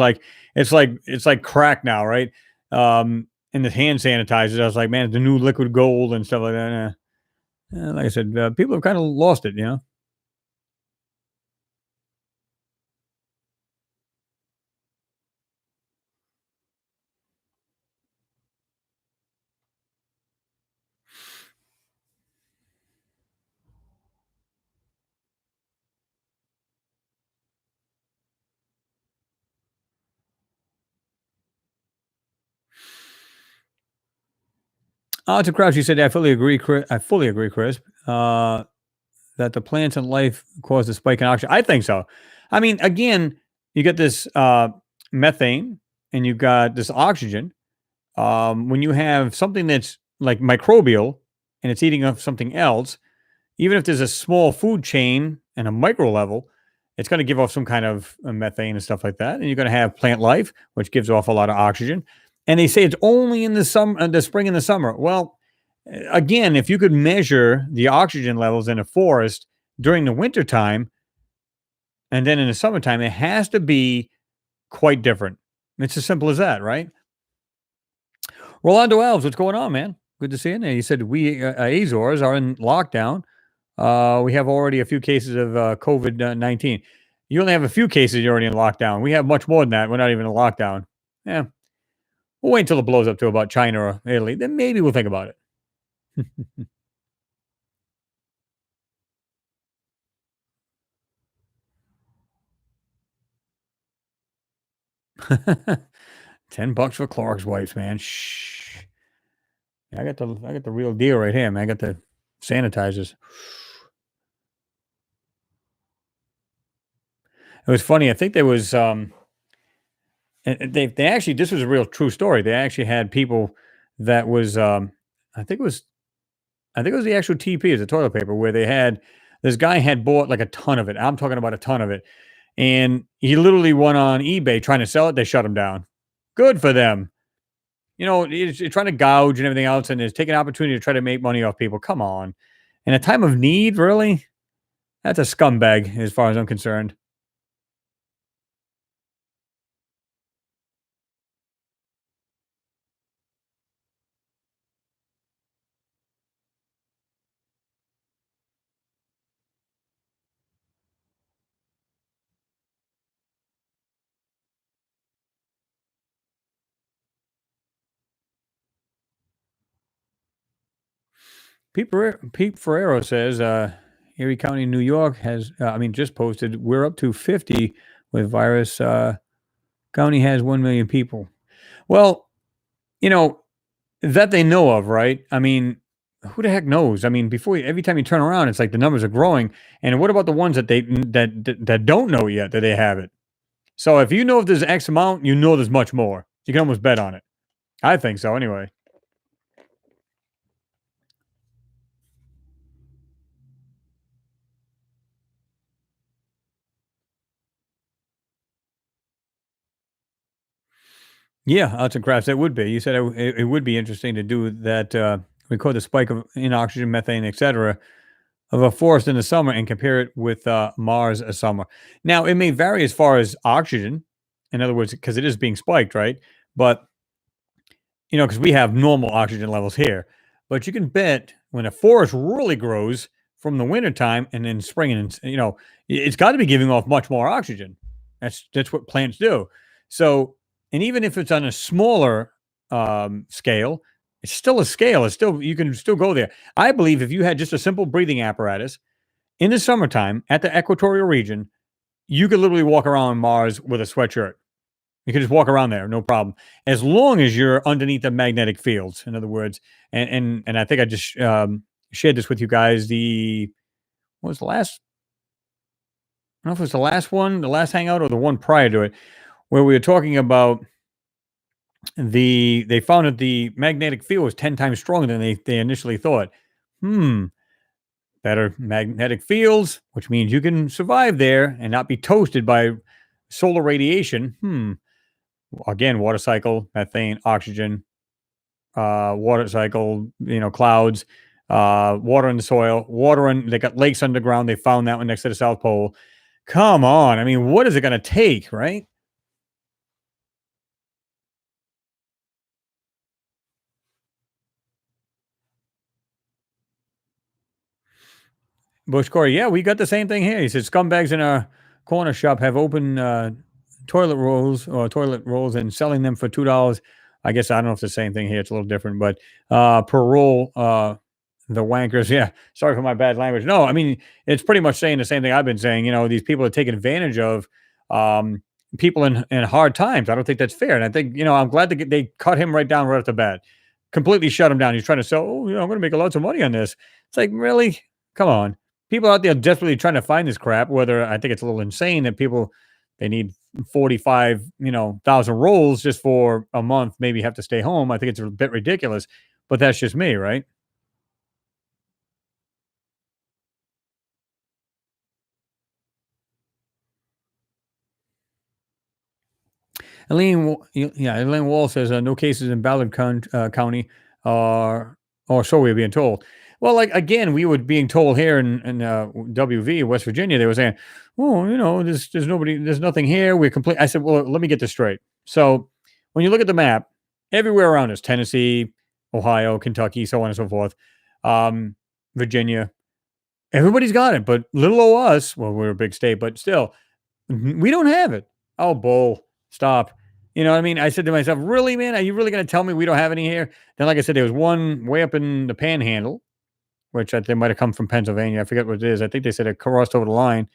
it's like crack now, right? And the hand sanitizers. I was like, man, the new liquid gold and stuff like that. Like I said, people have kind of lost it. To Crouch, you said I fully agree. I fully agree, Chris. That the plants and life cause the spike in oxygen. I think so. I mean, again, you get this methane and you've got this oxygen. When you have something that's like microbial and it's eating up something else, even if there's a small food chain and a micro level, it's going to give off some kind of methane and stuff like that. And you're going to have plant life, which gives off a lot of oxygen. And they say it's only in the summer, the spring and the summer. Well, again, if you could measure the oxygen levels in a forest during the winter time and then in the summertime, it has to be quite different. It's as simple as that, right? Rolando Alves, what's going on, man? Good to see you. You said we Azores are in lockdown. We have already a few cases of COVID 19. You only have a few cases. You're already in lockdown. We have much more than that. We're not even in lockdown. Yeah, we'll wait until it blows up to about China or Italy. Then maybe we'll think about it. $10 for Clark's wipes, man. Shh. I got the real deal right here, man. I got the sanitizers. It was funny. I think there was and they actually this was a real true story. They actually had people that was I think it was I think it was the actual TP, is the toilet paper, where they had this guy had bought like a ton of it. I'm talking about a ton of it. And he literally went on eBay trying to sell it. They shut him down. Good for them. You're trying to gouge and everything else, and is taking an opportunity to try to make money off people. Come on. In a time of need, really? That's a scumbag as far as I'm concerned. Pete Ferrero says, Erie County, New York just posted, we're up to 50 with virus. County has 1 million people. Well, you know, that they know of, right? I mean, who the heck knows? I mean, every time you turn around, it's like the numbers are growing. And what about the ones that don't know yet that they have it? So if you know if there's X amount, you know there's much more. You can almost bet on it. I think so, anyway. Yeah, arts and crafts. It would be. You said it would be interesting to do that. Record the spike in oxygen, methane, etc., of a forest in the summer and compare it with Mars a summer. Now, it may vary as far as oxygen. In other words, because it is being spiked, right? But because we have normal oxygen levels here. But you can bet when a forest really grows from the wintertime and then spring, and it's got to be giving off much more oxygen. That's what plants do. So, and even if it's on a smaller scale, it's still a scale. It's still, you can still go there. I believe if you had just a simple breathing apparatus in the summertime at the equatorial region, you could literally walk around Mars with a sweatshirt. You can just walk around there, no problem, as long as you're underneath the magnetic fields. In other words, and I think I just shared this with you guys. What was the last? I don't know if it was the last one, the last hangout, or the one prior to it, where we were talking about they found that the magnetic field was 10 times stronger than they initially thought. Hmm. Better magnetic fields, which means you can survive there and not be toasted by solar radiation. Again, water cycle, methane, oxygen, water cycle, clouds, water in the soil, they got lakes underground. They found that one next to the South Pole. Come on. I mean, what is it going to take, right? Bush Corey, yeah, we got the same thing here. He said scumbags in our corner shop have open toilet rolls and selling them for $2. I guess I don't know if it's the same thing here. It's a little different, but per roll, the wankers. Yeah, sorry for my bad language. No, I mean it's pretty much saying the same thing I've been saying. These people are taking advantage of um, people in hard times. I don't think that's fair, and I think I'm glad they cut him right down right off the bat, completely shut him down. He's trying to sell. Oh, I'm going to make lots of money on this. It's like really, come on. People out there desperately trying to find this crap. Whether I think it's a little insane that people they need 45 thousand rolls just for a month, maybe have to stay home. I think it's a bit ridiculous, but that's just me, right? Elaine Wall says no cases in Ballard County, or so we're being told. Well, like again, we were being told here in WV, West Virginia, they were saying, "Oh, there's nobody, there's nothing here. We're complete." I said, "Well, let me get this straight." So, when you look at the map, everywhere around us, Tennessee, Ohio, Kentucky, so on and so forth, um, Virginia, Everybody's got it, but little o us, well, we're a big state, but still, we don't have it. Oh, bull, stop. You know what I mean? I said to myself, really, man, are you really going to tell me we don't have any here? Then, like I said, there was one way up in the Panhandle, which I think might have come from Pennsylvania. I forget what it is. I think they said it crossed over the line.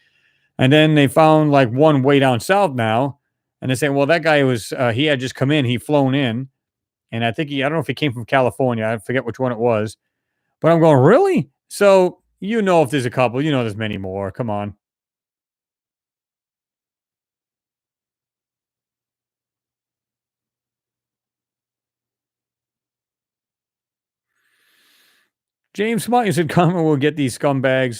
And then they found like one way down south now. And they say, well, that guy was, he had just come in, he flown in. And I think I don't know if he came from California. I forget which one it was. But I'm going, really? So, if there's a couple, there's many more. Come on. James Smart, you said Congress will get these scumbags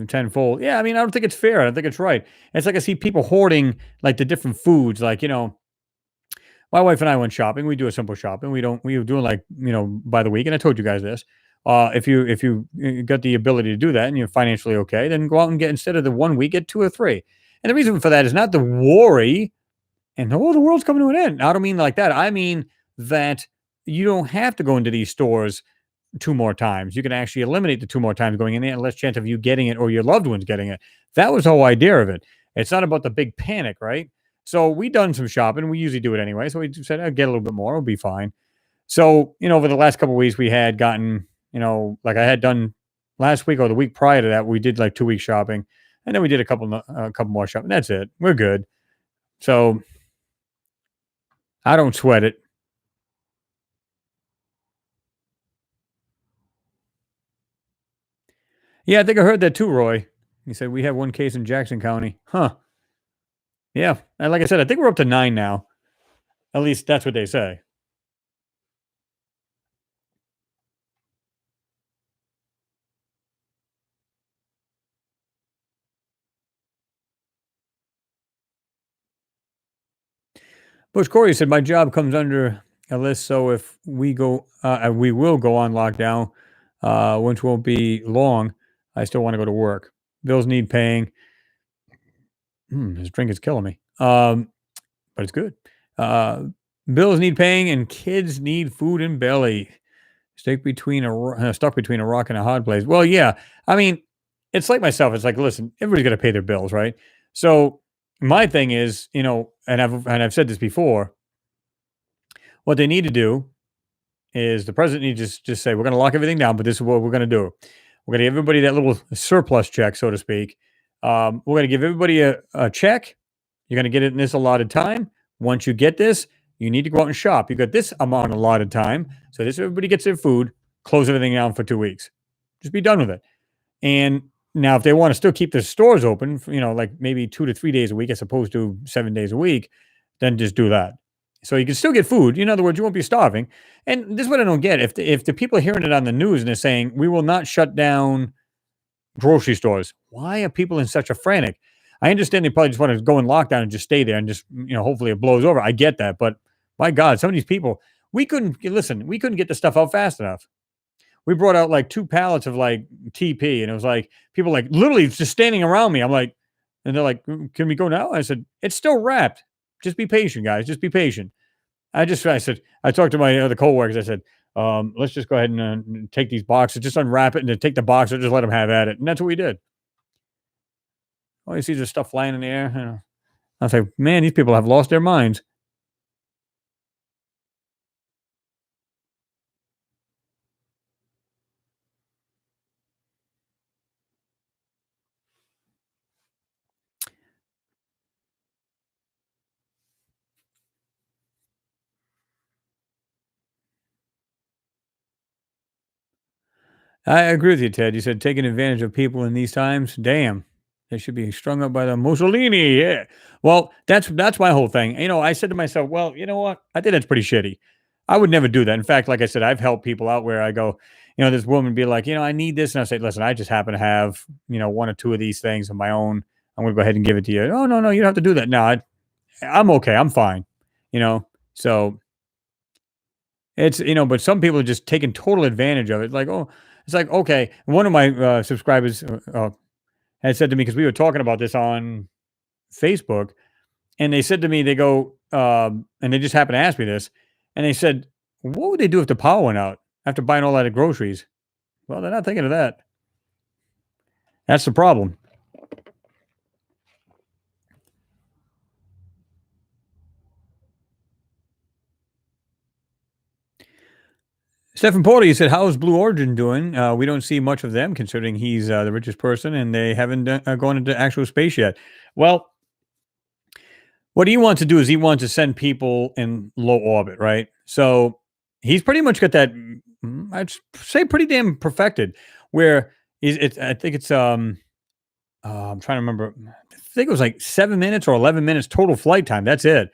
tenfold. Yeah, I mean, I don't think it's fair. I don't think it's right. It's like I see people hoarding like the different foods. Like, my wife and I went shopping. We do a simple shopping. We were doing like, by the week. And I told you guys this. If you got the ability to do that and you're financially okay, then go out and get, instead of the 1 week, get two or three. And the reason for that is not the worry and, oh, the world's coming to an end. I don't mean like that. I mean that you don't have to go into these stores two more times. You can actually eliminate the two more times going in there and less chance of you getting it or your loved ones getting it. That was the whole idea of it. It's not about the big panic, right? So we done some shopping. We usually do it anyway. So we said, I'll get a little bit more. It'll be fine. So, over the last couple of weeks, we had gotten, like I had done last week or the week prior to that, we did like 2 weeks shopping. And then we did a couple more shopping. That's it. We're good. So I don't sweat it. Yeah, I think I heard that too, Roy. He said we have one case in Jackson County. Huh. Yeah. And like I said, I think we're up to 9 now. At least that's what they say. Bush Corey said my job comes under a list, so if we will go on lockdown, which won't be long. I still want to go to work. Bills need paying. This drink is killing me. But it's good. Uh, Bills need paying, and kids need food and belly. Stuck between a rock and a hard place. Well, yeah. I mean, it's like myself. It's like, listen, everybody's got to pay their bills, right? So my thing is, and I've said this before. What they need to do is the president needs to just say, we're going to lock everything down, but this is what we're going to do. We're going to give everybody that little surplus check, so to speak. We're going to give everybody a check. You're going to get it in this allotted time. Once you get this, you need to go out and shop. You got this amount allotted time. So this everybody gets their food, close everything down for 2 weeks. Just be done with it. And now if they want to still keep the stores open, like maybe 2 to 3 days a week as opposed to 7 days a week, then just do that. So you can still get food. In other words, you won't be starving. And this is what I don't get. If the people are hearing it on the news and they're saying we will not shut down grocery stores, why are people in such a frantic? I understand they probably just want to go in lockdown and just stay there and just hopefully it blows over. I get that, but my God, some of these people, we couldn't listen. We couldn't get the stuff out fast enough. We brought out like 2 pallets of like TP, and it was like people like literally just standing around me. I'm like, and they're like, "Can we go now?" I said, "It's still wrapped. Just be patient, guys. Just be patient." I said, I talked to my other coworkers. I said, let's just go ahead and take these boxes, just unwrap it and then take the box and just let them have at it. And that's what we did. All you see is stuff flying in the air. I was like, man, these people have lost their minds. I agree with you, Ted. You said taking advantage of people in these times. Damn, they should be strung up by the Mussolini. Yeah. Well, that's my whole thing. I said to myself, well, you know what? I think that's pretty shitty. I would never do that. In fact, like I said, I've helped people out where I go, this woman be like, I need this, and I say, listen, I just happen to have, one or two of these things of my own. I'm going to go ahead and give it to you. Oh, no, no, you don't have to do that. No, I'm okay. I'm fine. You know, so it's, but some people are just taking total advantage of it. Like, oh, it's like, okay. One of my subscribers had said to me, because we were talking about this on Facebook, and they said to me, they go, and they just happened to ask me this, and they said, what would they do if the power went out after buying all that of groceries? Well, they're not thinking of that. That's the problem. Stephen Porter, you said, how's Blue Origin doing? We don't see much of them considering he's the richest person and they haven't gone into actual space yet. Well, what he wants to do is he wants to send people in low orbit, right? So he's pretty much got that, I'd say, pretty damn perfected. Where I think it's, I'm trying to remember. I think it was like 7 minutes or 11 minutes total flight time. That's it.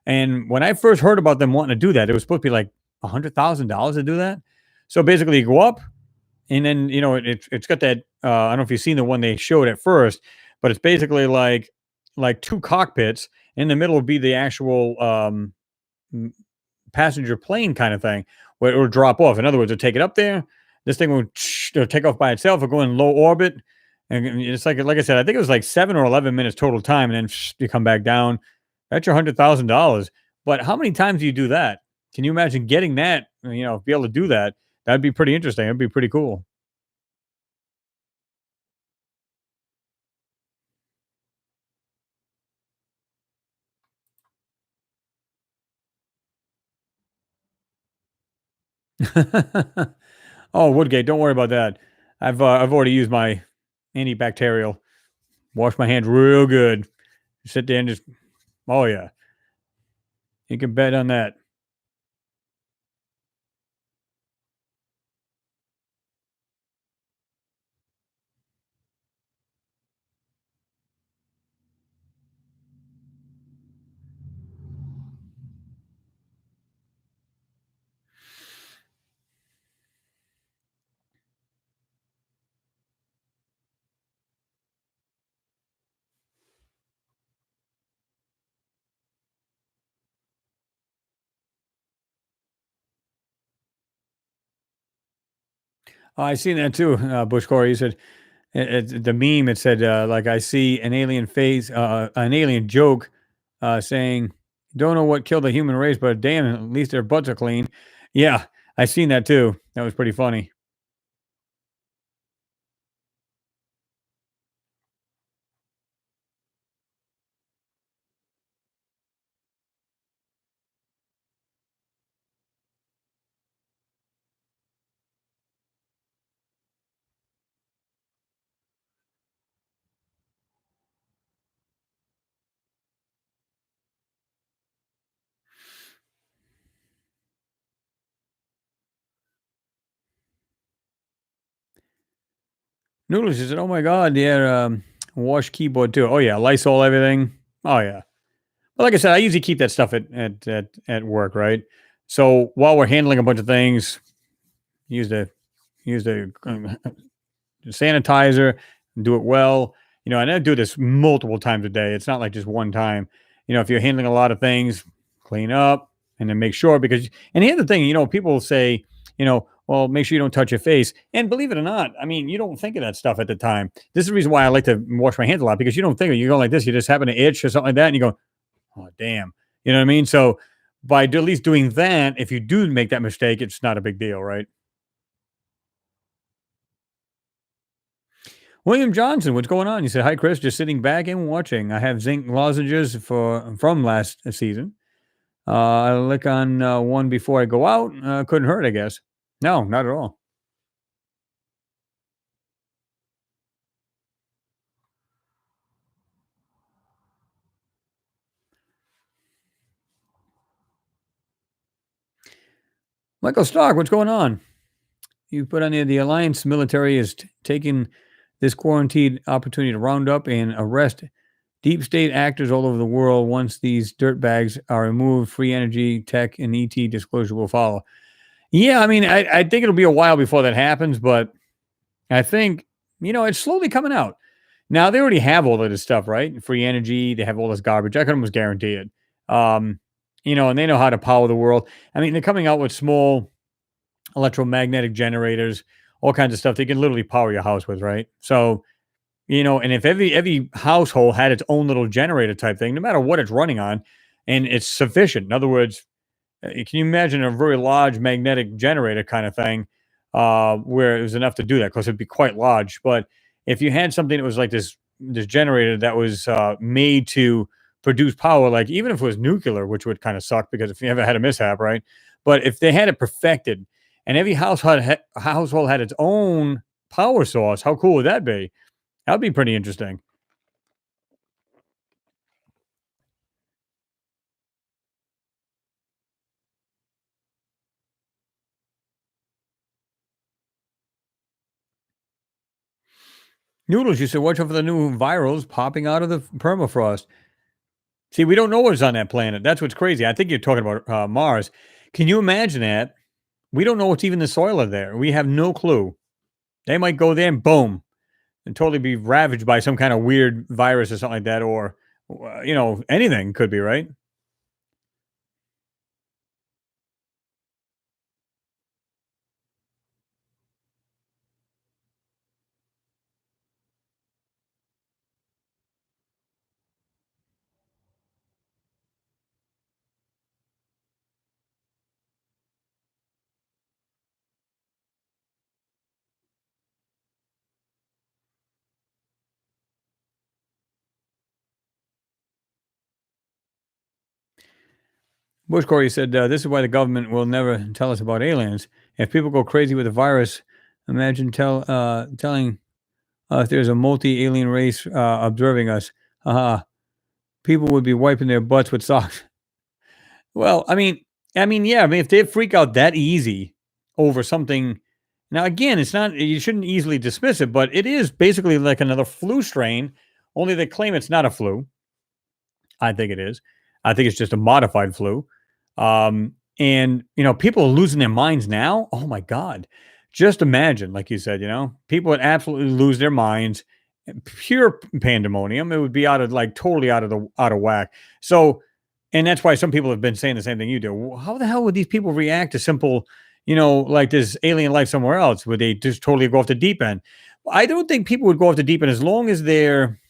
And when I first heard about them wanting to do that, it was supposed to be like $100,000 to do that. So basically, you go up, and then it's got that. I don't know if you've seen the one they showed at first, but it's basically like two cockpits. In the middle would be the actual m- passenger plane kind of thing, where it would drop off. In other words, it'd take it up there. This thing would take off by itself or go in low orbit. And it's like I said, I think it was like 7 or 11 minutes total time, and then you come back down. That's your $100,000. But how many times do you do that? Can you imagine getting that? Be able to do that. That'd be pretty interesting. That'd be pretty cool. Oh, Woodgate, don't worry about that. I've already used my antibacterial. Wash my hands real good. Sit there and just, oh yeah, you can bet on that. Oh, I seen that too. Bush Corey, he said the meme. It said like I see an alien face, an alien joke, saying, "Don't know what killed the human race, but damn, at least their butts are clean." Yeah, I seen that too. That was pretty funny. Noodles, he said, "Oh my god, yeah, wash keyboard too. Oh yeah, Lysol everything. Oh yeah." Well, like I said, I usually keep that stuff at work, right? So while we're handling a bunch of things, use the use the sanitizer, do it well. And I do this multiple times a day. It's not like just one time. If you're handling a lot of things, clean up and then make sure because and here's the thing, people will say, well, make sure you don't touch your face. And believe it or not, I mean, you don't think of that stuff at the time. This is the reason why I like to wash my hands a lot because you don't think of it. You go like this, you just happen to itch or something like that, and you go, oh damn. You know what I mean? So by at least doing that, if you do make that mistake, it's not a big deal, right? William Johnson, what's going on? He said, "Hi, Chris. Just sitting back and watching. I have zinc lozenges from last season. I lick on one before I go out. Couldn't hurt, I guess. No, not at all. Michael Stark, what's going on? You put on the Alliance military is taking this quarantine opportunity to round up and arrest deep state actors all over the world. Once these dirtbags are removed, free energy, tech, and ET disclosure will follow." Yeah, I mean, I think it'll be a while before that happens, but I think, it's slowly coming out. Now they already have all of this stuff, right? Free energy, they have all this garbage. I can almost guarantee it. Um, and they know how to power the world. I mean, they're coming out with small electromagnetic generators, all kinds of stuff they can literally power your house with, right? So, and if every household had its own little generator type thing, no matter what it's running on, and it's sufficient. In other words, can you imagine a very large magnetic generator kind of thing, where it was enough to do that? Because it'd be quite large. But if you had something that was like this generator that was made to produce power, like even if it was nuclear, which would kind of suck because if you ever had a mishap, right? But if they had it perfected and every household had its own power source, how cool would that be? That'd be pretty interesting. Noodles, you said, watch out for the new virals popping out of the permafrost. See, we don't know what's on that planet. That's what's crazy. I think you're talking about Mars. Can you imagine that? We don't know what's even the soil of there. We have no clue. They might go there and boom, and totally be ravaged by some kind of weird virus or something like that, or anything could be, right? Bush Corey said, "This is why the government will never tell us about aliens. If people go crazy with the virus, imagine telling us there's a multi-alien race observing us. Haha, people would be wiping their butts with socks." Well, yeah. I mean, if they freak out that easy over something, now again, it's not. You shouldn't easily dismiss it, but it is basically like another flu strain. Only they claim it's not a flu. I think it is. I think it's just a modified flu. And people are losing their minds now. Oh my God. Just imagine, like you said, people would absolutely lose their minds. Pure pandemonium. It would be out of like totally out of whack. So, and that's why some people have been saying the same thing you do. How the hell would these people react to simple, like this alien life somewhere else? Would they just totally go off the deep end? I don't think people would go off the deep end as long as they're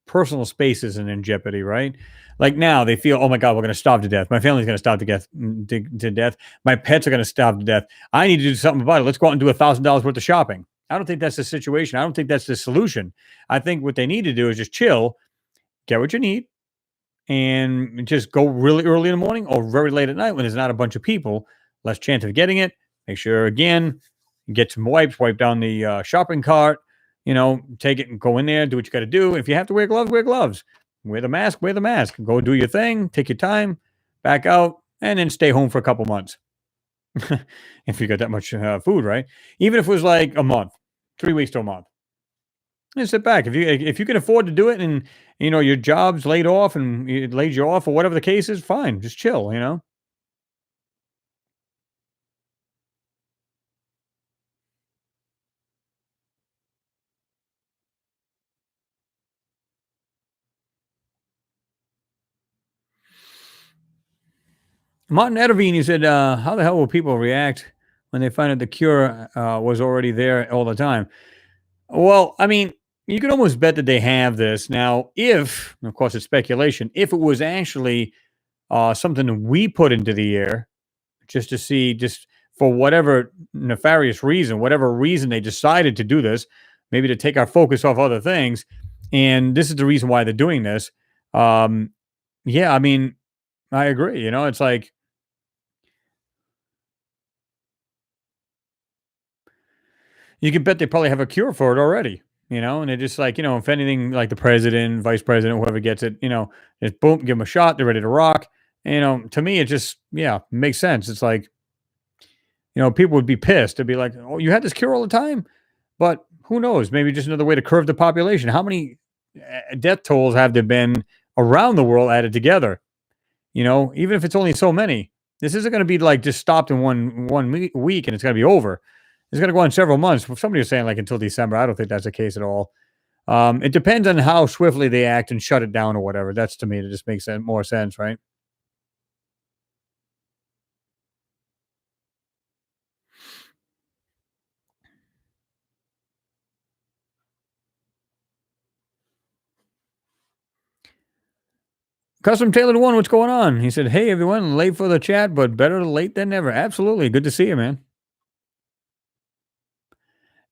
personal space isn't in jeopardy, right? Like now they feel, oh my God, we're going to starve to death. My family's going to starve to death. My pets are going to starve to death. I need to do something about it. Let's go out and do $1,000 worth of shopping. I don't think that's the situation. I don't think that's the solution. I think what they need to do is just chill, get what you need, and just go really early in the morning or very late at night when there's not a bunch of people. Less chance of getting it. Make sure again, get some wipes, wipe down the shopping cart. Take it and go in there, do what you got to do. If you have to wear gloves, wear gloves. Wear the mask, wear the mask. Go do your thing, take your time, back out, and then stay home for a couple months. If you got that much food, right? Even if it was like a month, 3 weeks to a month, and sit back. If you can afford to do it, and your job's laid off and it laid you off or whatever the case is, fine, just chill. Martin Ederveen, he said, "How the hell will people react when they find out the cure was already there all the time?" Well, I mean, you can almost bet that they have this now. If, of course, it's speculation, if it was actually something we put into the air just to see, just for whatever nefarious reason, whatever reason they decided to do this, maybe to take our focus off other things, and this is the reason why they're doing this. Um, yeah, I mean, I agree. It's like you can bet they probably have a cure for it already, and they're just like, if anything, like the president, vice president, whoever gets it, just boom, give them a shot, they're ready to rock. To me, it just, yeah, makes sense. It's like, people would be pissed to be like, oh, you had this cure all the time, but who knows? Maybe just another way to curve the population. How many death tolls have there been around the world added together? Even if it's only so many, this isn't going to be like just stopped in one week and it's going to be over. It's going to go on several months. Somebody was saying like until December. I don't think that's the case at all. It depends on how swiftly they act and shut it down or whatever. That's to me, it just makes more sense, right? Custom Tailored One, what's going on? He said, "Hey everyone, late for the chat, but better late than never." Absolutely, good to see you, man.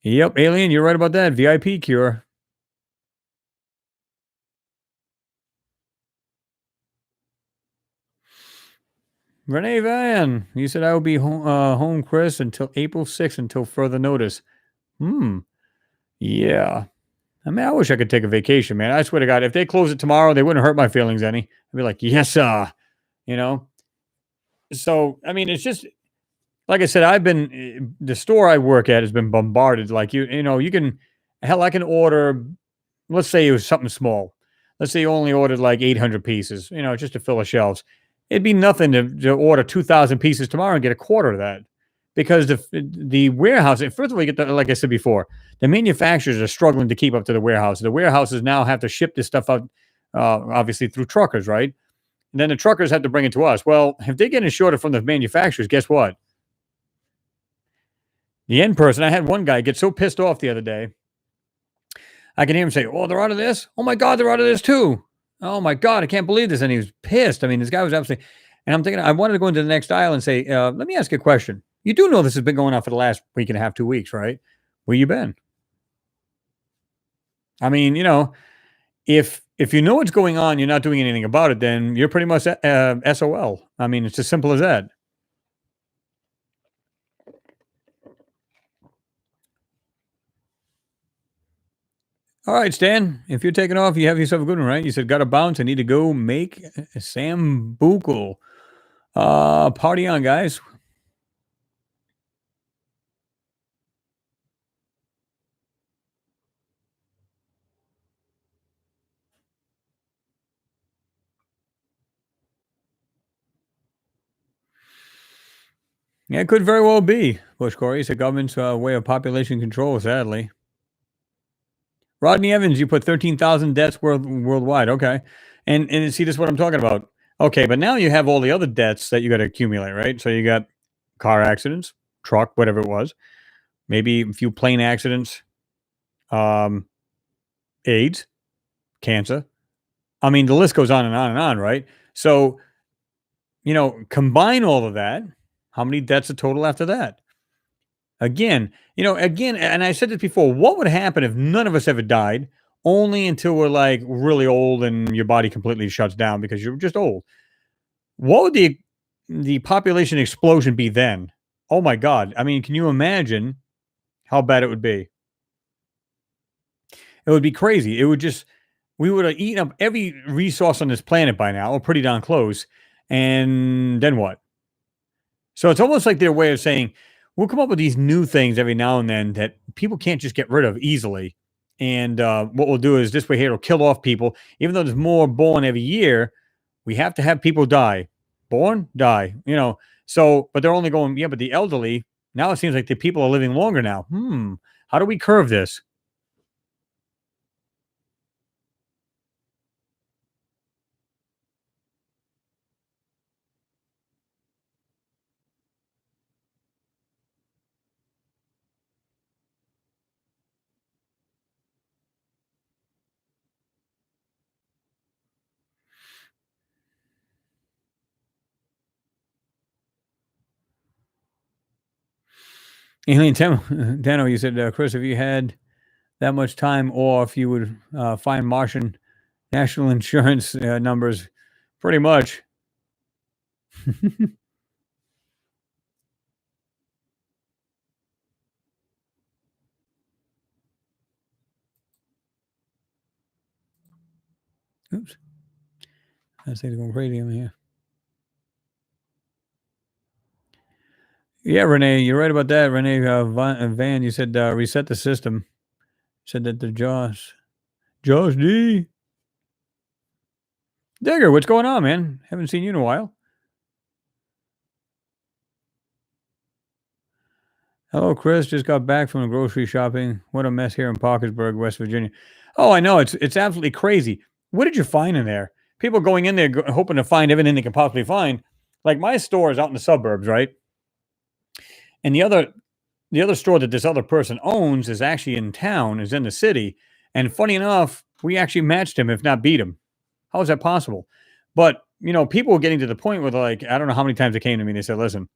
Yep, alien, you're right about that. VIP cure. Renee Van, you said I will be home, Chris, until April 6th until further notice. Hmm. Yeah. I mean, I wish I could take a vacation, man. I swear to God, if they close it tomorrow, they wouldn't hurt my feelings any. I'd be like, yes, you know? So, I mean, it's just, like I said, the store I work at has been bombarded. Like, you can, hell, I can order, let's say it was something small. Let's say you only ordered like 800 pieces, just to fill the shelves. It'd be nothing to order 2,000 pieces tomorrow and get a quarter of that because the warehouse, first of all, you get like I said before, the manufacturers are struggling to keep up to the warehouse. The warehouses now have to ship this stuff out, obviously through truckers, right? And then the truckers have to bring it to us. Well, if they're getting shorter from the manufacturers, guess what? The end person, I had one guy get so pissed off the other day. I can hear him say, "Oh, they're out of this. Oh my God, they're out of this too. Oh my God, I can't believe this." And he was pissed. I mean, this guy was absolutely. And I'm thinking, I wanted to go into the next aisle and say, "Let me ask you a question. You do know this has been going on for the last week and a half, 2 weeks, right? Where you been? I mean, if you know what's going on, you're not doing anything about it, then you're pretty much SOL. I mean, it's as simple as that." All right, Stan. If you're taking off, you have yourself a good one, right? You said got to bounce. I need to go make Sambucal. Party on, guys. Yeah, it could very well be. Bush Corey, it's the government's way of population control, sadly. Rodney Evans, you put 13,000 deaths worldwide. Okay. And see, this is what I'm talking about. Okay, but now you have all the other debts that you got to accumulate, right? So you got car accidents, truck, whatever it was, maybe a few plane accidents, um, AIDS, cancer. I mean, the list goes on and on and on, right? So, combine all of that. How many deaths a total after that? Again, and I said this before, what would happen if none of us ever died, only until we're like really old and your body completely shuts down because you're just old? What would the population explosion be then? Oh my God. I mean, can you imagine how bad it would be? It would be crazy. We would have eaten up every resource on this planet by now, or pretty darn close. And then what? So it's almost like their way of saying, we'll come up with these new things every now and then that people can't just get rid of easily. And what we'll do is this way here, it'll kill off people. Even though there's more born every year, we have to have people die. Born, die. So, but they're only going, yeah, but the elderly, now it seems like the people are living longer now. How do we curve this? Alien Dano, you said, Chris, if you had that much time off, you would find Martian national insurance numbers pretty much. Oops. I think it's going crazy in here. Yeah, Renee, you're right about that. Renee Van, you said reset the system. Said that the Josh D. Digger, what's going on, man? Haven't seen you in a while. Hello, Chris. Just got back from the grocery shopping. What a mess here in Parkersburg, West Virginia. Oh, I know. It's absolutely crazy. What did you find in there? People going in there hoping to find everything they can possibly find. Like my store is out in the suburbs, right? And the other store that this other person owns is actually in town, is in the city. And funny enough, we actually matched him, if not beat him. How is that possible? But people were getting to the point where they're like, I don't know how many times they came to me. They said, "Listen,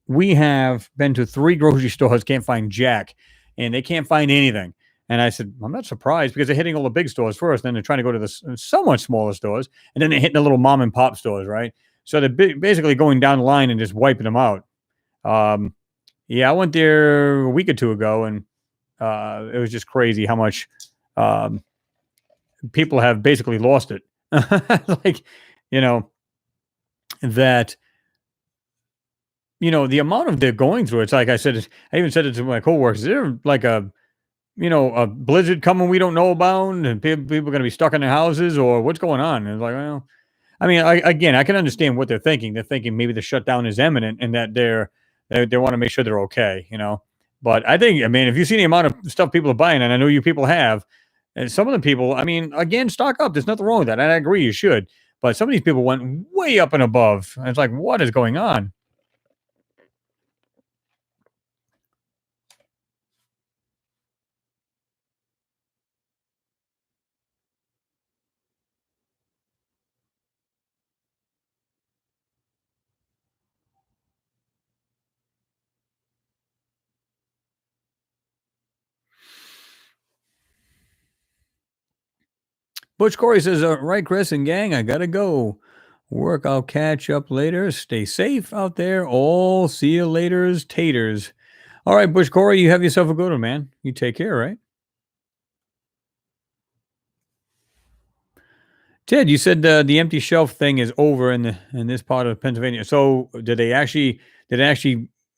we have been to 3 grocery stores, can't find Jack." and they can't find anything. And I said, I'm not surprised because they're hitting all the big stores first, then they're trying to go to the somewhat smaller stores, and then they're hitting the little mom and pop stores, right? So they're basically going down the line and just wiping them out. Um, yeah, I went there a week or two ago, and it was just crazy how much um, people have basically lost it. Like, you know, that, the amount of they're going through, it's like I said, I even said it to my coworkers, is there like a blizzard coming we don't know about, and people are going to be stuck in their houses, or what's going on? And it's like, well, I mean, again, I can understand what they're thinking. They're thinking maybe the shutdown is imminent and that they want to make sure they're okay. But I think, I mean, if you see the amount of stuff people are buying, and I know you people have, and some of the people, I mean, again, stock up. There's nothing wrong with that. And I agree, you should. But some of these people went way up and above. And it's like, what is going on? Butch Corey says, right, Chris and gang, I got to go. Work, I'll catch up later. Stay safe out there. All see you later's taters. All right, Butch Corey, you have yourself a good one, man. You take care, right? Ted, you said the empty shelf thing is over in this part of Pennsylvania. So did it actually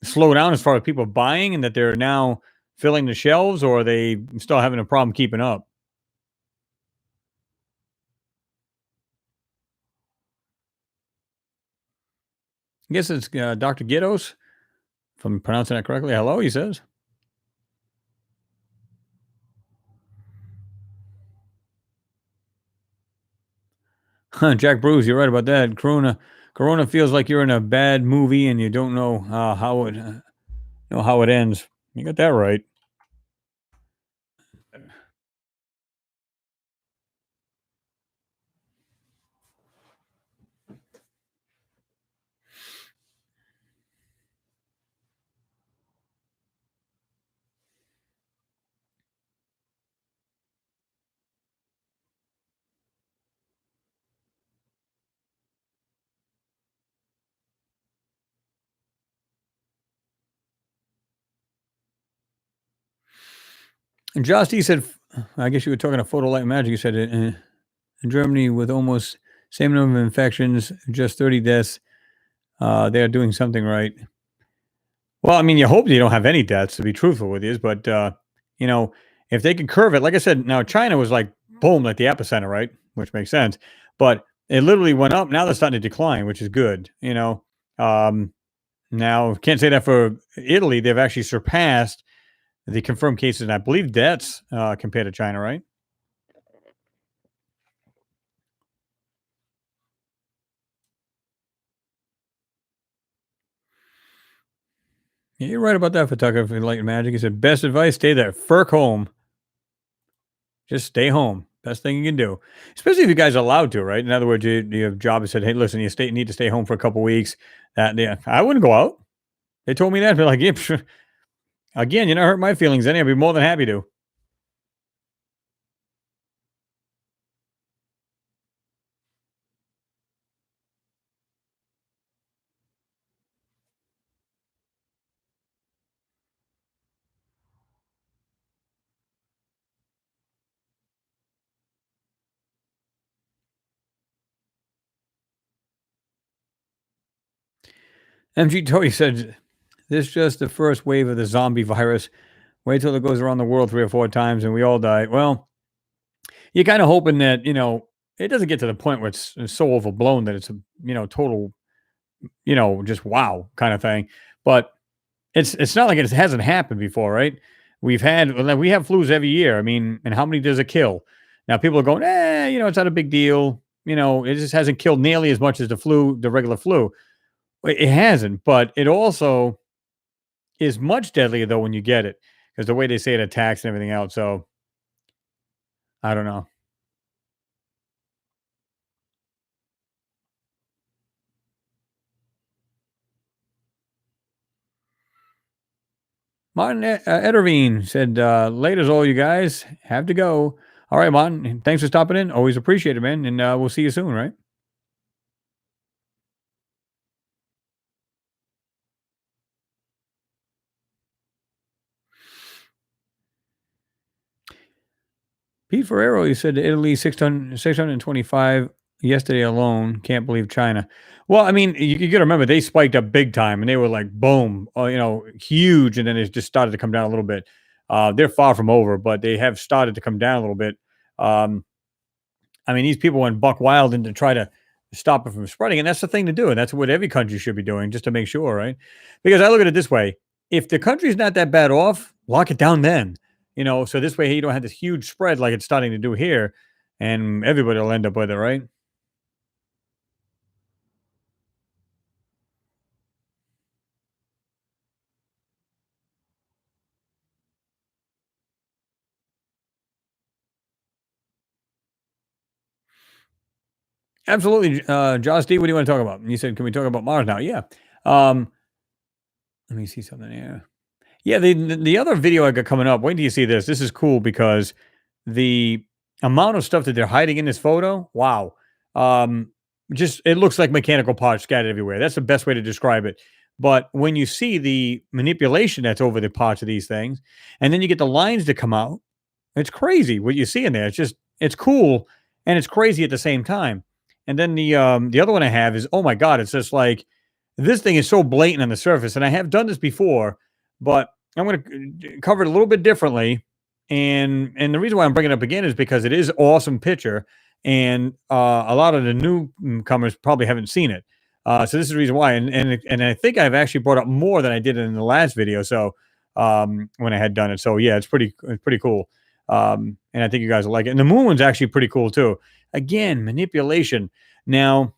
slow down as far as people buying, and that they're now filling the shelves, or are they still having a problem keeping up? I guess it's Dr. Giddos, if I'm pronouncing that correctly. Hello, he says. Jack Bruce, you're right about that. Corona feels like you're in a bad movie and you don't know how it ends. You got that right. And Josh D said, I guess you were talking to Photo Light Magic. You said in Germany with almost same number of infections, just 30 deaths. They're doing something right. Well, I mean, you hope you don't have any deaths, to be truthful with you, but you know, if they can curve it, like I said, now China was like boom, like the epicenter, right? Which makes sense, but it literally went up. Now they're starting to decline, which is good. Um, Now can't say that for Italy. They've actually surpassed the confirmed cases, and I believe deaths compared to China, right? Yeah, you're right about that, photographer Light and Magic. He said, best advice: stay there, Furk home. Just stay home. Best thing you can do, especially if you guys are allowed to, right? In other words, your job has said, "Hey, listen, need to stay home for a couple weeks." That yeah, I wouldn't go out. They told me that. They're like, "Yeah, psh, again, you're not hurt my feelings. Any, I'd be more than happy to." MG Toy said, "This is just the first wave of the zombie virus. Wait till it goes around the world 3 or 4 times and we all die." Well, you're kind of hoping that it doesn't get to the point where it's so overblown that it's a total just wow kind of thing. But it's not like it hasn't happened before, right? We have flus every year. I mean, and how many does it kill? Now people are going, it's not a big deal. It just hasn't killed nearly as much as the regular flu. It hasn't, but it also is much deadlier though when you get it because the way they say it attacks and everything else. So I don't know. Martin Ederveen said, "Later's all you guys have to go." All right, Martin. Thanks for stopping in. Always appreciate it, man. And we'll see you soon, right? Pete Ferrero, you said Italy 625 yesterday alone. Can't believe China. Well, I mean, you got to remember they spiked up big time and they were like boom, huge, and then it just started to come down a little bit. They're far from over, but they have started to come down a little bit. Um, I mean, these people went buck wild and to try to stop it from spreading, and that's the thing to do, and that's what every country should be doing, just to make sure, right? Because I look at it this way: if the country's not that bad off, lock it down then. So this way you don't have this huge spread like it's starting to do here, and everybody will end up with it, right? Absolutely, Josh D. What do you want to talk about? You said, "Can we talk about Mars now?" Yeah. Um, Let me see something here. Yeah, the other video I got coming up. Wait till you see this. This is cool because the amount of stuff that they're hiding in this photo, wow. Um, just it looks like mechanical parts scattered everywhere. That's the best way to describe it. But when you see the manipulation that's over the parts of these things, and then you get the lines that come out, it's crazy what you see in there. It's cool and it's crazy at the same time. And then the other one I have is, oh my god, it's just like this thing is so blatant on the surface, and I have done this before, but I'm going to cover it a little bit differently. And the reason why I'm bringing it up again is because it is awesome picture, and a lot of the newcomers probably haven't seen it. So this is the reason why, and I think I've actually brought up more than I did in the last video. So when I had done it, so yeah, it's pretty cool. And I think you guys will like it. And the moon one's actually pretty cool too. Again, manipulation. Now,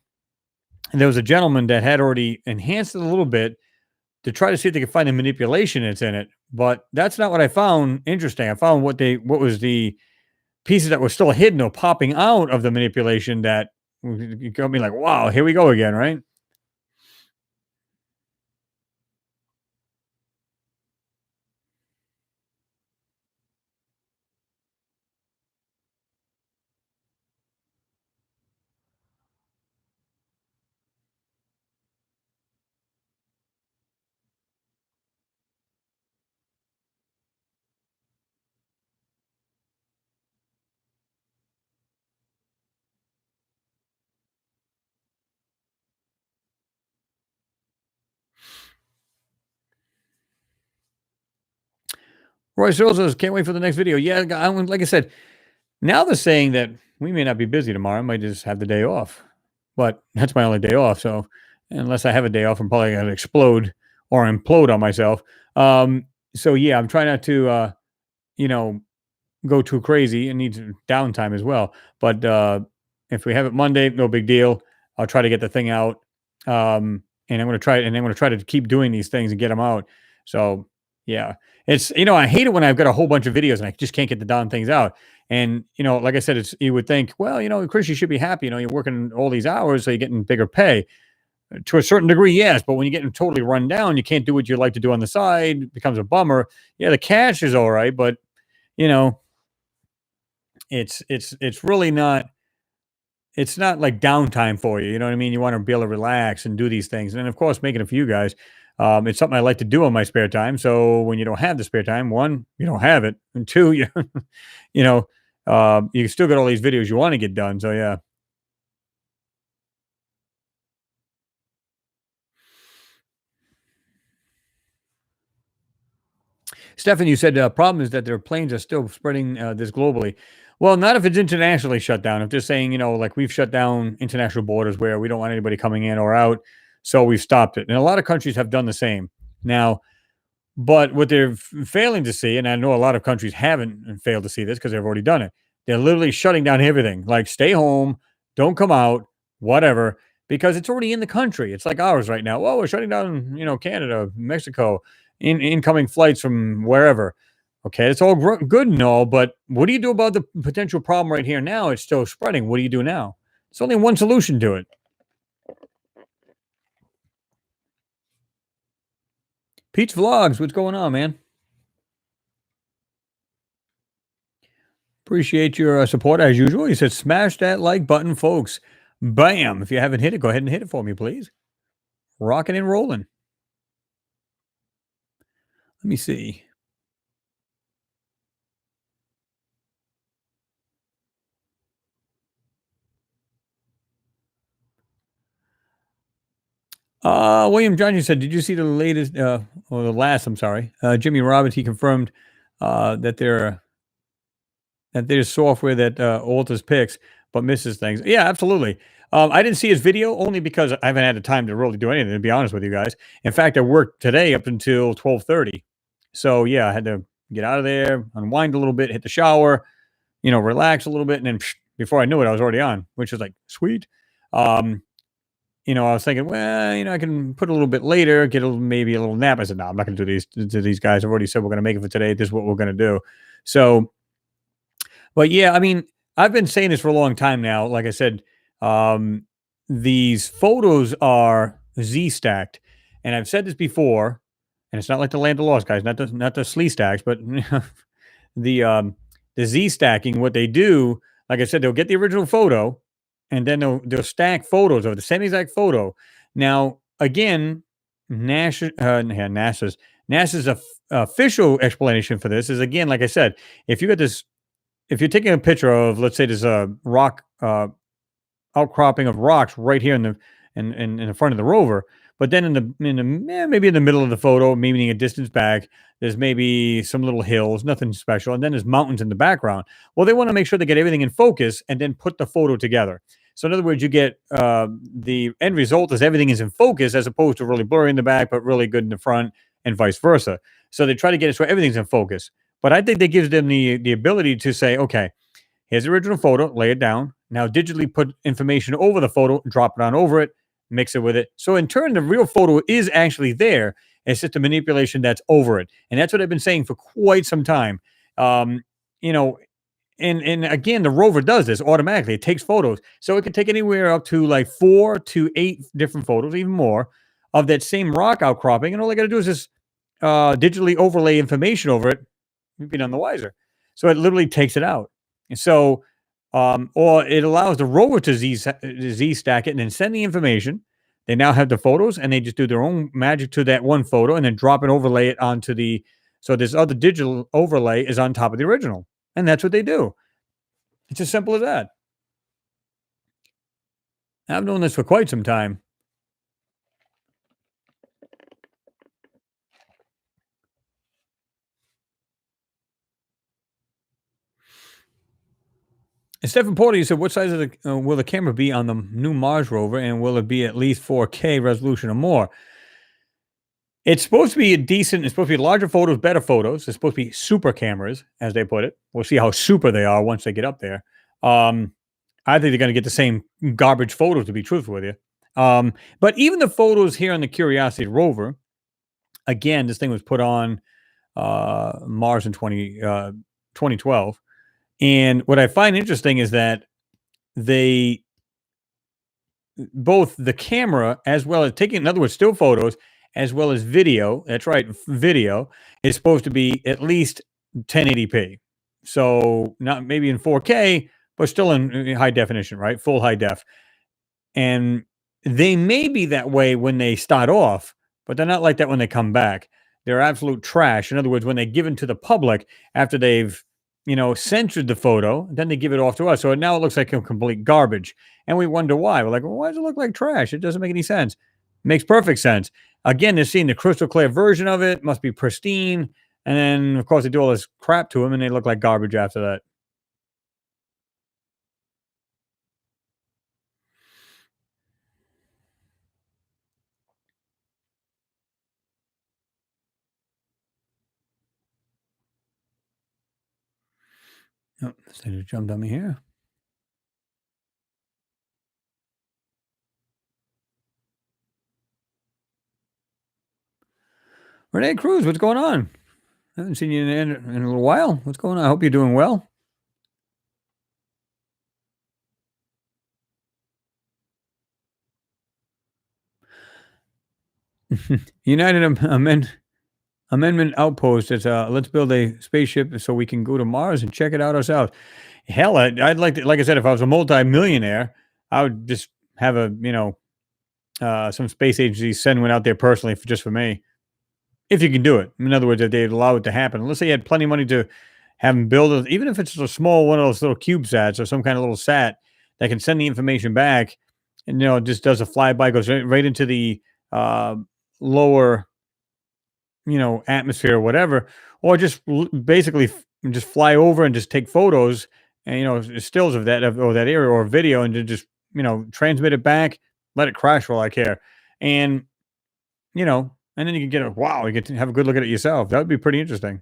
there was a gentleman that had already enhanced it a little bit to try to see if they could find the manipulation that's in it, but that's not what I found interesting. I found what was the pieces that were still hidden or popping out of the manipulation that got me like, wow, here we go again, right? Roy Searle says, can't wait for the next video. Yeah, like I said, now they're saying that we may not be busy tomorrow. I might just have the day off, but that's my only day off. So unless I have a day off, I'm probably going to explode or implode on myself. So yeah, I'm trying not to, you know, go too crazy. It needs downtime as well. But if we have it Monday, no big deal. I'll try to get the thing out. And I'm going to try to keep doing these things and get them out. So yeah, I hate it when I've got a whole bunch of videos and I just can't get the darn things out. And like I said, you would think, well, Chris, you should be happy. You're working all these hours, so you're getting bigger pay. To a certain degree, yes, but when you're getting totally run down, you can't do what you like to do on the side. It becomes a bummer. Yeah, the cash is all right, but you know, it's really not. It's not like downtime for you. You know what I mean? You want to be able to relax and do these things, and then of course, making a few guys. It's something I like to do in my spare time. So when you don't have the spare time, one, you don't have it, and two, you know, you still got all these videos you want to get done. So yeah. Stefan, you said problem is that their planes are still spreading this globally. Well, not if it's internationally shut down. If they're saying, like we've shut down international borders where we don't want anybody coming in or out, so we've stopped it. And a lot of countries have done the same. Now, but what they're failing to see, and I know a lot of countries haven't failed to see this because they've already done it. They're literally shutting down everything. Like, stay home, don't come out, whatever, because it's already in the country. It's like ours right now. Well, we're shutting down, Canada, Mexico, incoming flights from wherever. Okay, it's all good and all, but what do you do about the potential problem right here now? It's still spreading. What do you do now? It's only one solution to it. Pete's Vlogs, what's going on, man? Appreciate your support as usual. He said, smash that like button, folks. Bam. If you haven't hit it, go ahead and hit it for me, please. Rocking and rolling. Let me see. William Johnson said, did you see the latest, or the last, I'm sorry, Jimmy Roberts, he confirmed that there's software that alters pics but misses things. Yeah, absolutely. I didn't see his video only because I haven't had the time to really do anything, to be honest with you guys. In fact, I worked today up until 12:30. So, yeah, I had to get out of there, unwind a little bit, hit the shower, relax a little bit, and then before I knew it, I was already on, which was like, sweet. Um, I was thinking, well, I can put a little bit later, get maybe a little nap. I said, no, I'm not going to do these to these guys. I've already said we're going to make it for today. This is what we're going to do. So, but yeah, I mean, I've been saying this for a long time now. Like I said, um, these photos are Z stacked, and I've said this before, and it's not like the Land of Lost guys, not the Slee stacks, but the um, the Z stacking. What they do, like I said, they'll get the original photo, and then they'll stack photos of the same exact photo. Now, again, NASA's official explanation for this is, again, like I said, if you got this if you're taking a picture of, let's say, there's a rock outcropping of rocks right here in the front of the rover, but then maybe in the middle of the photo, maybe a distance back, there's maybe some little hills, nothing special, and then there's mountains in the background. Well, they want to make sure they get everything in focus and then put the photo together. So in other words, you get the end result is everything is in focus as opposed to really blurry in the back, but really good in the front, and vice versa. So they try to get it so everything's in focus. But I think that gives them the ability to say, okay, here's the original photo, lay it down. Now digitally put information over the photo, drop it on over it, mix it with it. So in turn, the real photo is actually there. It's just a manipulation that's over it. And that's what I've been saying for quite some time. Um, you know, and again, the rover does this automatically. It takes photos. So it can take anywhere up to like 4 to 8 different photos, even more, of that same rock outcropping. And all they got to do is just digitally overlay information over it. You'd be none the wiser. So it literally takes it out. And so, or it allows the rover to Z stack it and then send the information. They now have the photos and they just do their own magic to that one photo and then drop and overlay it onto so this other digital overlay is on top of the original. And that's what they do. It's as simple as that. I've known this for quite some time. And Stephen Porter, you said, what size will the camera be on the new Mars rover, and will it be at least 4K resolution or more? It's supposed to be a decent. It's supposed to be larger photos, better photos. It's supposed to be super cameras, as they put it. We'll see how super they are once they get up there. Um, I think they're going to get the same garbage photos, to be truthful with you. But even the photos here on the Curiosity rover, again, this thing was put on Mars in 2012. And what I find interesting is that they both the camera as well as taking, in other words, still photos as well as video. That's right, video is supposed to be at least 1080p. So not maybe in 4K, but still in high definition, right? Full high def. And they may be that way when they start off, but they're not like that when they come back. They're absolute trash. In other words, when they're given to the public after they've, censored the photo, then they give it off to us. So now it looks like a complete garbage. And we wonder why. We're like, well, why does it look like trash? It doesn't make any sense. Makes perfect sense. Again, they're seeing the crystal clear version of it, must be pristine. And then, of course, they do all this crap to them and they look like garbage after that. Oh, this thing just jumped on me here. Renee Cruz, what's going on? I haven't seen you in a little while. What's going on? I hope you're doing well. United Amen. Amendment Outpost. It's let's build a spaceship so we can go to Mars and check it out ourselves. Hell, I'd like to, like I said, if I was a multi-millionaire, I would just have a, some space agency send one out there personally for just for me. If you can do it. In other words, if they'd allow it to happen. Let's say you had plenty of money to have them build it, even if it's a small one of those little CubeSats or some kind of little sat that can send the information back and, just does a flyby, goes right into the uh, lower, atmosphere or whatever, or just basically just fly over and just take photos and, stills of that, or that area or video and then just, transmit it back, let it crash for all I care. And, and then you can get a wow, you get to have a good look at it yourself. That would be pretty interesting.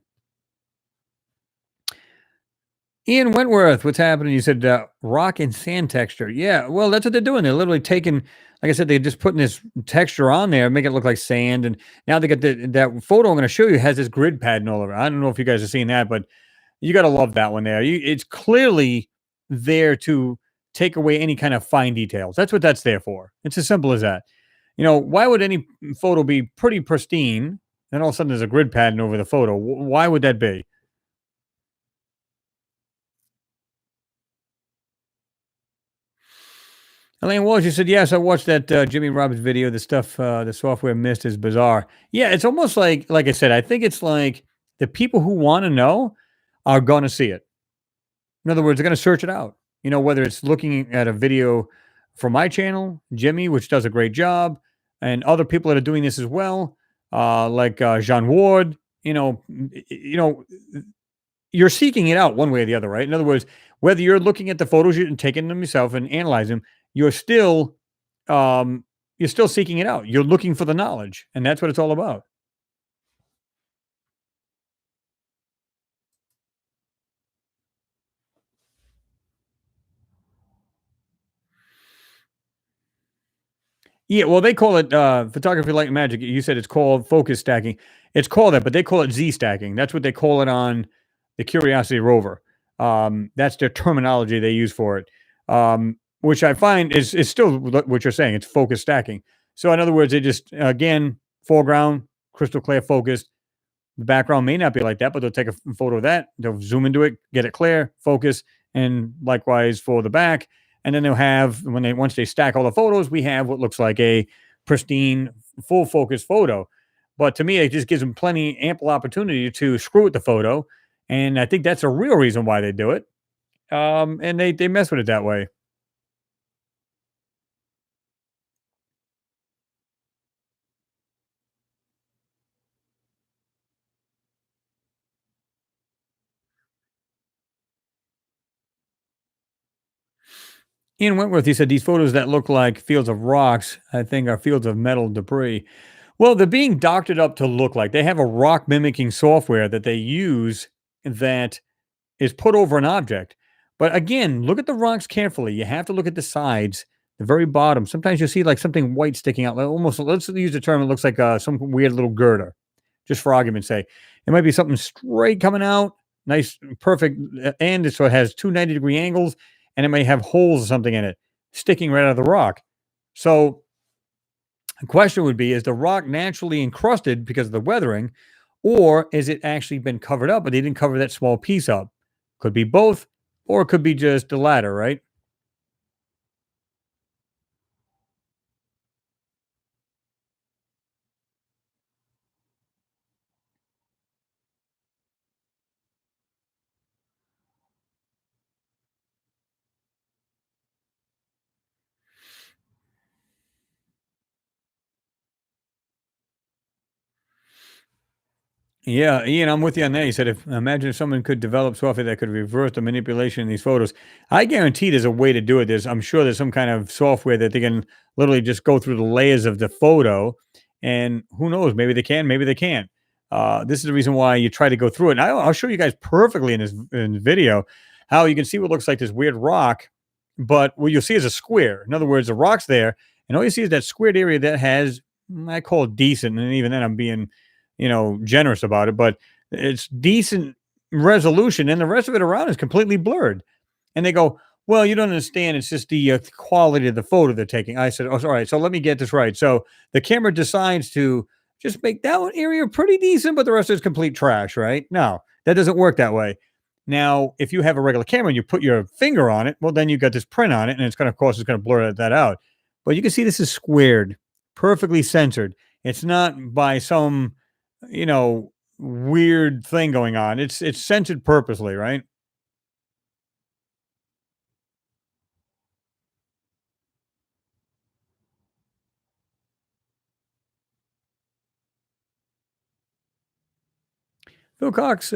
Ian Wentworth, what's happening? You said rock and sand texture. Yeah, well, that's what they're doing. They're literally taking, like I said, they're just putting this texture on there, make it look like sand. And now they got that photo I'm going to show you has this grid pattern all over. I don't know if you guys have seen that, but you got to love that one there. It's clearly there to take away any kind of fine details. That's what that's there for. It's as simple as that. Why would any photo be pretty pristine, and all of a sudden there's a grid pattern over the photo? Why would that be? Elaine Walsh, you said, yes, I watched that Jimmy Roberts video. The stuff the software missed is bizarre. Yeah, it's almost like I said, I think it's like the people who want to know are going to see it. In other words, they're going to search it out. Whether it's looking at a video from my channel, Jimmy, which does a great job, and other people that are doing this as well, like Jean Ward. You're seeking it out one way or the other, right? In other words, whether you're looking at the photos and taking them yourself and analyzing them, you're still, you're still seeking it out. You're looking for the knowledge, and that's what it's all about. Yeah, well, they call it photography like magic. You said it's called focus stacking. It's called that, but they call it Z stacking. That's what they call it on the Curiosity rover. That's their terminology they use for it, which I find is still what you're saying. It's focus stacking. So, in other words, they just again foreground crystal clear focused. The background may not be like that, but they'll take a photo of that. They'll zoom into it, get it clear, focus, and likewise for the back. And then they'll have once they stack all the photos, we have what looks like a pristine, full focus photo. But to me, it just gives them plenty ample opportunity to screw with the photo, and I think that's a real reason why they do it. And they mess with it that way. Ian Wentworth, he said these photos that look like fields of rocks, I think, are fields of metal debris. Well, they're being doctored up to look like they have a rock mimicking software that they use that is put over an object. But again, look at the rocks carefully. You have to look at the sides, the very bottom. Sometimes you see like something white sticking out, like almost. Let's use the term. It looks like some weird little girder, just for argument's sake. It might be something straight coming out, nice, perfect, and so it has two 90-degree angles, and it may have holes or something in it sticking right out of the rock. So the question would be: is the rock naturally encrusted because of the weathering, or is it actually been covered up, but they didn't cover that small piece up? Could be both, or it could be just the latter, right? Yeah, Ian, I'm with you on that. He said, if imagine if someone could develop software that could reverse the manipulation in these photos. I guarantee there's a way to do it. I'm sure there's some kind of software that they can literally just go through the layers of the photo, and who knows? Maybe they can, maybe they can't. This is the reason why you try to go through it. And I'll show you guys perfectly in this video how you can see what looks like this weird rock, but what you'll see is a square. In other words, the rock's there, and all you see is that squared area that has, I call it decent, and even then I'm being generous about it, but it's decent resolution, and the rest of it around is completely blurred. And they go, "Well, you don't understand. It's just the quality of the photo they're taking." I said, "Oh, all right. So let me get this right. So the camera decides to just make that one area pretty decent, but the rest is complete trash, right? No, that doesn't work that way. Now, if you have a regular camera and you put your finger on it, well, then you got this print on it, and it's going to, of course, it's going to blur that out. But you can see this is squared, perfectly censored. It's not by some, weird thing going on. It's censored purposely, right? Phil Cox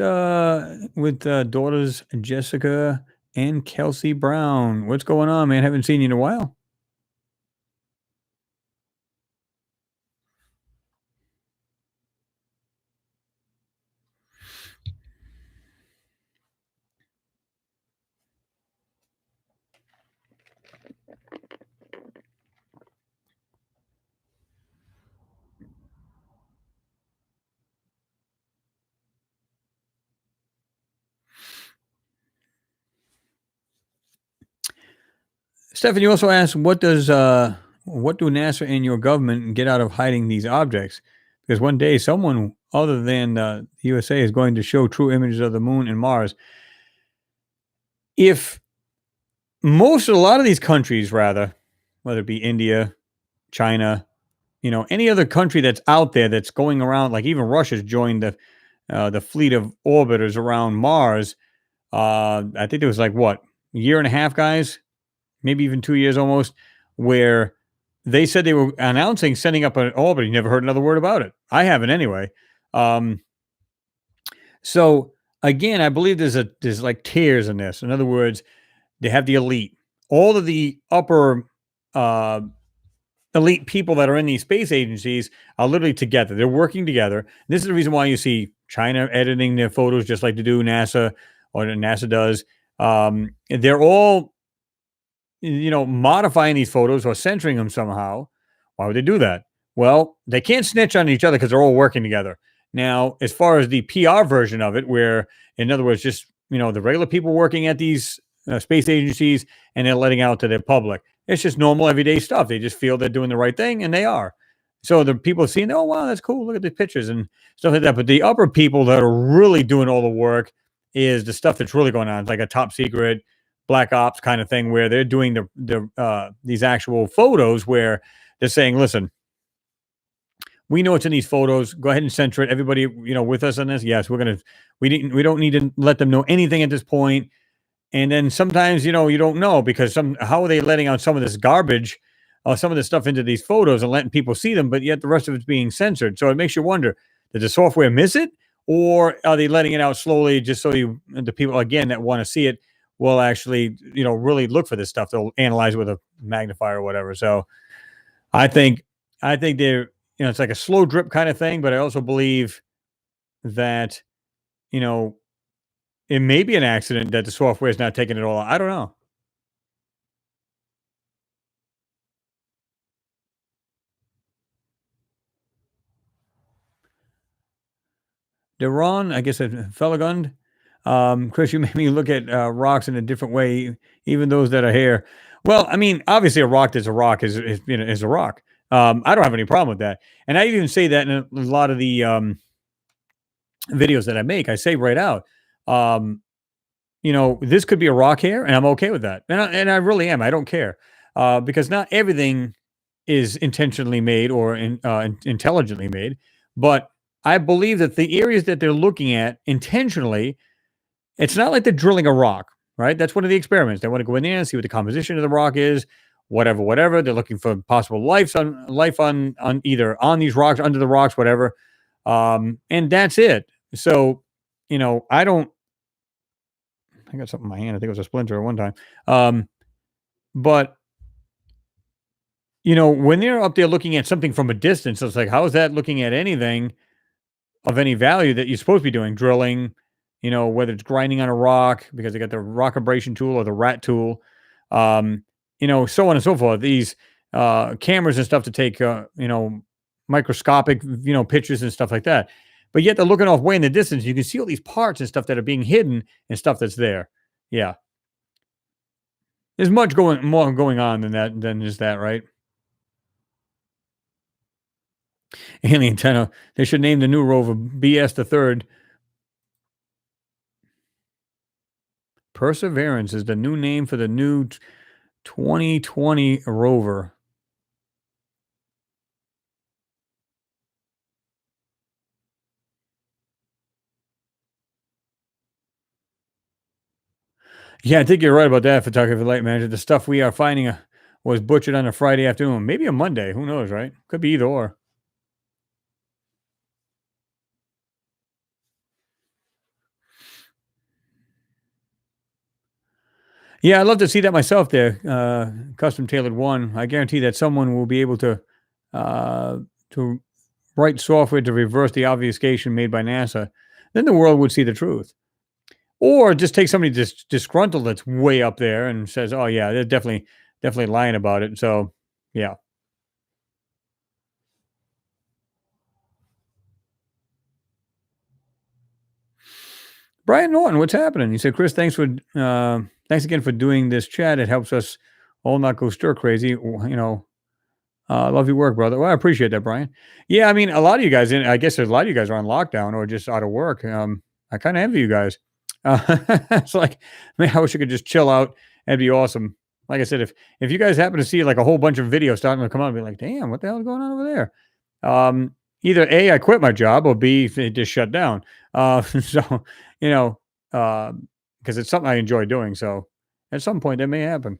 with daughters Jessica and Kelsey Brown. What's going on, man? Haven't seen you in a while. Stefan, you also asked, what do NASA and your government get out of hiding these objects? Because one day, someone other than the USA is going to show true images of the moon and Mars. If a lot of these countries, rather, whether it be India, China, any other country that's out there that's going around, like even Russia's joined the fleet of orbiters around Mars. I think it was like what, a year and a half, guys, maybe even 2 years almost, where they said they were announcing sending up an orbiter. You never heard another word about it. I haven't anyway. Um, so again, I believe there's like tiers in this. In other words, they have the elite, all of the upper uh, elite people that are in these space agencies are literally together. They're working together. This is the reason why you see China editing their photos just like to do NASA or NASA does. They're all, modifying these photos or censoring them somehow. Why would they do that? Well, they can't snitch on each other because they're all working together. Now, as far as the PR version of it, where, in other words, just, the regular people working at these space agencies and they're letting out to the public, it's just normal everyday stuff. They just feel they're doing the right thing, and they are. So the people seeing, oh wow, that's cool. Look at the pictures and stuff like that. But the upper people that are really doing all the work is the stuff that's really going on. It's like a top secret black ops kind of thing where they're doing these actual photos where they're saying, listen, we know it's in these photos. Go ahead and censor it. Everybody, with us on this. Yes, we don't need to let them know anything at this point. And then sometimes, you don't know because how are they letting out some of this garbage, some of this stuff into these photos and letting people see them, but yet the rest of it's being censored. So it makes you wonder, did the software miss it? Or are they letting it out slowly just so the people, again, that want to see it will actually, really look for this stuff. They'll analyze it with a magnifier or whatever. So I think, they're, it's like a slow drip kind of thing, but I also believe that, you know, it may be an accident that the software is not taking it all out. I don't know. Deron, I guess, Felagund. Chris, you made me look at rocks in a different way, even those that are here. Well, I mean, obviously, a rock that's a rock is a rock. I don't have any problem with that, and I even say that in a lot of the videos that I make. I say right out, um, this could be a rock here, and I'm okay with that, and I really am. I don't care because not everything is intentionally made or intelligently made, but I believe that the areas that they're looking at intentionally, it's not like they're drilling a rock, right? That's one of the experiments. They want to go in there and see what the composition of the rock is, whatever, whatever. They're looking for possible life on either on these rocks, under the rocks, whatever. And that's it. So, I don't. I got something in my hand. I think it was a splinter at one time. But when they're up there looking at something from a distance, it's like, how is that looking at anything of any value that you're supposed to be doing? Drilling, whether it's grinding on a rock because they got the rock abrasion tool or the rat tool, so on and so forth. These cameras and stuff to take, microscopic, pictures and stuff like that. But yet they're looking off way in the distance. You can see all these parts and stuff that are being hidden and stuff that's there. Yeah. There's more going on than that, than just that, right? Alien Tenno. They should name the new rover BS the third. Perseverance is the new name for the new 2020 rover. Yeah, I think you're right about that, photography light manager. The stuff we are finding was butchered on a Friday afternoon, maybe a Monday. Who knows, right? Could be either or. Yeah, I'd love to see that myself there. Custom tailored one. I guarantee that someone will be able uh, to write software to reverse the obfuscation made by NASA. Then the world would see the truth. Or just take somebody disgruntled that's way up there and says, "Oh yeah, they're definitely lying about it." So yeah, Brian Norton, what's happening? He said, "Chris, thanks again for doing this chat. It helps us all not go stir crazy. Love your work, brother." Well, I appreciate that, Brian. Yeah, I mean, a lot of you guys, I guess a lot of you guys are on lockdown or just out of work. I kind of envy you guys. It's like, man, I wish I could just chill out. That'd be awesome. Like I said, if you guys happen to see like a whole bunch of videos starting to come out, and be like, damn, what the hell is going on over there? Either A, I quit my job, or B, it just shut down. So, you know, because it's something I enjoy doing. So at some point that may happen.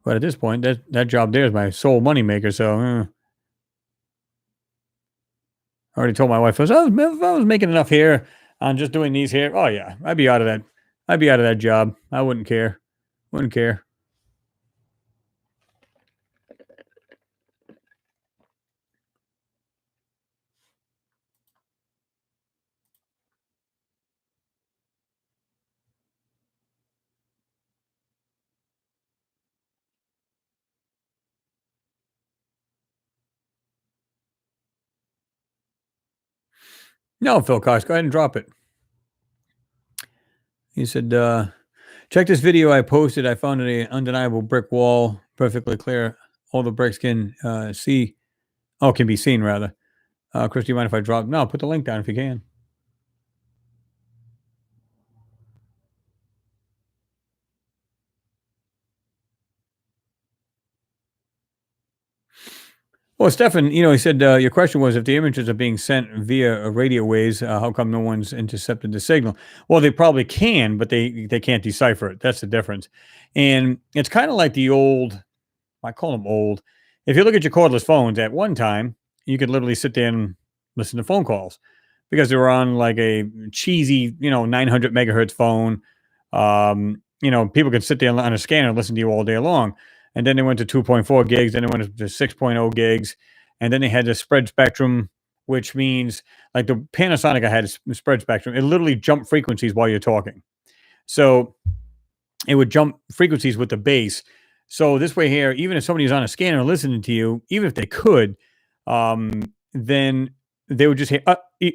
But at this point, that job there is my sole moneymaker. So I already told my wife, if I was making enough here on just doing these here, oh yeah, I'd be out of that. I'd be out of that job. I wouldn't care. Wouldn't care. No, Phil Cox, go ahead and drop it. He said, check this video I posted. I found an undeniable brick wall, perfectly clear. All the bricks can be seen rather. Chris, do you mind if I drop? No, put the link down if you can. Well, Stefan, he said your question was if the images are being sent via radio waves, how come no one's intercepted the signal? Well, they probably can, but they can't decipher it. That's the difference. And it's kind of like the old, I call them old. If you look at your cordless phones, at one time you could literally sit there and listen to phone calls because they were on like a cheesy, 900 megahertz phone. People could sit there on a scanner and listen to you all day long. And then they went to 2.4 gigs, then they went to 6.0 gigs, and then they had the spread spectrum, which means like the Panasonic I had a spread spectrum. It literally jumped frequencies while you're talking. So it would jump frequencies with the bass. So this way here, even if somebody's on a scanner listening to you, even if they could, then they would just hear it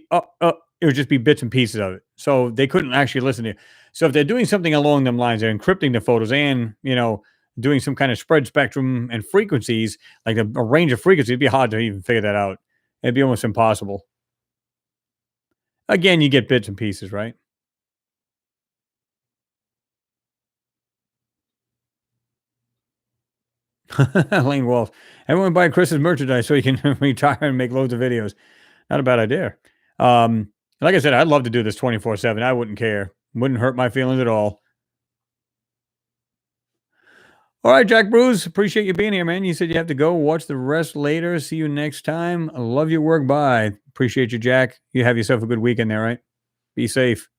would just be bits and pieces of it. So they couldn't actually listen to you. So if they're doing something along them lines, they're encrypting the photos and doing some kind of spread spectrum and frequencies, like a range of frequencies, it'd be hard to even figure that out. It'd be almost impossible. Again, you get bits and pieces, right? Lane Wolf. Everyone buy Chris's merchandise so he can retire and make loads of videos. Not a bad idea. Like I said, I'd love to do this 24/7. I wouldn't care. Wouldn't hurt my feelings at all. All right, Jack Bruce. Appreciate you being here, man. You said you have to go. Watch the rest later. See you next time. I love your work. Bye. Appreciate you, Jack. You have yourself a good weekend there, right? Be safe.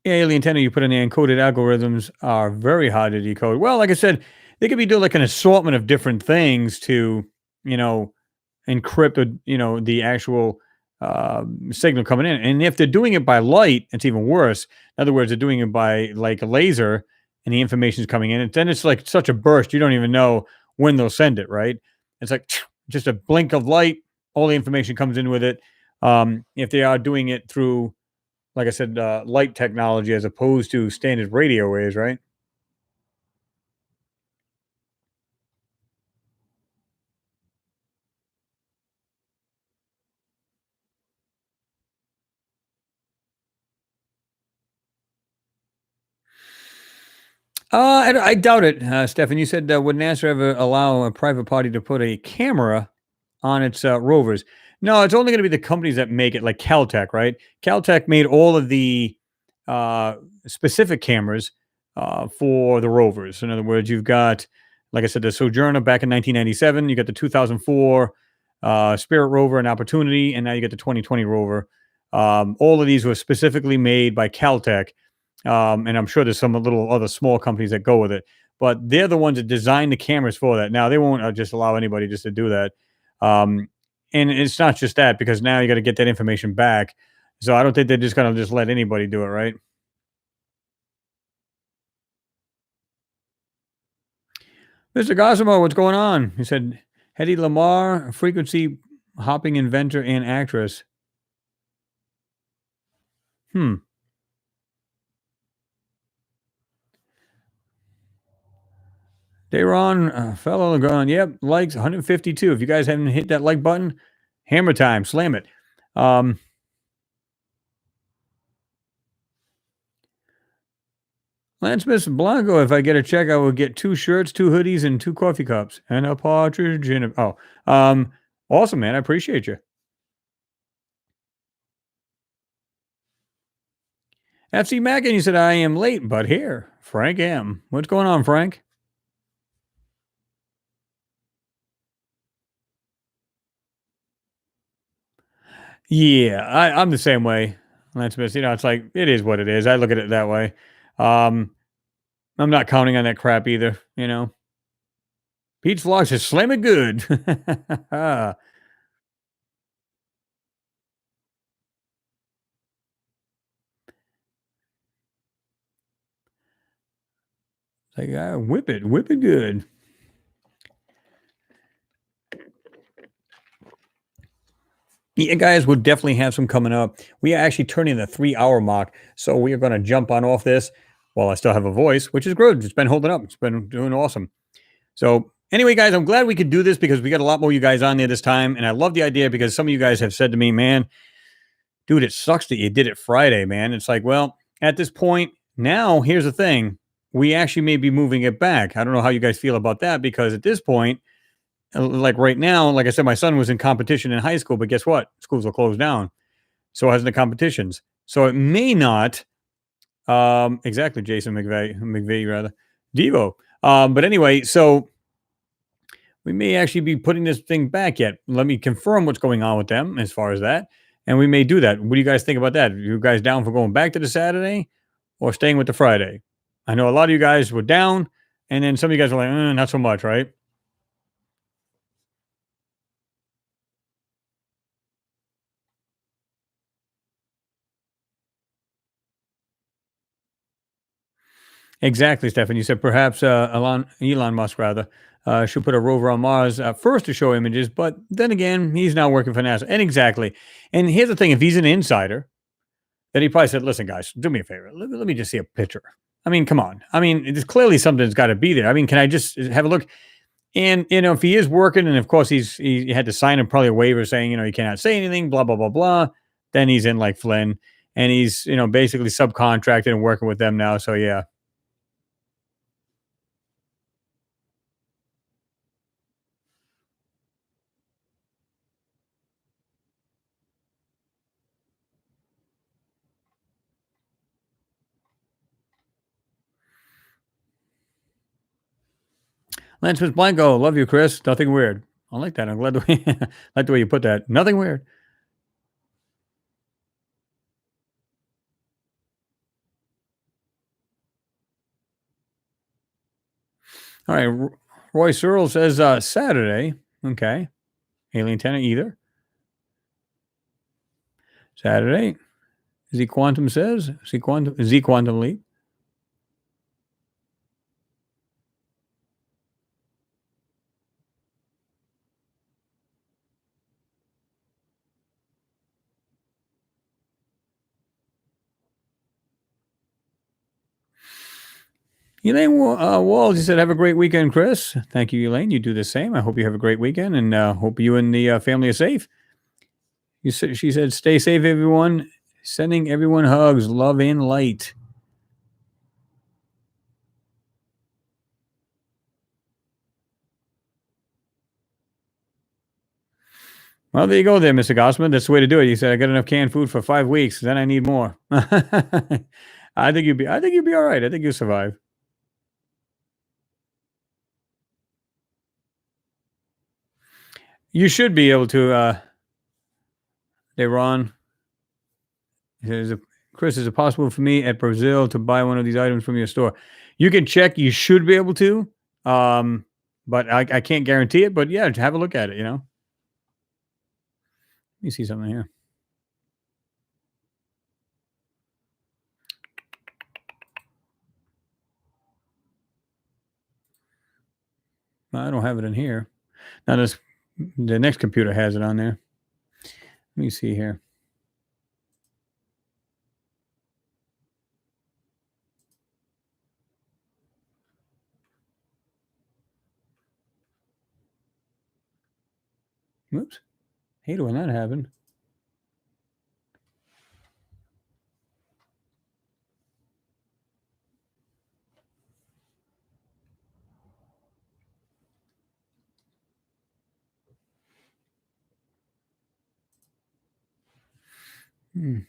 Yeah, alien antenna you put in the encoded algorithms are very hard to decode. Well, like I said, they could be doing like an assortment of different things to, you know, encrypt, the actual signal coming in. And if they're doing it by light, it's even worse. In other words, they're doing it by like a laser, and the information is coming in. And then it's like such a burst, you don't even know when they'll send it. Right? It's like just a blink of light, all the information comes in with it. If they are doing it through like I said, light technology as opposed to standard radio waves, right? I doubt it, Stefan. You said, would NASA ever allow a private party to put a camera on its rovers? No, it's only going to be the companies that make it, like Caltech, right? Caltech made all of the uh, specific cameras for the rovers. In other words, you've got, like I said, the Sojourner back in 1997. You got the 2004 Spirit rover and Opportunity, and now you get the 2020 rover. All of these were specifically made by Caltech, and I'm sure there's some little other small companies that go with it, but they're the ones that design the cameras for that. Now they won't just allow anybody just to do that, um, and it's not just that because now you got to get that information back. So I don't think they're just going to just let anybody do it, right? Mr. Gosimo, what's going on? He said, Hedy Lamar, frequency hopping inventor and actress. Hmm. Dayron, fellow going, yep, likes 152. If you guys haven't hit that like button, hammer time, slam it. Um, Lance Miss Blanco, if I get a check, I will get 2 shirts, 2 hoodies, and 2 coffee cups, and a partridge in a um, awesome, man, I appreciate you. FC Mackin, you said, "I am late, but here." Frank M. What's going on, Frank? Yeah, I'm the same way, Lance Smith. It's like, it is what it is. I look at it that way. Um, I'm not counting on that crap either. Pete's Vlog says, "Slam it good." Like, whip it good. Yeah, guys, we'll definitely have some coming up. We are actually turning the 3 hour mark, so we are going to jump on off this while I still have a voice, which is good. It's been holding up. It's been doing awesome. So, anyway, guys, I'm glad we could do this because we got a lot more of you guys on there this time, and I love the idea because some of you guys have said to me, "Man, dude, it sucks that you did it Friday, man." It's like, well, at this point, now here's the thing: we actually may be moving it back. I don't know how you guys feel about that because at this point, like right now, like I said, my son was in competition in high school, but guess what? Schools are closed down. So has the competitions. So it may not exactly Jason McVeigh rather Devo. But anyway, so we may actually be putting this thing back yet. Let me confirm what's going on with them as far as that. And we may do that. What do you guys think about that? Are you guys down for going back to the Saturday or staying with the Friday? I know a lot of you guys were down, and then some of you guys were like, not so much, right? Exactly, Stefan. You said perhaps Elon Musk rather should put a rover on Mars first to show images, but then again, he's now working for NASA. And exactly. And here's the thing: if he's an insider, then he probably said, "Listen, guys, do me a favor. Let me just see a picture." I mean, come on. I mean, there's clearly something's got to be there. I mean, can I just have a look? And if he is working, and of course he had to sign probably a waiver saying he cannot say anything, blah blah blah blah. Then he's in like Flynn, and he's basically subcontracted and working with them now. So yeah. Lance Miss Blanco, love you, Chris. Nothing weird. I like that. I'm glad the way, like the way you put that. Nothing weird. All right. Roy Searle says Saturday. Okay. Alien Tenant either. Saturday. Z Quantum says. Z Quantum Leap. Elaine Walls, you said, have a great weekend, Chris. Thank you, Elaine. You do the same. I hope you have a great weekend and hope you and the family are safe. She said, stay safe, everyone. Sending everyone hugs, love, and light. Well, there you go, there, Mr. Gossman. That's the way to do it. You said I got enough canned food for 5 weeks. Then I need more. I think you'd be. I think you'd be all right. I think you'll survive. You should be able to. They Ron. Is it, Chris, is it possible for me at Brazil to buy one of these items from your store? You can check. You should be able to. Um, but I can't guarantee it. But yeah, have a look at it. Let me see something here. I don't have it in here. Now this the next computer has it on there. Let me see here. Whoops. Hate it when that happened. Hmm.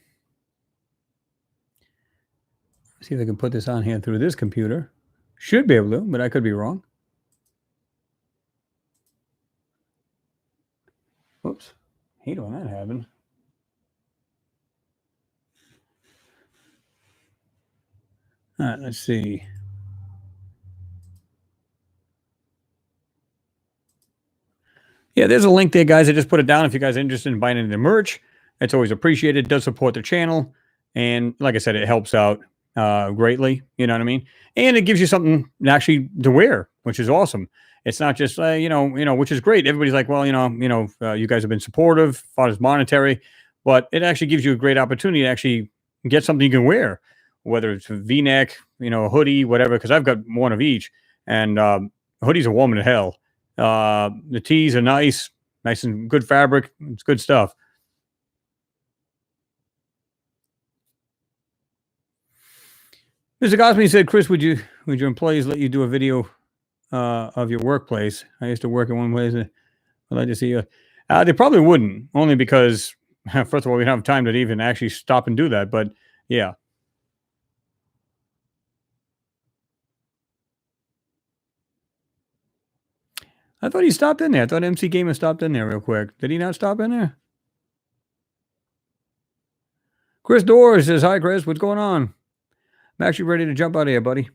See if I can put this on here through this computer. Should be able to, but I could be wrong. Whoops. Hate it when that happened. All right, let's see. Yeah, there's a link there, guys. I just put it down if you guys are interested in buying any of the merch. It's always appreciated. It does support the channel. And like I said, it helps out greatly. You know what I mean? And it gives you something actually to wear, which is awesome. It's not just, which is great. Everybody's like, well, you guys have been supportive as far as monetary, but it actually gives you a great opportunity to actually get something you can wear, whether it's a V-neck, a hoodie, whatever, because I've got one of each. And hoodies are warm to hell. The tees are nice and good fabric. It's good stuff. Mr. Gosman said, Chris, would your employees let you do a video of your workplace? I used to work in one place. I'd like to see you. They probably wouldn't, only because, first of all, we don't have time to even actually stop and do that. But yeah. I thought he stopped in there. I thought MC Gamer stopped in there real quick. Did he not stop in there? Chris Doors says, hi, Chris. What's going on? I'm actually ready to jump out of here, buddy.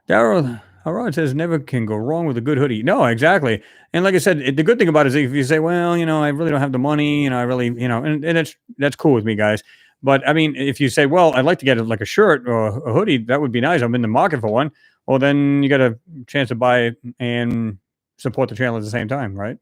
Daryl Harrod says never can go wrong with a good hoodie. No, exactly. And like I said, the good thing about it is if you say, well, I really don't have the money, I really, and that's cool with me, guys. But I mean, if you say, well, I'd like to get like a shirt or a hoodie, that would be nice. I'm in the market for one. Well, then you got a chance to buy it and support the channel at the same time, right?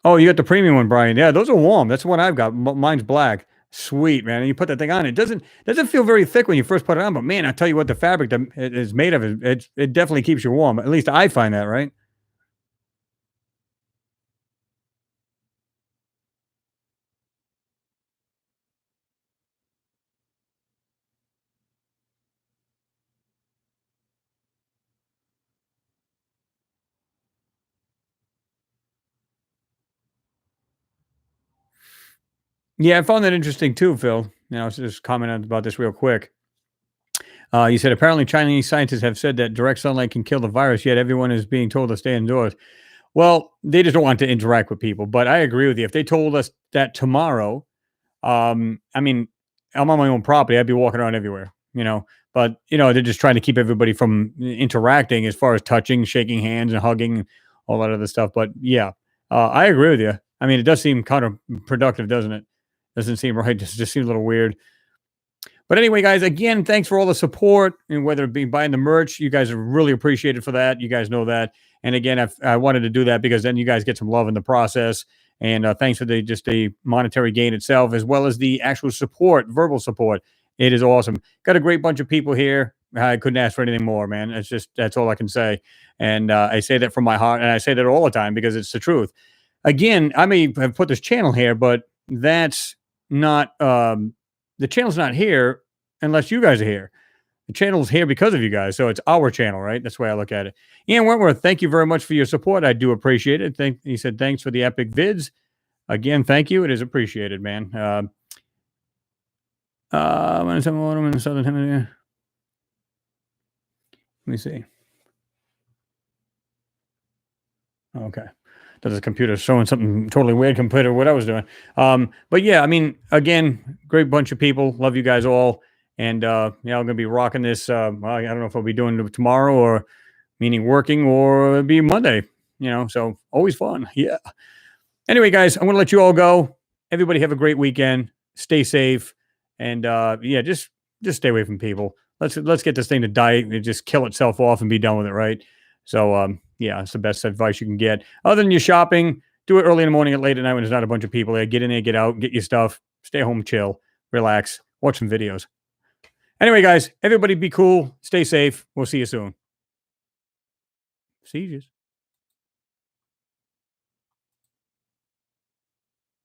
Oh, you got the premium one, Brian. Yeah, those are warm. That's what I've got. Mine's black. Sweet, man. And you put that thing on. It doesn't feel very thick when you first put it on, but man, I tell you what, the fabric that it is made of, it definitely keeps you warm. At least I find that, right? Yeah, I found that interesting too, Phil. I was just commenting about this real quick. You said apparently Chinese scientists have said that direct sunlight can kill the virus, yet everyone is being told to stay indoors. Well, they just don't want to interact with people. But I agree with you. If they told us that tomorrow, I mean, I'm on my own property. I'd be walking around everywhere. But they're just trying to keep everybody from interacting as far as touching, shaking hands, and hugging, all that other stuff. But yeah, I agree with you. I mean, it does seem counterproductive, doesn't it? Doesn't seem right. Just seems a little weird. But anyway, guys, again, thanks for all the support, and whether it be buying the merch, you guys are really appreciated for that. You guys know that. And again, I wanted to do that because then you guys get some love in the process. And thanks for the monetary gain itself, as well as the actual support, verbal support. It is awesome. Got a great bunch of people here. I couldn't ask for anything more, man. That's all I can say. And I say that from my heart, and I say that all the time because it's the truth. Again, I may have put this channel here, but that's not the channel's not here unless you guys are here. The channel's here because of you guys, so it's our channel, right? That's the way I look at it. Ian Wentworth, thank you very much for your support. I do appreciate it. He said thanks for the epic vids. Again, thank you. It is appreciated, man. When it's autumn in the southern hemisphere. Let me see. Okay. Does the computer showing something totally weird compared to what I was doing? But yeah, I mean, again, great bunch of people. Love you guys all. And yeah, I'm gonna be rocking this. Well, I don't know if I'll be doing it tomorrow, or meaning working, or it'll be Monday. So always fun. Yeah. Anyway, guys, I'm gonna let you all go. Everybody have a great weekend. Stay safe, and yeah, just stay away from people. Let's get this thing to die and just kill itself off and be done with it, right? So yeah, it's the best advice you can get. Other than your shopping, do it early in the morning and late at night when there's not a bunch of people there. Get in there, get out, get your stuff, stay home, chill, relax, watch some videos. Anyway, guys, everybody be cool, stay safe. We'll see you soon. See you.